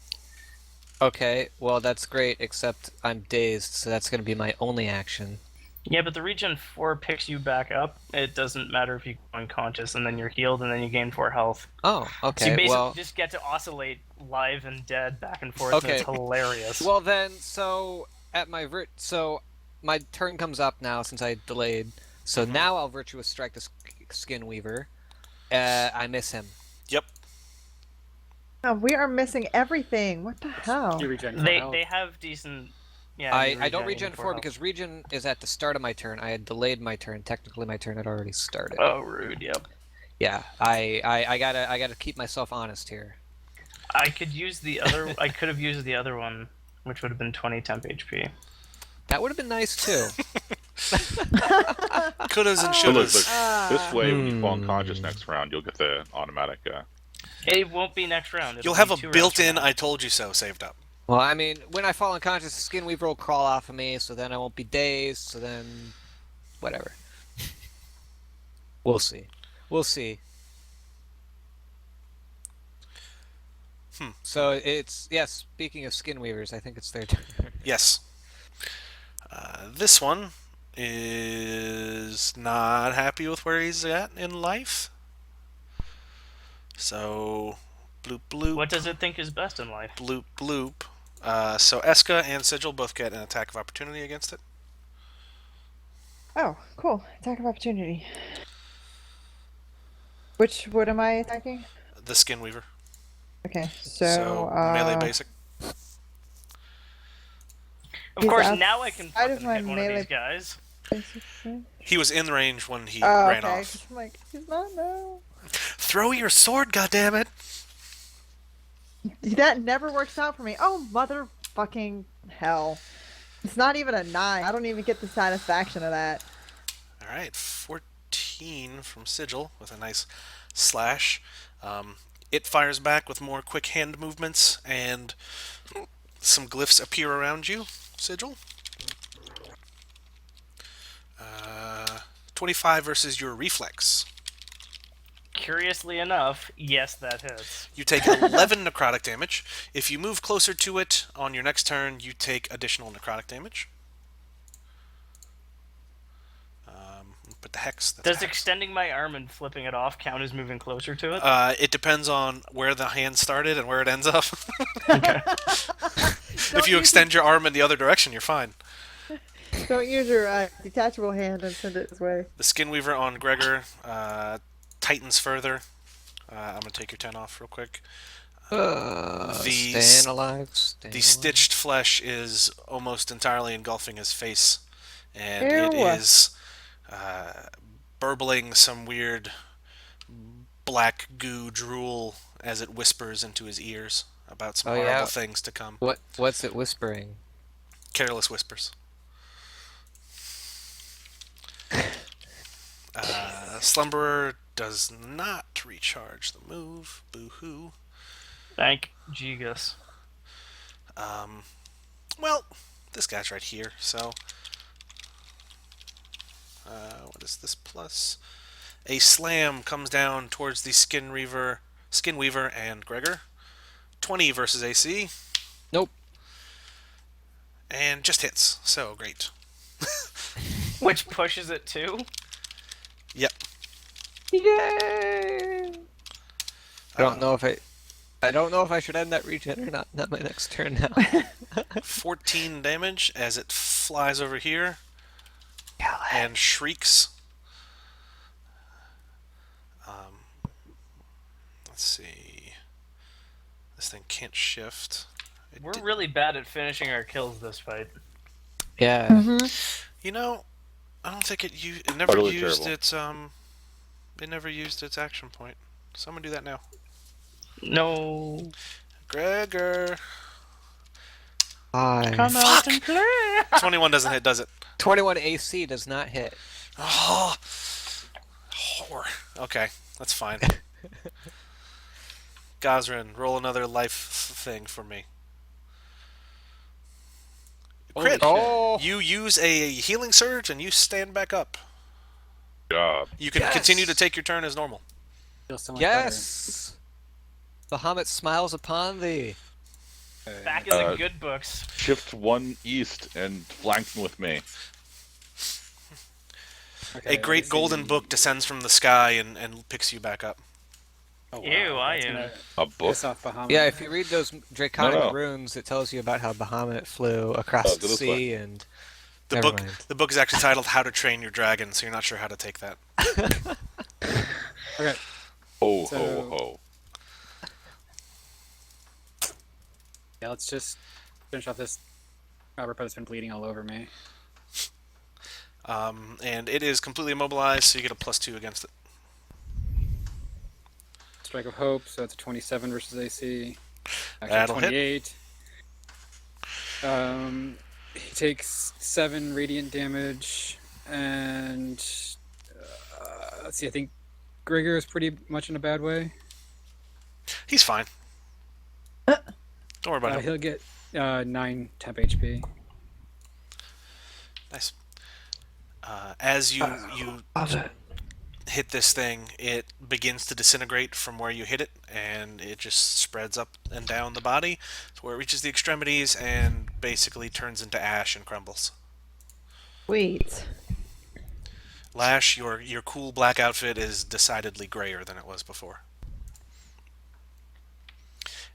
Okay, well that's great, except I'm dazed, so that's gonna be my only action. Yeah, but the regen 4 picks you back up. It doesn't matter if you go unconscious and then you're healed and then you gain 4 health. Oh, So you okay. basically Well, just get to oscillate live and dead back and forth, and Okay. it's hilarious. well then, so at my so my turn comes up now since I delayed. So now I'll virtuous strike the skin weaver. I miss him. Yep. Oh, we are missing everything. What the hell? You regen for they health. they have decent. Yeah, you I don't regen regen 4 health. because regen is at the start of my turn. I had delayed my turn. Technically, my turn had already started. Oh, rude. Yep. Yeah, I gotta keep myself honest here. I could use the other. I could have used the other one, which would have been 20 temp HP. That would have been nice too. Couldas and So look, shouldas. this way, when you fall Hmm. unconscious next round, you'll get the automatic. It won't be next round. You'll It'll have be a 2 rounds built-in from now. "I told you so" saved up. Well, I mean, when I fall unconscious, the skin weaver will crawl off of me, so then I won't be dazed. So then, whatever. We'll see. We'll see. So it's yes. Speaking of skin weavers, I think it's their turn. Yes. This one is not happy with where he's at in life. So, bloop bloop. What does it think is best in life? Bloop bloop. So Eska and Sigil both get an attack of opportunity against it. Oh, cool. Attack of opportunity. What am I attacking? The Skin Weaver. Okay, so, melee basic. Of He's course, now I can outside of fucking my hit one of melee- these guys. He was in the range when he Oh, ran okay. off. 'Cause I'm like, he's not now. Throw your sword, goddammit! That never works out for me. Oh, mother fucking hell. It's not even a 9. I don't even get the satisfaction of that. All right, 14 from Sigil with a nice slash. It fires back with more quick hand movements and some glyphs appear around you, Sigil. 25 versus your reflex. Curiously enough, yes, that hits. You take 11 necrotic damage. If you move closer to it on your next turn, you take additional necrotic damage. But the hex. That's Does a hex. extending my arm and flipping it off count as moving closer to it? It depends on where the hand started and where it ends up. If you extend your arm in the other direction, you're fine. Don't use your detachable hand and send it his way. The Skinweaver on Gregor tightens further. I'm going to take your 10 off real quick. Staying alive. The stitched flesh is almost entirely engulfing his face, and it Ew. is burbling some weird black goo drool as it whispers into his ears about some horrible things to come. What's it whispering? Careless whispers. Slumberer does not recharge the move. Boo-hoo. Thank Gigas. Well, this guy's right here, so... what is this plus? A slam comes down towards the Skinweaver and Gregor. 20 versus AC. Nope. And just hits, so great. Which pushes it too? Yep. Yay! I don't know if I should end that regen or not. Not my next turn now. 14 damage as it flies over here and shrieks. Let's see. This thing can't shift. We're really bad at finishing our kills this fight. Yeah. You know, I don't think it never Utterly used terrible. it never used its action point. Someone do that now. No. Gregor. Hi. Come out and play! 21 doesn't hit, does it? 21 AC does not hit. Oh, whore. Okay, that's fine. Gazrin, roll another life thing for me. Crit. Oh. You use a healing surge and you stand back up. Job. You can Yes. continue to take your turn as normal. Feels so much Yes. Bahamut smiles upon thee. better. Back in the good books. Shift 1 east and flank with me. Okay, A great let's golden see. book descends from the sky and picks you back up. Oh, Ew, I that's am- gonna A book? piss off Bahamut. Yeah, if you read those draconic No. runes, it tells you about how Bahamut flew across Oh, the go this sea way. and. The Never book mind. the book is actually titled How to Train Your Dragon, so you're not sure how to take that. Okay, Ho, So- ho, ho. yeah, let's just finish off this. Robert has been bleeding all over me. And it is completely immobilized, so you get a +2 against it. Strike of Hope, so it's a 27 versus AC. Actually, That'll hit. 28. He takes 7 radiant damage, and let's see. I think Gregor is pretty much in a bad way. He's fine. Don't worry about him. He'll get 9 temp HP. Nice. As you hit this thing, it begins to disintegrate from where you hit it, and it just spreads up and down the body to where it reaches the extremities and basically turns into ash and crumbles. Sweet. Lash, your cool black outfit is decidedly grayer than it was before.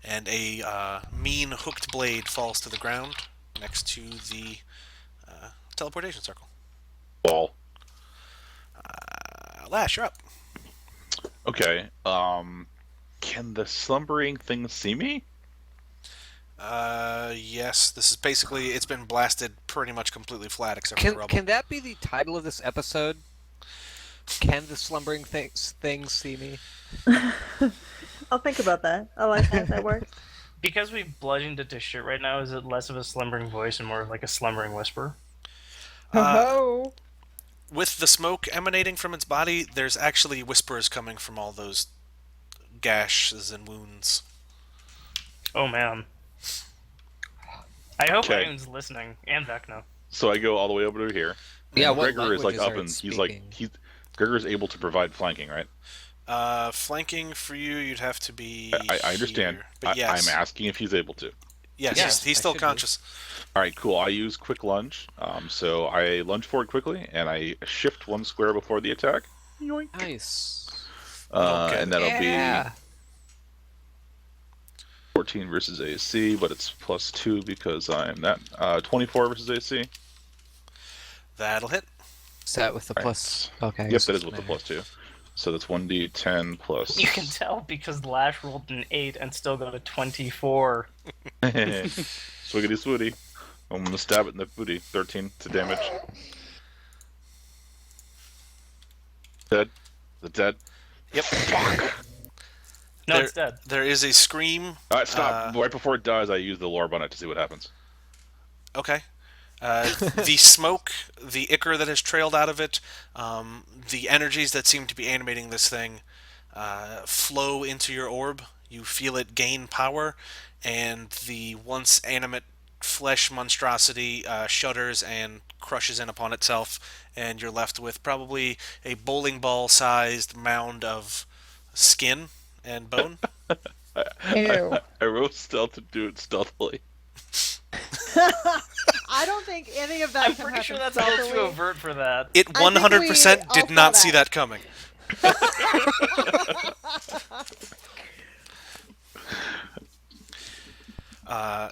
And a mean hooked blade falls to the ground next to the teleportation circle. Ball. Lash, you're up. Okay. Can the slumbering thing see me? Yes, this is basically, it's been blasted pretty much completely flat except for the rubble. Can that be the title of this episode? Can the slumbering things see me? I'll think about that. I like that. That works. Because we've bludgeoned it to shit right now, is it less of a slumbering voice and more of like a slumbering whisper? Oh. With the smoke emanating from its body, there's actually whispers coming from all those gashes and wounds. Oh man. I hope Okay. Ion's listening, and Vecna. So I go all the way over to here. Yeah, And what Gregor is like languages up are it and speaking? Gregor is able to provide flanking, right? Flanking for you, you'd have to be. I understand. here. But yes, I'm asking if he's able to. yes, Yes, he's I still should be. conscious. All right, cool. I use quick lunge. So I lunge forward quickly and I shift 1 square before the attack. Yoink. Nice. Okay. And that'll Yeah. be 14 versus AC, but it's +2 because I'm that 24 versus AC. That'll hit. Is that with the Right. plus? Okay. I Yep, guess that is it's with the melee. +2. So that's 1d10 plus. You can tell because Lash rolled an 8 and still got a 24. Swiggity swooty. I'm gonna stab it in the booty. 13 to damage. Dead. The dead. Yep. No, There- it's dead. There is a scream. Alright, stop. Right before it dies, I use the lore on it to see what happens. Okay. The smoke, the ichor that has trailed out of it, the energies that seem to be animating this thing flow into your orb. You feel it gain power, and the once animate flesh monstrosity shudders and crushes in upon itself, and you're left with probably a bowling ball sized mound of skin and bone. Ew. I wrote stealth to do it stealthily. I don't think any of that I'm can pretty sure happen that's how to stealthily. avert for that. It I think 100% we did all not saw see that. that coming.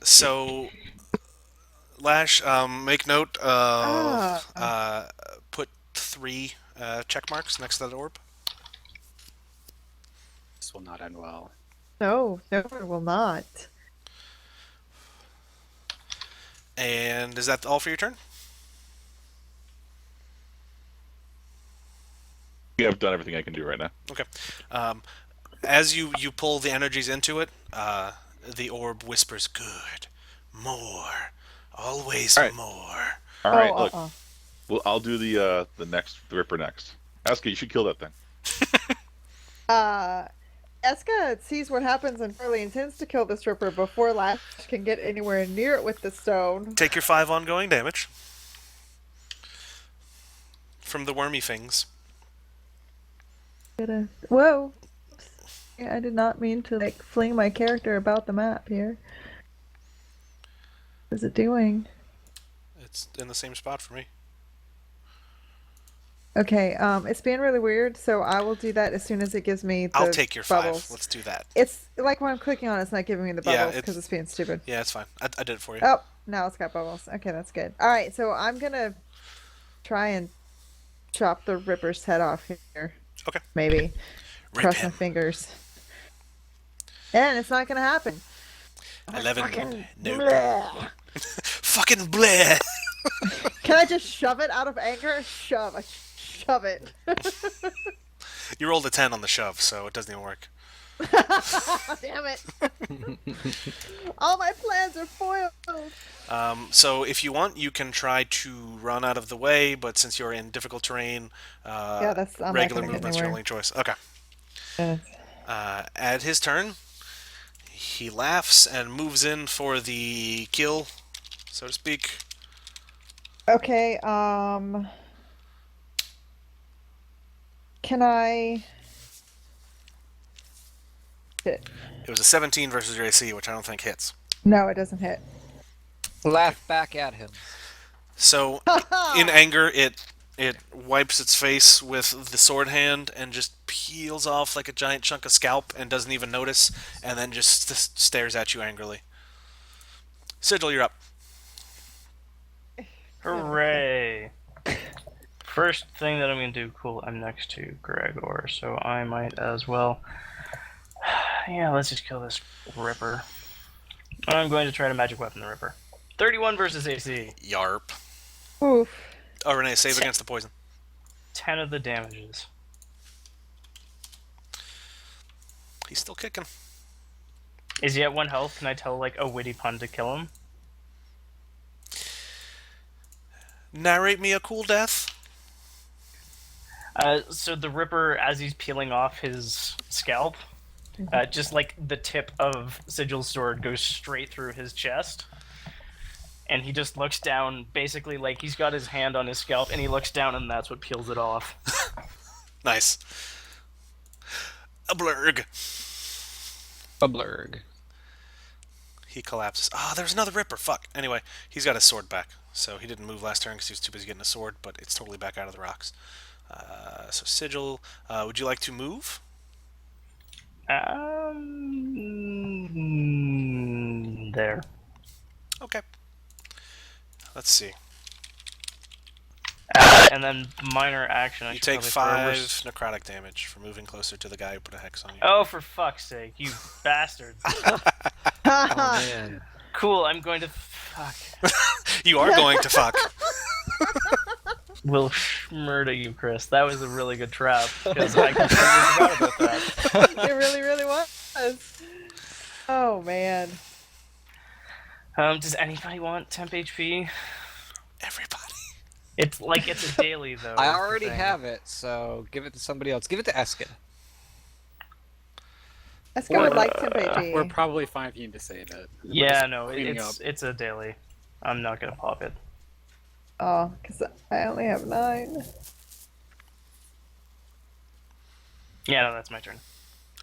So, Lash, make note of put 3 check marks next to that orb. This will not end well. No, no, it will not. And is that all for your turn? Yeah, I've done everything I can do right now. Okay. As you pull the energies into it, the orb whispers, "Good, more, always All right. more." All right, oh, look. Well, I'll do the Ripper next. Asuka, you should kill that thing. Eska sees what happens and Furley intends to kill this Ripper before Lash can get anywhere near it with the stone. Take your 5 ongoing damage from the wormy things. Whoa. Yeah, I did not mean to like fling my character about the map here. What is it doing? It's in the same spot for me. Okay, it's being really weird, so I will do that as soon as it gives me the I'll take your 5. bubbles. Let's do that. It's like when I'm clicking on it, it's not giving me the Yeah, bubbles because it's being stupid. Yeah, it's fine. I did it for you. Oh, now it's got bubbles. Okay, that's good. All right, so I'm gonna try and chop the Ripper's head off here. Okay. Maybe. Rip Cross my him. fingers. And it's not gonna happen. 11. Fucking No. bleh. Fucking bleh. Can I just shove it out of anger? Shove. I shove it. You rolled a 10 on the shove, so it doesn't even work. Damn it. All my plans are foiled. So if you want, you can try to run out of the way, but since you're in difficult terrain, Yeah, I'm not regular gonna get movement's your anywhere. only choice. Okay. Yeah. At his turn, he laughs and moves in for the kill, so to speak. Okay, can I... Shit. It was a 17 versus your AC, which I don't think hits. No, it doesn't hit. Laugh back at him. So, in anger, it wipes its face with the sword hand and just peels off like a giant chunk of scalp and doesn't even notice, and then just stares at you angrily. Sigil, you're up. Hooray! First thing that I'm gonna do, cool, I'm next to Gregor, so I might as well. Yeah, let's just kill this Ripper. I'm going to try to magic weapon the Ripper. 31 versus AC. Yarp. Oof. Oh, Renee, save against the poison. 10 of the damages. He's still kicking. Is he at 1 health? Can I tell, like, a witty pun to kill him? Narrate me a cool death. So the Ripper, as he's peeling off his scalp, just like the tip of Sigil's sword goes straight through his chest. and he just looks down, basically like he's got his hand on his scalp, and he looks down, and that's what peels it off. Nice. A blurg. A blurg. He collapses. Ah, there's another Ripper. Fuck. Anyway, he's got his sword back. So he didn't move last turn because he was too busy getting a sword, but it's totally back out of the rocks. So Sigil, would you like to move? There. Okay. Let's see. And then minor action. I You should take probably 5 throw a necrotic damage for moving closer to the guy who put a hex on you. Oh, for fuck's sake, you bastards. Oh man. Cool, I'm going to... Fuck. You are going to fuck. Will murder you, Chris. That was a really good trap, because I completely forgot about that. It really, really was. Oh man. Does anybody want temp HP? Everybody. It's a daily, though. I is the already thing. have it, so give it to somebody else. Give it to Eska. Eska would like temp HP. We're probably fine if you need to save it. We're Yeah, just no, cleaning it's a daily. I'm not gonna pop it. Oh, because I only have 9. Yeah, no, that's my turn.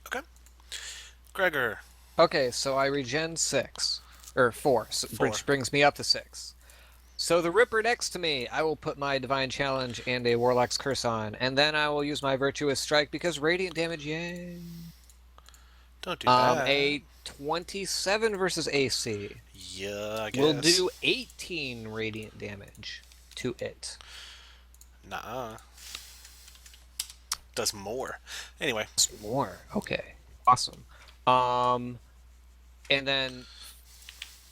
Okay. Gregor. Okay, so I regen 6. Or 4, so, 4. which brings me up to 6. So the Ripper next to me, I will put my Divine Challenge and a Warlock's Curse on, and then I will use my Virtuous Strike because Radiant damage, yay. Don't do that. A 27 versus AC Yeah, I guess. will do 18 Radiant damage to it. Nuh-uh. Does more. Anyway. It's more. Okay. Awesome. And then,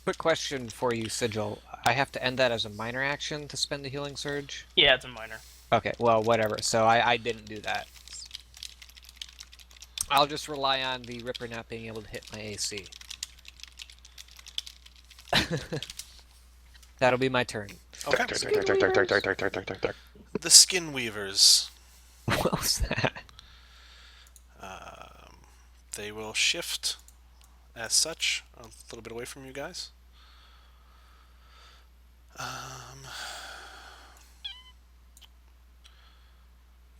quick question for you, Sigil. I have to end that as a minor action to spend the Healing Surge? Yeah, it's a minor. Okay, well, whatever. So I didn't do that. I'll just rely on the Ripper not being able to hit my AC. That'll be my turn. Okay. The The Skin Weavers. What was that? They will shift as such a little bit away from you guys.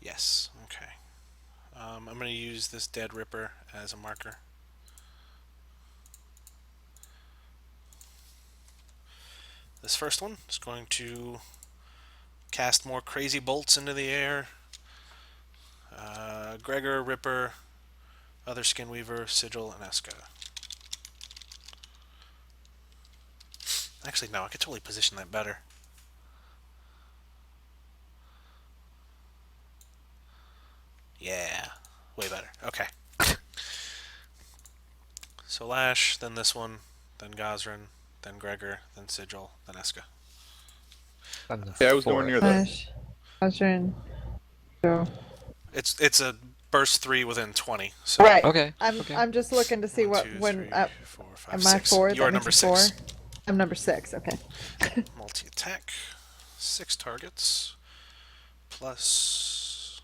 Yes, okay. I'm going to use this dead Ripper as a marker. This first one is going to cast more crazy bolts into the air. Gregor, Ripper, other Skinweaver, Sigil, and Eska. Actually, no, I could totally position that better. Yeah, way better. Okay. So Lash, then this one, then Gosrin, then Gregor, then Sigil, then Eska. Yeah, I was nowhere near that. Gosh. Gosrin. So. It's a burst 3 within 20. So Right. Okay. I'm just looking to see 1, what 2, when 3, 4, 5, am I 6. 4? You are number 6. I'm number 6. Okay. Multi-attack, 6 targets, plus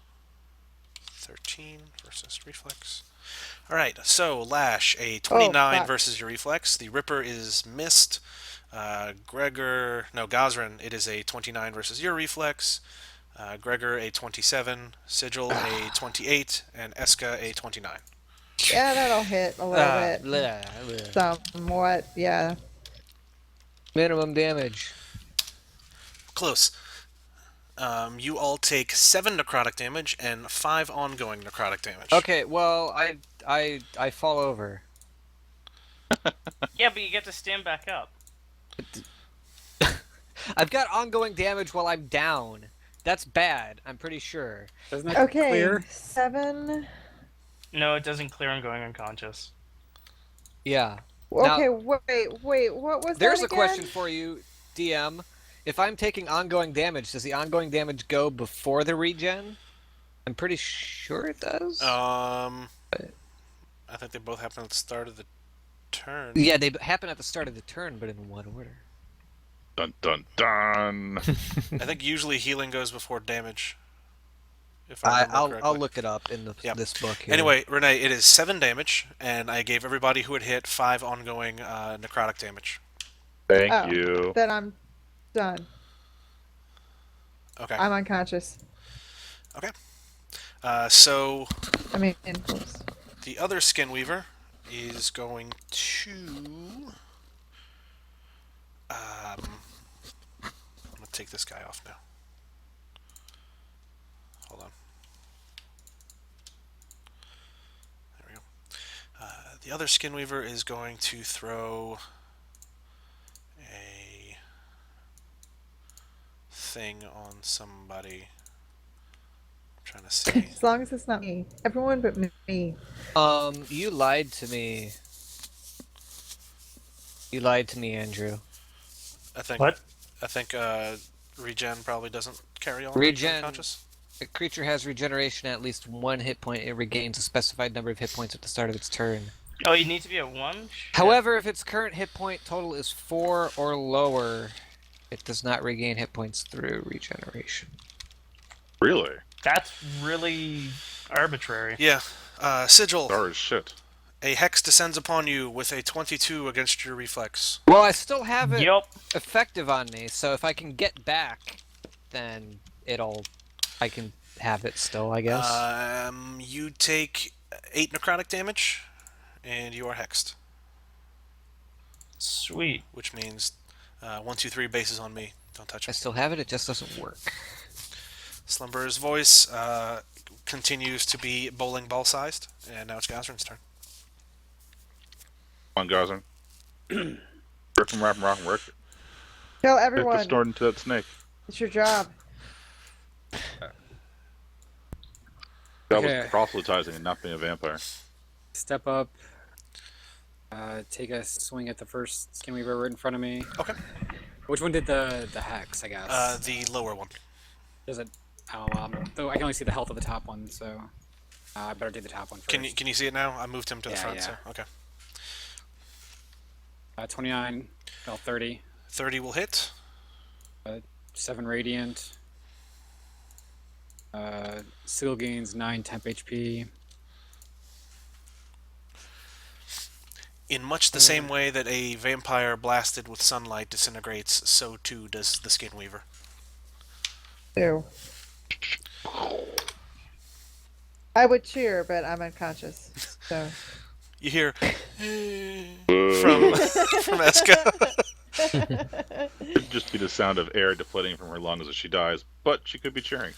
13 versus reflex. Alright, so Lash, a 29 fuck. versus your reflex. The Ripper is missed. Gosrin, it is a 29 versus your reflex. Gregor, a 27. Sigil, a 28. And Eska, a 29. Yeah, that'll hit a little bit. Blah, blah. Somewhat. Yeah. Minimum damage. Close. You all take 7 necrotic damage and 5 ongoing necrotic damage. Okay, well, I fall over. Yeah, but you get to stand back up. I've got ongoing damage while I'm down. That's bad, I'm pretty sure. Doesn't that Okay. clear? 7. No, it doesn't clear on going unconscious. Yeah. Now- Okay, wait. What was There's that a again? question for you, DM. If I'm taking ongoing damage, does the ongoing damage go before the regen? I'm pretty sure it does. I think they both happen at the start of the turn. Yeah, they happen at the start of the turn, but in what order? Dun dun dun. I think usually healing goes before damage. If I remember I'll correctly. look it up in Yep. this book here. Anyway, Renee, it is 7 damage, and I gave everybody who had hit 5 ongoing necrotic damage. Thank Oh. you. Then I'm done. Okay. I'm unconscious. So I mean, oops. the other Skinweaver is going to. I'm gonna take this guy off now. Hold on. There we go. The other Skinweaver is going to throw a thing on somebody. I'm trying to see. As long as it's not me. Everyone but me. You lied to me. You lied to me, Andrew. I think. What? I think regen probably doesn't carry on. Regen- Unconscious. A creature has regeneration at least 1 hit point. It regains a specified number of hit points at the start of its turn. Oh, you need to be at 1? Shit. However, if its current hit point total is 4 or lower, it does not regain hit points through regeneration. Really? That's really arbitrary. Yeah. Sigil. Star as shit. A hex descends upon you with a 22 against your reflex. Well, I still have it Yup. effective on me, so if I can get back, then I can have it still, I guess. You take 8 necrotic damage, and you are hexed, Sweet. which means 1, 2, 3 bases on me. Don't touch I me. still have it, it just doesn't work. Slumber's voice continues to be bowling ball sized, and now it's Gazrin's turn. Come on, Gazrin. Rip and wrap and rock and work. Kill Hit everyone. the snort into that snake. It's your job. That Okay. was proselytizing and not being a vampire. Step up. Take a swing at the first Skinweaver right in front of me. Okay. Which one did the hex? I guess. The lower one. Does it? Oh, though I can only see the health of the top one, so I better do the top one first. Can you see it now? I moved him to the Yeah, front. yeah. So okay. 29, well, 30, 30 will hit. 7 radiant. Seal gains 9 temp HP. In much the same way that a vampire blasted with sunlight disintegrates, so too does the Skinweaver. Ew. I would cheer, but I'm unconscious. So. You hear from Eska. Could just be the sound of air deflating from her lungs as she dies, but she could be cheering.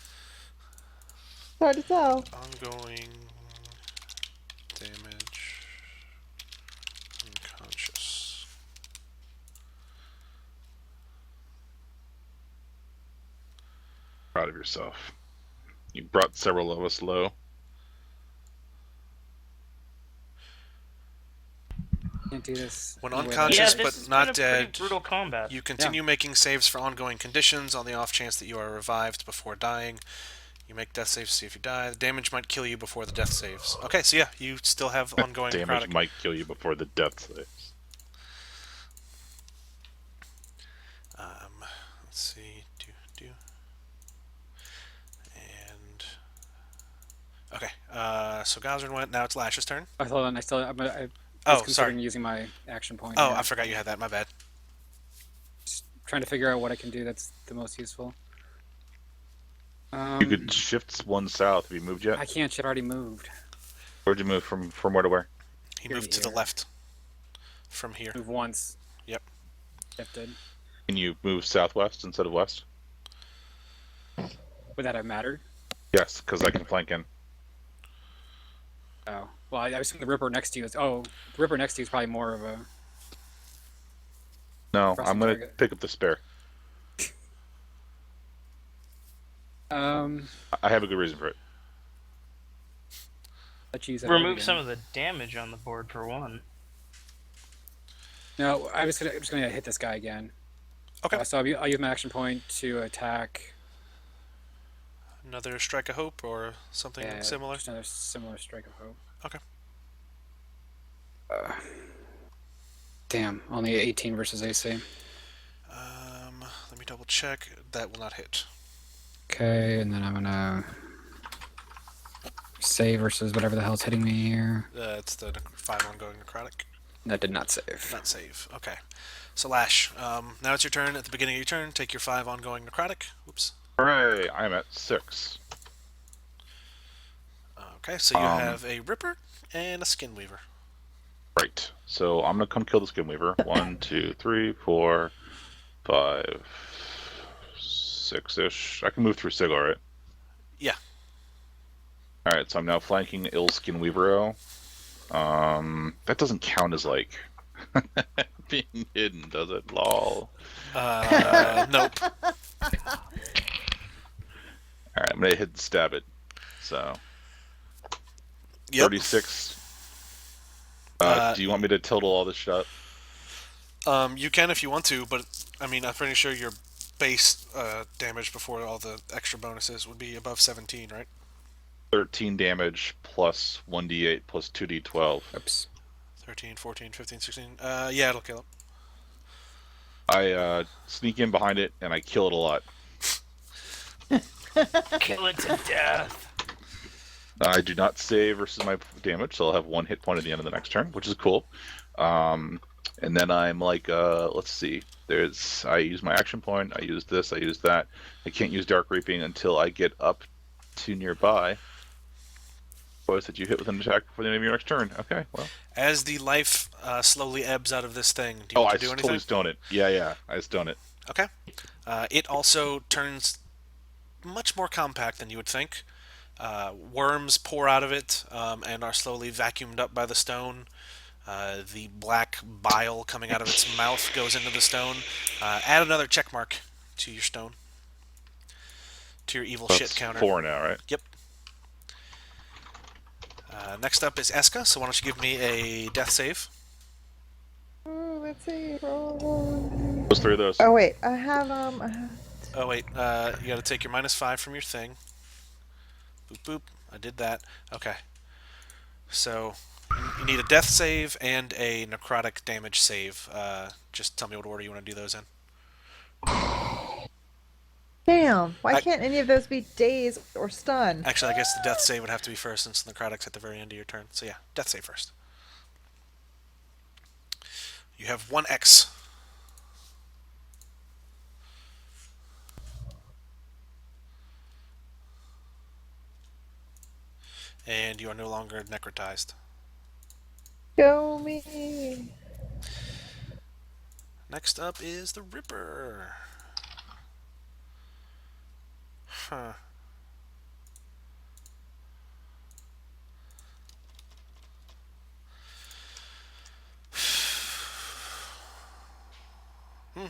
Hard to tell. Ongoing damage. Unconscious. Proud of yourself. You brought several of us low. Can't do this. When anyway. unconscious Yeah, but this has not been a pretty dead, brutal combat. you continue making saves for ongoing conditions on the off chance that you are revived before dying. You make death saves to see if you die. The damage might kill you before the death saves. Okay, so yeah, you still have ongoing Damage necrotic. might kill you before the death saves. Let's see. And okay. So Gazrin went. Now it's Lash's turn. Oh, hold on, I was Oh, considering sorry. using my action point. Oh, yeah. I forgot you had that. My bad. Just trying to figure out what I can do that's the most useful. You could shift one south. Have you moved yet? I can't. Shit already moved. Where'd you move from where to where? He Here moved to to the here. left. From here. Move once. Yep. Shifted. Can you move southwest instead of west? Would that have mattered? Yes, because I can flank in. Oh. Well, I was thinking the Ripper next to you is. Oh, the Ripper next to you is probably more of a. No, Pressing I'm gonna target. pick up the spare. I have a good reason for it. Let's use that. Remove again. some of the damage on the board for one. No, I'm just gonna hit this guy again. Okay. So I'll use my action point to attack. Another strike of hope or something Yeah, similar. Just another similar strike of hope. Okay. Damn, only 18 versus AC. Let me double check. That will not hit. Okay, and then I'm gonna save versus whatever the hell's hitting me here. It's the 5 ongoing necrotic. That did not save. Not save. Okay. So Lash, now it's your turn. At the beginning of your turn, take your 5 ongoing necrotic. Whoops. Hooray! I'm at 6. Okay, so you have a Ripper and a Skinweaver. Right. So I'm gonna come kill the Skinweaver. 1, 2, 3, 4, 5, 6-ish. I can move through Sigil, right? Yeah. Alright, so I'm now flanking ill Skinweavero. That doesn't count as, like, being hidden, does it? Lol. Nope. Alright, I'm gonna hit and stab it. So, Yep. 36. Do you want me to total all this shot? You can if you want to, but I mean, I'm pretty sure your base damage before all the extra bonuses would be above 17, right? 13 damage plus 1d8 plus 2d12. Oops. 13, 14, 15, 16. Yeah, it'll kill it. I sneak in behind it and I kill it a lot. Kill it to death. I do not save versus my damage, so I'll have 1 hit point at the end of the next turn, which is cool. And then I'm like, let's see. I use my action point. I use this. I use that. I can't use Dark Reaping until I get up to nearby. Was that you hit with an attack before the end of your next turn? Okay, well. As the life slowly ebbs out of this thing, do you Oh, want I to do anything? totally stone it. Yeah, I stone it. Okay. It also turns much more compact than you would think. Worms pour out of it and are slowly vacuumed up by the stone. The black bile coming out of its mouth goes into the stone. Add another check mark to your stone. To your evil That's shit counter. 4 now, right? Yep. Next up is Eska, so why don't you give me a death save? Ooh, let's see. Roll. Those 3 of those. Oh wait, I have Oh wait, you gotta take your -5 from your thing. Boop boop. I did that. Okay. So you need a death save and a necrotic damage save. Just tell me what order you want to do those in. Damn. Why can't any of those be daze or stun? Actually, I guess the death save would have to be first since the necrotic's at the very end of your turn. So yeah, death save first. You have 1x. And you are no longer necrotized. Go me. Next up is the Ripper. Huh.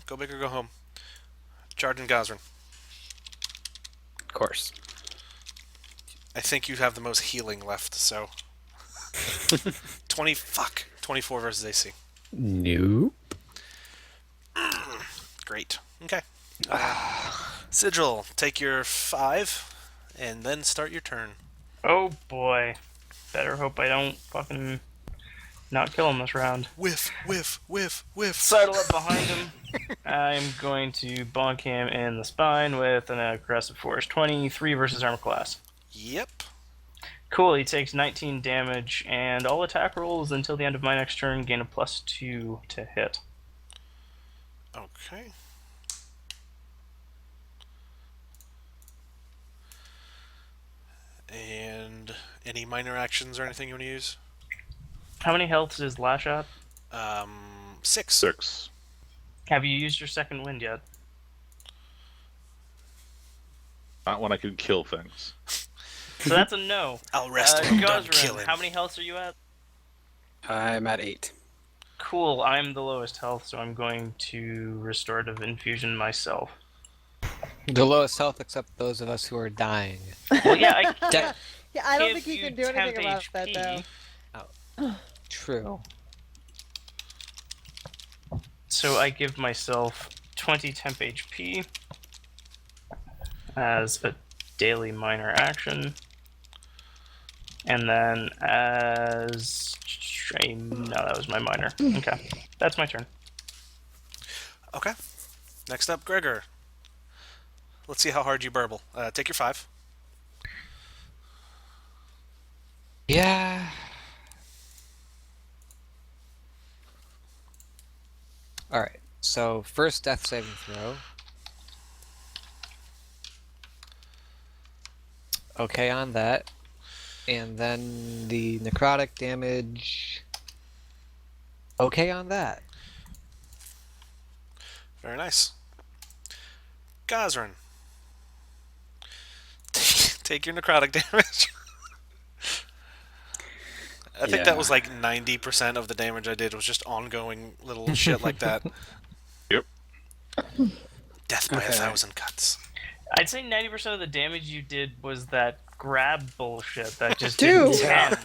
Go big or go home. Jarden Gosrin. Of course. I think you have the most healing left, so 24 versus AC. Nope. Great. Okay. Sigil, take your 5 and then start your turn. Oh boy. Better hope I don't fucking not kill him this round. Whiff, whiff, whiff, whiff. Sidle up behind him. I'm going to bonk him in the spine with an aggressive force. 23 versus armor class. Yep. Cool, he takes 19 damage, and all attack rolls until the end of my next turn gain a +2 to hit. Okay. And any minor actions or anything you want to use? How many healths is Lash at? 6. 6. Have you used your second wind yet? Not when I can kill things. So that's a no. I'll rest when I'm done Gosrin, killing. how many healths are you at? I'm at 8. Cool, I'm the lowest health, so I'm going to restorative infusion myself. The lowest health, except those of us who are dying. Well, yeah, I De- Yeah, I don't give think you you can do anything temp about that HP. though. True. So I give myself 20 temp HP as a daily minor action. And then as no, that was my minor. Okay. That's my turn. Okay. Next up, Gregor. Let's see how hard you burble. Take your 5. Yeah. All right. So first death saving throw. Okay on that. And then the necrotic damage. Okay on that. Very nice. Gazrin. Take your necrotic damage. I think that was like 90% of the damage I did was just ongoing little shit like that. Yep. Death by Okay. 1,000 cuts. I'd say 90% of the damage you did was that grab bullshit that just Dude. did 10.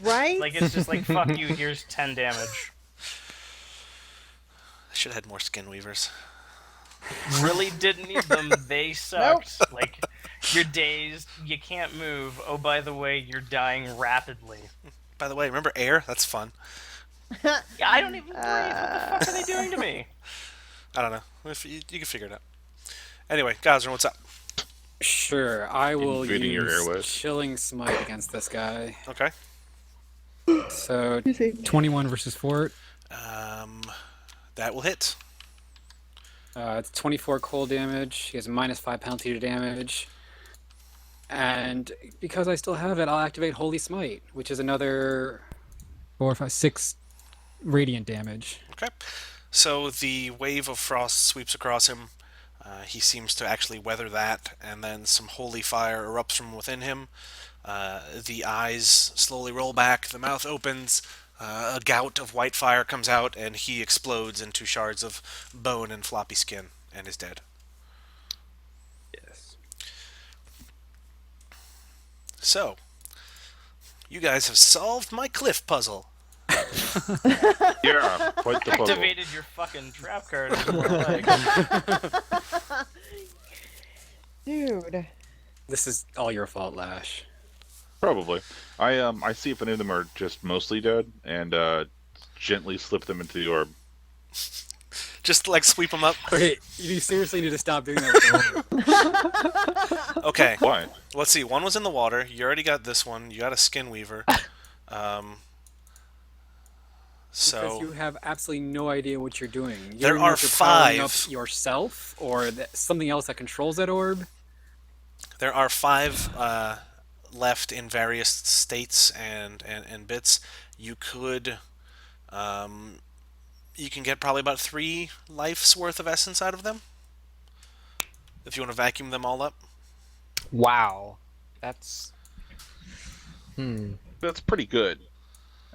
Right? Like, it's just like, fuck you, here's 10 damage. I should have had more skin weavers. Really didn't need them, they sucked. Like, you're dazed, you can't move, oh, by the way, you're dying rapidly. By the way, remember air? That's fun. Yeah, I don't even breathe, what the fuck are they doing to me? I don't know. You can figure it out. Anyway, Gazrin, what's up? Sure, I will Invading your use airways. Chilling Smite against this guy. Okay. So You see. 21 versus Fort. That will hit. It's 24 cold damage. He has a -5 penalty to damage. And because I still have it, I'll activate Holy Smite, which is another 4, 5, 6 radiant damage. Okay. So the wave of frost sweeps across him. He seems to actually weather that, and then some holy fire erupts from within him. The eyes slowly roll back, the mouth opens, a gout of white fire comes out, and he explodes into shards of bone and floppy skin, and is dead. Yes. So, you guys have solved my cliff puzzle. Yeah, quite the puzzle. Activated your fucking trap card. It's more like- Dude. This is all your fault, Lash. Probably. I see if any of them are just mostly dead, and gently slip them into the orb. Just like sweep them up. Okay, you seriously need to stop doing that. Okay, Why? let's see. One was in the water. You already got this one. You got a skin weaver. Because So you have absolutely no idea what you're doing. You There don't know are if you're powering 5. up yourself or something else that controls that orb. there are 5 left in various states and bits. You could, you can get probably about 3 life's worth of essence out of them. If you want to vacuum them all up. Wow. That's. That's pretty good.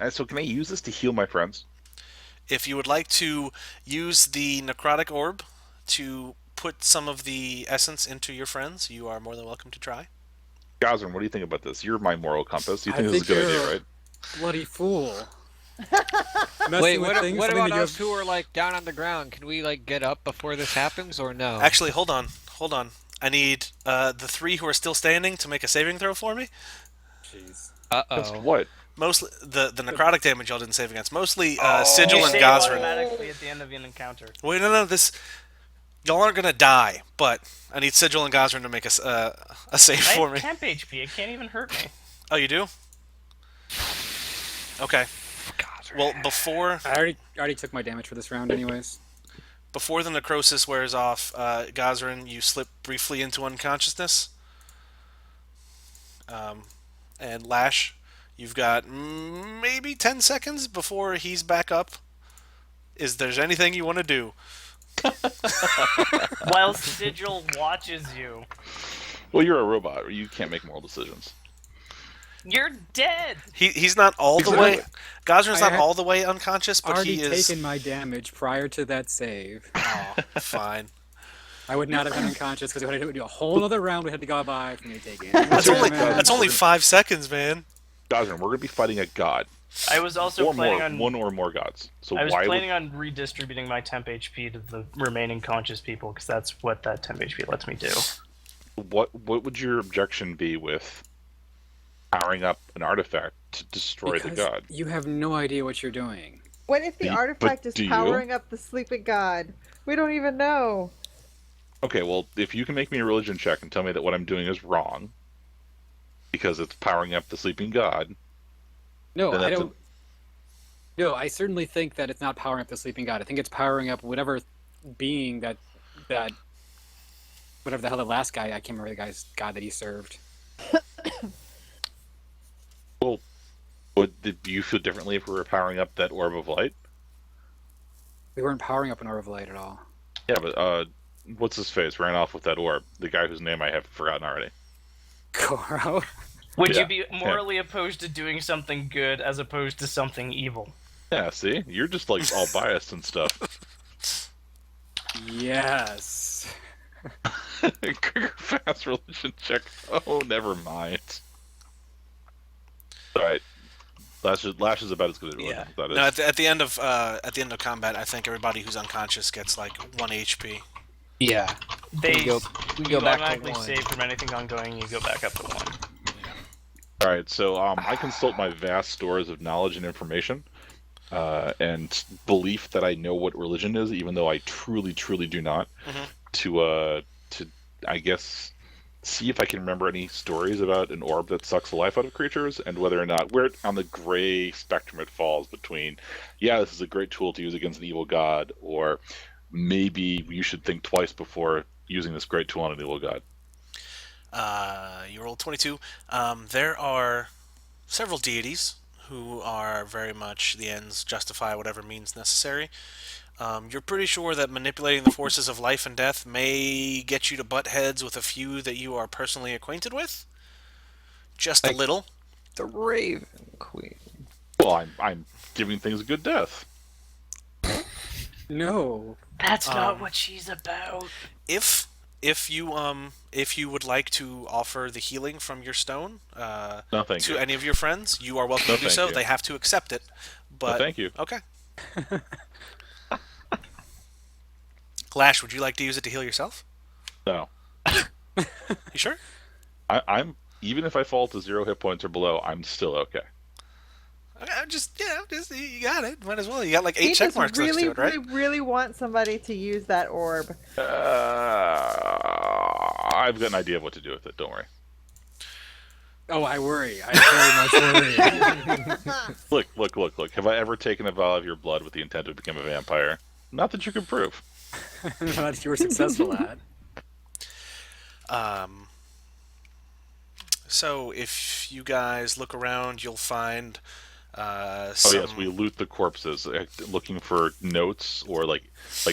So can I use this to heal my friends? If you would like to use the necrotic orb to put some of the essence into your friends, you are more than welcome to try. Gazrin, what do you think about this? You're my moral compass. You I think this is a good think idea, you're- right? Bloody fool. Wait, Messing with things, what and then about you us who are like down on the ground? Can we like get up before this happens or no? Actually, hold on. I need the 3 who are still standing to make a saving throw for me. Jeez. That's Uh-oh. what? Mostly the necrotic damage y'all didn't save against. Mostly Oh. Sigil You and save Gazrin. automatically at the end of an encounter. Wait, no, this y'all aren't gonna die, but I need Sigil and Gazrin to make a save I for have me. temp HP, it can't even hurt me. Oh, you do? Okay. Well, before I already took my damage for this round, anyways. the necrosis wears off, Gazrin, you slip briefly into unconsciousness. And Lash, you've got maybe 10 seconds before he's back up. Is there anything you want to do? While Sigil watches you. Well, you're a robot. You can't make moral decisions. You're dead! He's not all the way. Gazrin's I not had all the way unconscious, but Already he is. taken my damage prior to that save. Oh, fine. I would not have been unconscious because we had to do a whole other round. We had to go by for me to take it. That's Yeah, only man. that's only 5 seconds, man. Gazrin, we're going to be fighting a god. I was also Or planning more. on One or more gods. So I was why planning on redistributing my temp HP to the remaining conscious people because that's what that temp HP lets me do. what would your objection be with powering up an artifact to destroy the Because god? you have no idea what you're doing. What if the But artifact is do you? powering up the sleeping god? We don't even know. Okay, well, if you can make me a religion check and tell me that what I'm doing is wrong, because it's powering up the sleeping god, No, then I that's don't. No, I certainly think that it's not powering up the sleeping god. I think it's powering up whatever being that whatever the hell the last guy, I can't remember the guy's god that he served. Well, do you feel differently if we were powering up that orb of light? We weren't powering up an orb of light at all. Yeah, but what's his face ran off with that orb? The guy whose name I have forgotten already. Koro. Would Yeah, you be morally opposed to doing something good as opposed to something evil? Yeah, see, you're just like all biased and stuff. Yes. Fast religion check. Oh, never mind. All right, Lash is about as good as religion Yeah. as that is. No, at the end of combat, I think everybody who's unconscious gets like 1 HP. Yeah. They We go you back to automatically 1. save from anything ongoing. You go back up to 1. All right, so I consult my vast stores of knowledge and information, and belief that I know what religion is, even though I truly, truly do not. To I guess see if I can remember any stories about an orb that sucks the life out of creatures, and whether or not where on the gray spectrum it falls between, yeah, this is a great tool to use against an evil god, or maybe you should think twice before using this great tool on an evil god. You rolled 22. There are several deities who are very much the ends justify whatever means necessary. You're pretty sure that manipulating the forces of life and death may get you to butt heads with a few that you are personally acquainted with. Just a Like- little. The Raven Queen. Well, I'm giving things a good death. No. That's not what she's about. If you would like to offer the healing from your stone No, thank to you. any of your friends, you are welcome No, to do thank so. you. They have to accept it. But thank you. Okay. Lash, would you like to use it to heal yourself? No, You sure? I'm even if I fall to 0 hit points or below, I'm still okay. Okay, just you got it. Might as well. You got like 8 He check just marks next really, to it, right? really, really want somebody to use that orb. I've got an idea of what to do with it. Don't worry. Oh, I worry. I very much worry. Look. Have I ever taken a vial of your blood with the intent to become a vampire? Not that you can prove. That you were successful at. So if you guys look around, you'll find Oh some. yes, we loot the corpses, looking for notes or like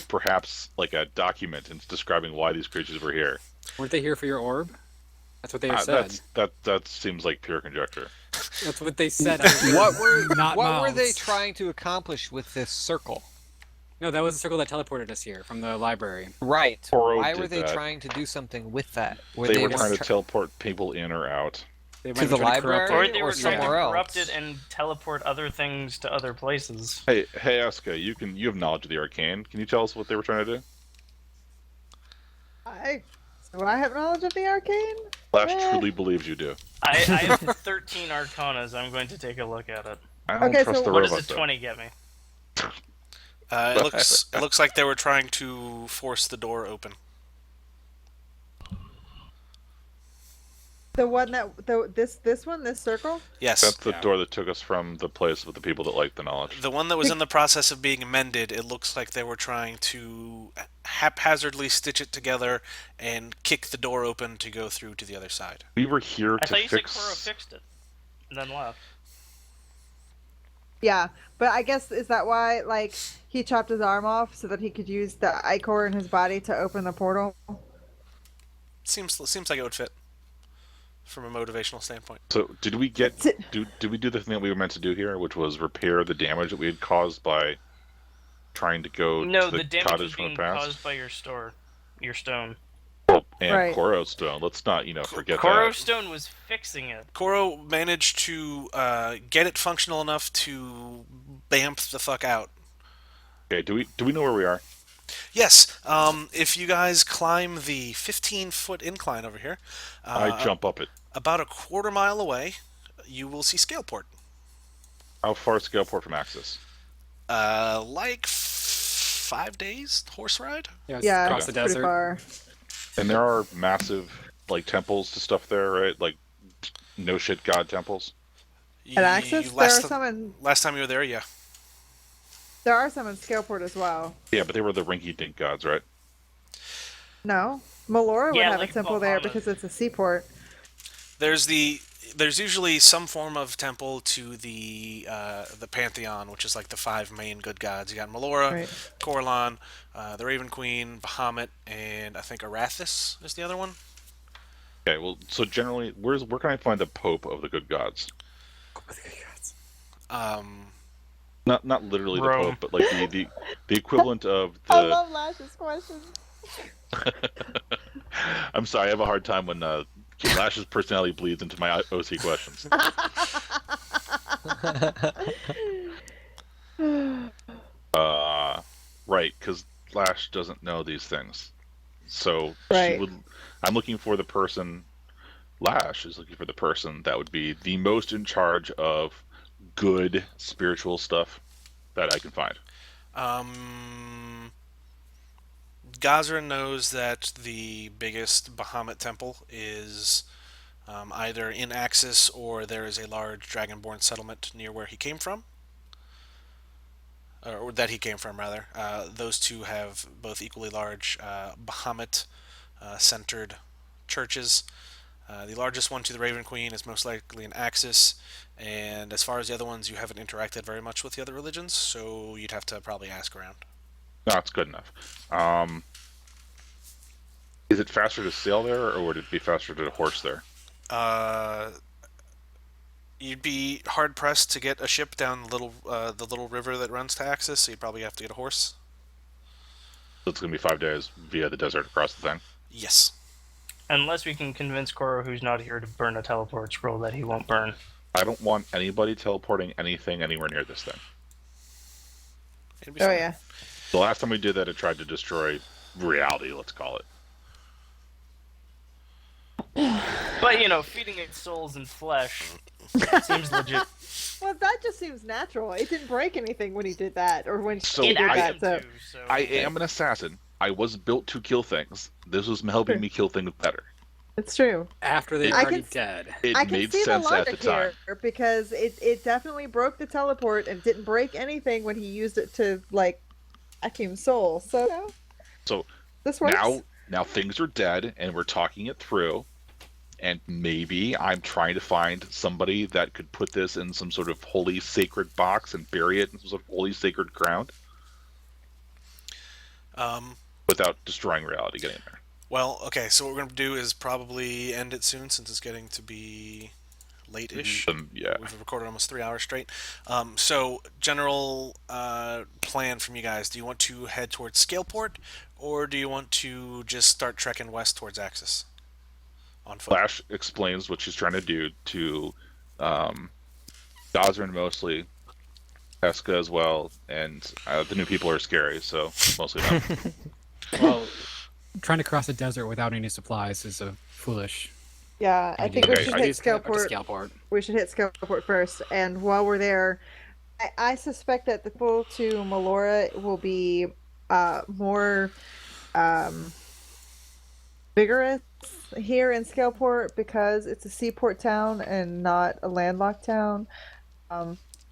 perhaps like a document and describing why these creatures were here. Weren't they here for your orb? That's what they said. That seems like pure conjecture. That's what they said. What were Not what were they mouths. trying to accomplish with this circle? No, that was the circle that teleported us here from the library. Right. Koro Why did were they that. trying to do something with that? They were trying to try- teleport people in or out. They To might the be trying to corrupt library? Or it, they were trying to somewhere else. corrupt it and teleport other things to other places. Hey, Eska, you have knowledge of the arcane. Can you tell us what they were trying to do? So I have knowledge of the arcane? Lash Eh. truly believes you do. I have 13 Arcanas. I'm going to take a look at it. I don't Okay, trust so the What does robots. a 20 get me? It looks like they were trying to force the door open. The one that this circle? Yes. That's the door that took us from the place with the people that like the knowledge. The one that was in the process of being amended, it looks like they were trying to haphazardly stitch it together and kick the door open to go through to the other side. We were here I to thought you said fix. Koro fixed it and then left. Yeah, but I guess is that why like he chopped his arm off so that he could use the ichor in his body to open the portal? Seems like it would fit from a motivational standpoint. So did we get? Did we do the thing that we were meant to do here, which was repair the damage that we had caused by trying to go No, to the the damage cottage was from being the past? caused by your stone. And Right. Koro Stone. Let's not, forget Koro that. Stone was fixing it. Koro managed to get it functional enough to bamf the fuck out. Okay, do we know where we are? Yes, if you guys climb the 15-foot incline over here, I jump up it. about a quarter mile away, you will see Scaleport. How far is Scaleport from Axis? Like 5 days horse ride. Yeah, Yeah, across the pretty desert. far. And there are massive temples to stuff there, right? Like no shit god temples. At Axis, there are some in. Last time you were there, yeah. There are some in Scaleport as well. Yeah, but they were the rinky-dink gods, right? No, Melora would Yeah, have like a temple there Bahamut. because it's a seaport. There's usually some form of temple to the pantheon, which is like the 5 main good gods. You got Melora, Right. Corlan, the Raven Queen, Bahamut, and I think Arathis is the other one. Okay, well, so generally, where can I find the Pope of the good gods? Um, Not literally the Rome. Pope, but like the equivalent of I the. love Lash's question. I'm sorry, I have a hard time when Lash's personality bleeds into my OC questions. Right, because Lash doesn't know these things, so Right. I'm looking for the person. Lash is looking for the person that would be the most in charge of good spiritual stuff that I can find. Gazra knows that the biggest Bahamut temple is either in Axis or there is a large Dragonborn settlement near where he came from. Or that he came from, rather. Those two have both equally large Bahamut-centered churches. The largest one to the Raven Queen is most likely in Axis, and as far as the other ones, you haven't interacted very much with the other religions, so you'd have to probably ask around. No, it's good enough. Is it faster to sail there, or would it be faster to horse there? You'd be hard pressed to get a ship down the little river that runs to Axis, so you'd probably have to get a horse. So it's going to be 5 days via the desert across the thing. Yes. Unless we can convince Koro, who's not here, to burn a teleport scroll that he won't burn. I don't want anybody teleporting anything anywhere near this thing. It'd be Oh fine. yeah. The last time we did that, it tried to destroy reality, let's call it. But, feeding it souls and flesh seems legit. Well, that just seems natural. It didn't break anything when he did that, or when So he It did I- that. asked him So to, so... I am an assassin. I was built to kill things. This was helping me kill things better. it's true. After they're I already can- dead. It I can made see the sense at the logic time. here because it definitely broke the teleport and didn't break anything when he used it to like vacuum soul. So So this works. now things are dead, and we're talking it through. And maybe I'm trying to find somebody that could put this in some sort of holy sacred box and bury it in some sort of holy sacred ground without destroying reality getting there. Well, okay, so what we're going to do is probably end it soon since it's getting to be late-ish. Yeah. We've recorded almost 3 hours straight. So, general plan from you guys. Do you want to head towards Scaleport, or do you want to just start trekking west towards Axis? On foot. Flash explains what she's trying to do to Gosrin mostly, Eska as well, and the new people are scary, so mostly them. Well, trying to cross the desert without any supplies is a foolish. Yeah, I think we Okay, should I hit just kinda went to Scaleport. Scaleport. We should hit Scaleport first, and while we're there, I suspect that the pull to Melora will be more vigorous here in Scaleport because it's a seaport town and not a landlocked town,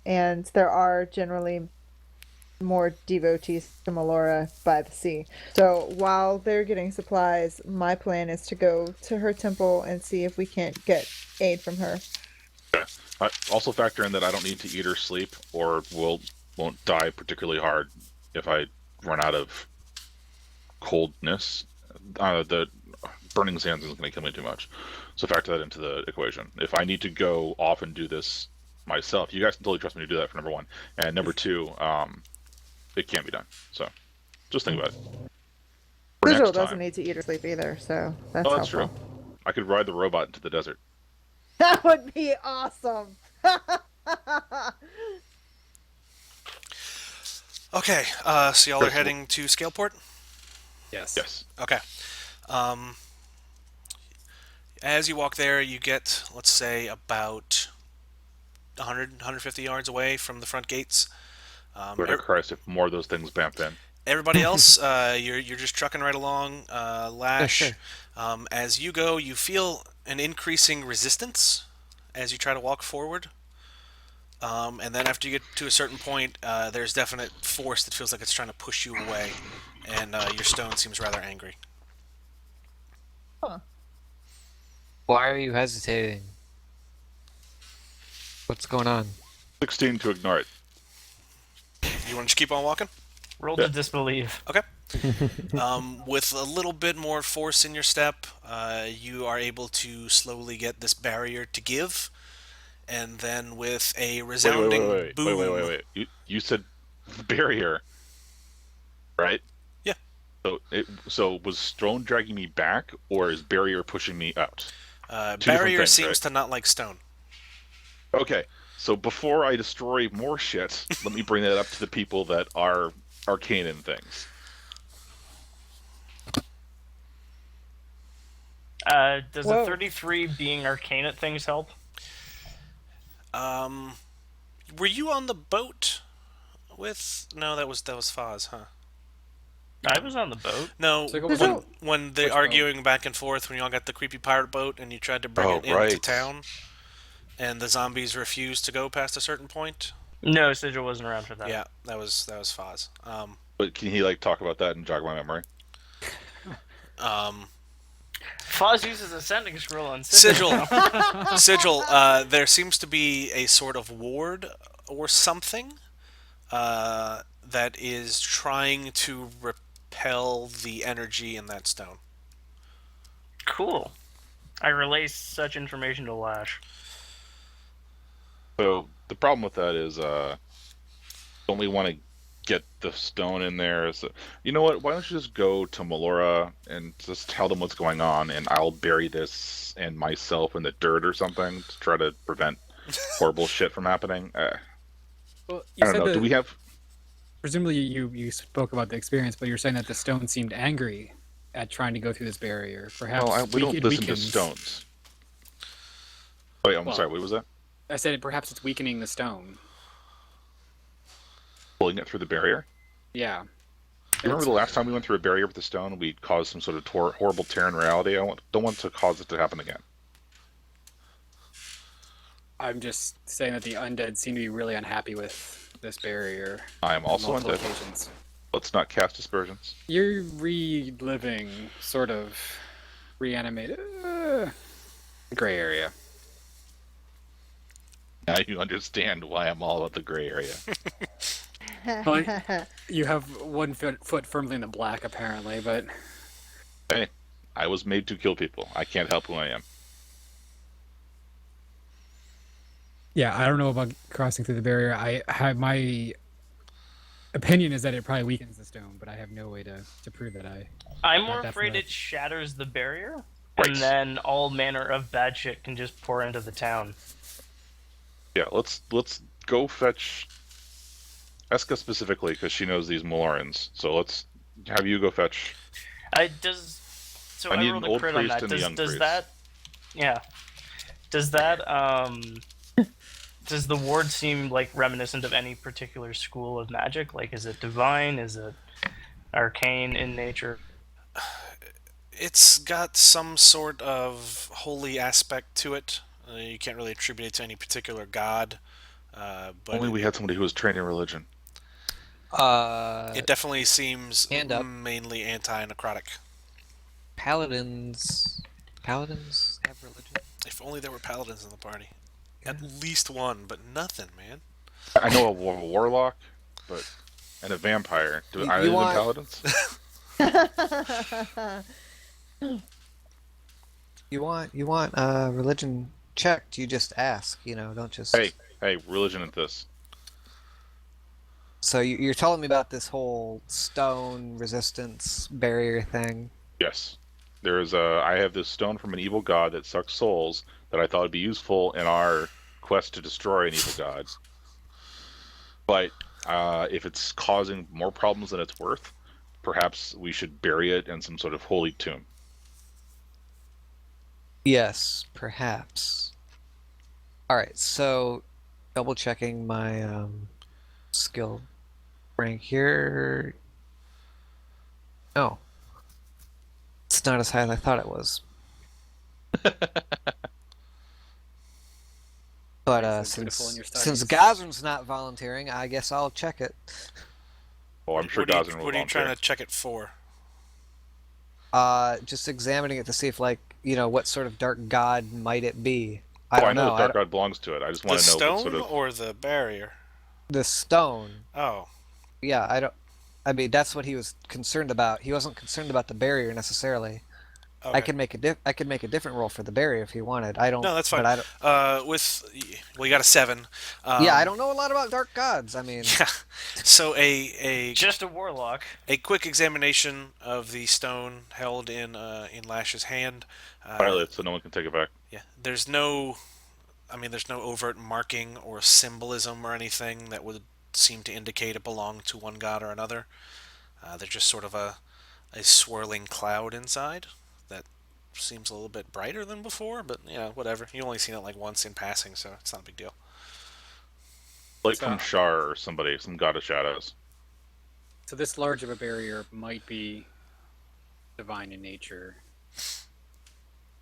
and there are generally more devotees to Melora by the sea. So while they're getting supplies, my plan is to go to her temple and see if we can't get aid from her. Also factor in that I don't need to eat or sleep, or won't die particularly hard if I run out of coldness. The burning sands isn't going to kill me too much, so factor that into the equation. If I need to go off and do this myself, you guys can totally trust me to do that. For number one, and number two, it can't be done. So just think about it. For Sigil next doesn't time. need to eat or sleep either, so that's Oh, that's helpful. true. I could ride the robot into the desert. That would be awesome. Okay, so y'all are heading to Scaleport? Yes. Yes. Okay. As you walk there, you get, let's say, about 100, 150 yards away from the front gates. Lord Christ, if more of those things bamf in. Everybody else, you're just trucking right along. Lash, as you go, you feel an increasing resistance as you try to walk forward. And then after you get to a certain point, there's definite force that feels like it's trying to push you away, and your stone seems rather angry. Why are you hesitating? What's going on? 16 to ignore it. You want to just keep on walking? Roll Yeah. to disbelieve. Okay. With a little bit more force in your step, you are able to slowly get this barrier to give, and then with a resounding boom. Wait. You said barrier, right? Yeah. So was stone dragging me back, or is barrier pushing me out? Two different Barrier things, seems right? to not like stone. Okay. So before I destroy more shit, let me bring that up to the people that are arcane in things. Does Whoa. a 33 being arcane at things help? Were you on the boat with? No, that was Foz, huh? I was on the boat. No, So go when, with- when the Which arguing back and forth when y'all got the creepy pirate boat and you tried to bring Oh, it into right. town, and the zombies refused to go past a certain point. No, Sigil wasn't around for that. Yeah, that was Foz. But can he talk about that and jog my memory? Foz uses a sending scroll on Sigil. Sigil, there seems to be a sort of ward or something that is trying to repel the energy in that stone. Cool. I relay such information to Lash. So the problem with that is, don't we want to get the stone in there? So, you know what? Why don't you just go to Melora and just tell them what's going on, and I'll bury this and myself in the dirt or something to try to prevent horrible shit from happening. Well, I you don't said know. that Do we have? presumably you spoke about the experience, but you're saying that the stone seemed angry at trying to go through this barrier. Perhaps We don't it listen to weakens- stones. Wait, I'm Well- sorry. What was that? I said perhaps it's weakening the stone. Pulling it through the barrier. Yeah. You remember the last time we went through a barrier with the stone? We caused some sort of horrible tear in reality. Don't want to cause it to happen again. I'm just saying that the undead seem to be really unhappy with this barrier. I am also on multiple undead. occasions. Let's not cast aspersions. You're reliving, sort of reanimated, gray area. Now you understand why I'm all about the gray area. You have one foot firmly in the black, apparently, but Hey, I was made to kill people. I can't help who I am. yeah, I don't know about crossing through the barrier. I have my opinion is that it probably weakens the stone, but I have no way to prove that. I'm more Definitely. afraid it shatters the barrier, Right. and then all manner of bad shit can just pour into the town. Yeah, let's go fetch Eska specifically because she knows these Melorans. So let's have you go fetch. I I need rolled an a old crit on priest that. and a young Does priest. that? Yeah. Does that does the ward seem like reminiscent of any particular school of magic? Like, is it divine? Is it arcane in nature? It's got some sort of holy aspect to it. You can't really attribute it to any particular god, but Only we had somebody who was trained in religion. it definitely seems Hand up. mainly anti-necrotic. Paladins have religion. If only there were paladins in the party. At least one, but nothing, man. I know a warlock, and a vampire. Do You- either you of them want- paladins? You want religion checked? You just ask. Don't just. Hey, religion at this. So you're telling me about this whole stone resistance barrier thing? Yes. I have this stone from an evil god that sucks souls that I thought would be useful in our quest to destroy an evil god. But if it's causing more problems than it's worth, perhaps we should bury it in some sort of holy tomb. Yes, perhaps. All right. So, double checking my skill rank here. Oh, it's not as high as I thought it was. But Nice and dutiful in since your since studies. Gazrin's not volunteering, I guess I'll check it. Oh, I'm sure What are you, Gosrin will what are you trying volunteer. to check it for? Just examining it to see if, like, what sort of dark god might it be. I Oh, don't I know know. the Dark God belongs to it. I just The want to know what stone sort of. or the barrier? The stone. Oh, Yeah, I don't. I mean, that's what he was concerned about. He wasn't concerned about the barrier necessarily. okay. I could make a different roll for the barrier if he wanted. I don't. No, that's fine. But I don't. You got a 7. Yeah, I don't know a lot about dark gods. I mean, Yeah. So a Just a warlock. quick examination of the stone held in Lash's hand. Pilot, so no one can take it back. Yeah. There's no overt marking or symbolism or anything that would seem to indicate it belonged to one god or another. There's just sort of a swirling cloud inside that seems a little bit brighter than before, but whatever. You only seen it like once in passing, so it's not a big deal. Like So- from Shar or somebody, some god of shadows. So this large of a barrier might be divine in nature.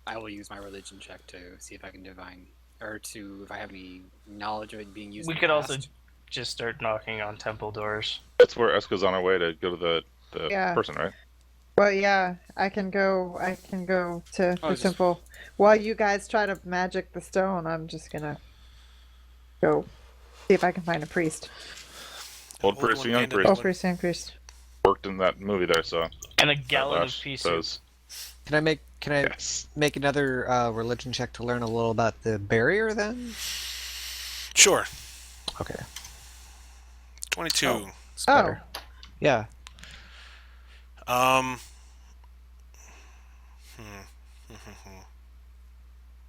I will use my religion check to see if I can divine, or if I have any knowledge of it being used. We in the could also past. just start knocking on temple doors. That's where Eska's on her way to go to the Yeah. person, right? Well, yeah, I can go to Oh, the just- temple. While you guys try to magic the stone, I'm just gonna go see if I can find a priest. Old Old priest, one and young handed priest. Oh, priest, young priest. Worked in that movie there, so. And a gallon of Lash pea soup. says, can I yes. make another religion check to learn a little about the barrier then? Sure. Okay. 22. Oh. It's better. Yeah. Um.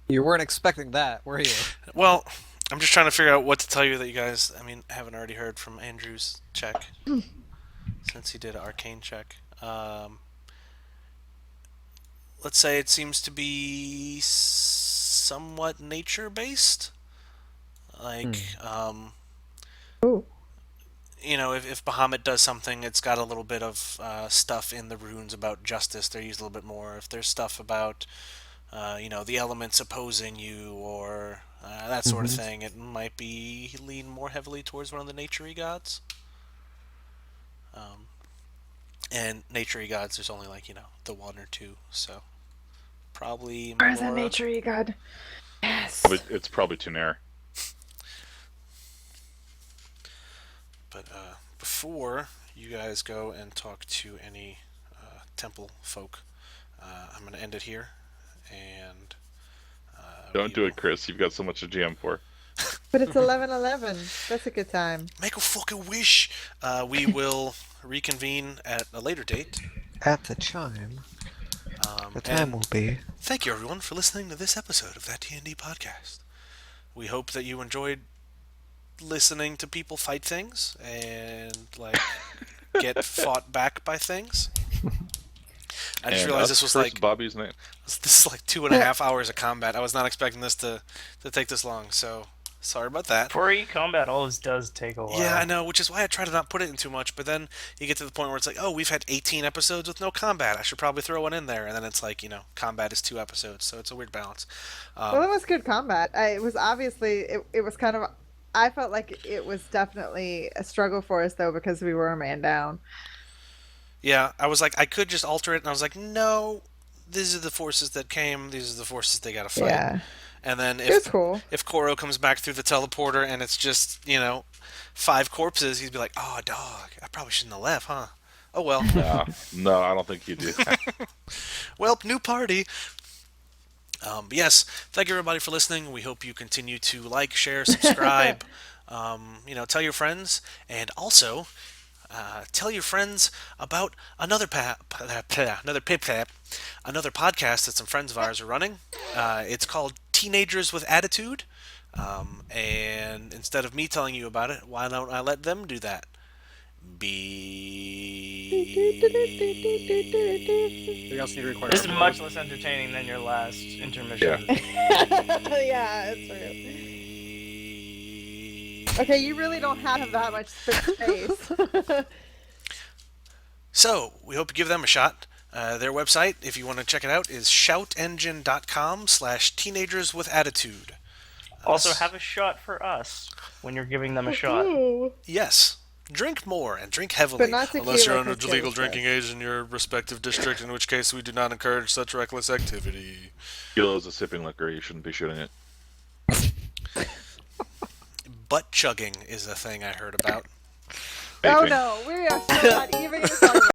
You weren't expecting that, were you? Well, I'm just trying to figure out what to tell you that you guys, haven't already heard from Andrew's check, since he did an arcane check. Let's say it seems to be somewhat nature-based. Like, Ooh. if Bahamut does something, it's got a little bit of stuff in the runes about justice. They're used a little bit more. If there's stuff about, the elements opposing you or that sort of thing, it might be lean more heavily towards one of the nature-y gods. And nature-y gods, there's only the one or two, so probably Where is that more- nature you god? Yes. It's probably Tunair. But before you guys go and talk to any temple folk, I'm going to end it here. And Don't do it, Chris. You've got so much to GM for. But it's 11:11. That's a good time. Make a fucking wish. We will reconvene at a later date. At the chime, the time and will be. thank you, everyone, for listening to this episode of That D&D Podcast. We hope that you enjoyed listening to people fight things and get fought back by things. I just And realized us, this was Chris, like Bobby's name. this is like 2.5 hours of combat. I was not expecting this to take this long, so sorry about that. For combat, all this does take a while. Yeah, I know, which is why I try to not put it in too much, but then you get to the point where it's like, oh, we've had 18 episodes with no combat. I should probably throw one in there. And then it's like, combat is 2 episodes, so it's a weird balance. Well, it was good combat. It was obviously it was kind of. I felt like it was definitely a struggle for us though because we were a man down. Yeah, I was like, I could just alter it, and I was like, no, these are the forces that came, these are the forces they gotta fight. Yeah, And then it was if cool. Koro comes back through the teleporter and it's just, 5 corpses, he'd be like, oh, dog, I probably shouldn't have left, huh? Oh, well. No, I don't think you do. Well, new party. But yes, thank you everybody for listening. We hope you continue to like, share, subscribe. Tell your friends, and also tell your friends about another podcast that some friends of ours are running. It's called Teenagers with Attitude. And instead of me telling you about it, why don't I let them do that? We also need to record This is our much vote. less entertaining than your last intermission. Yeah, it's true. Okay, you really don't have that much space. So, we hope you give them a shot. Their website, if you want to check it out, is shoutengine.com/teenagerswithattitude. Also, us. have a shot for us when you're giving them a shot. Yes. Drink more and drink heavily, But not unless you're tequila, under 'cause legal Gary's drinking age in your respective district, in which case we do not encourage such reckless activity. Tequila is a sipping liquor. You shouldn't be shooting it. Butt chugging is a thing I heard about. Oh Vaping. no, we are still not even going to talk about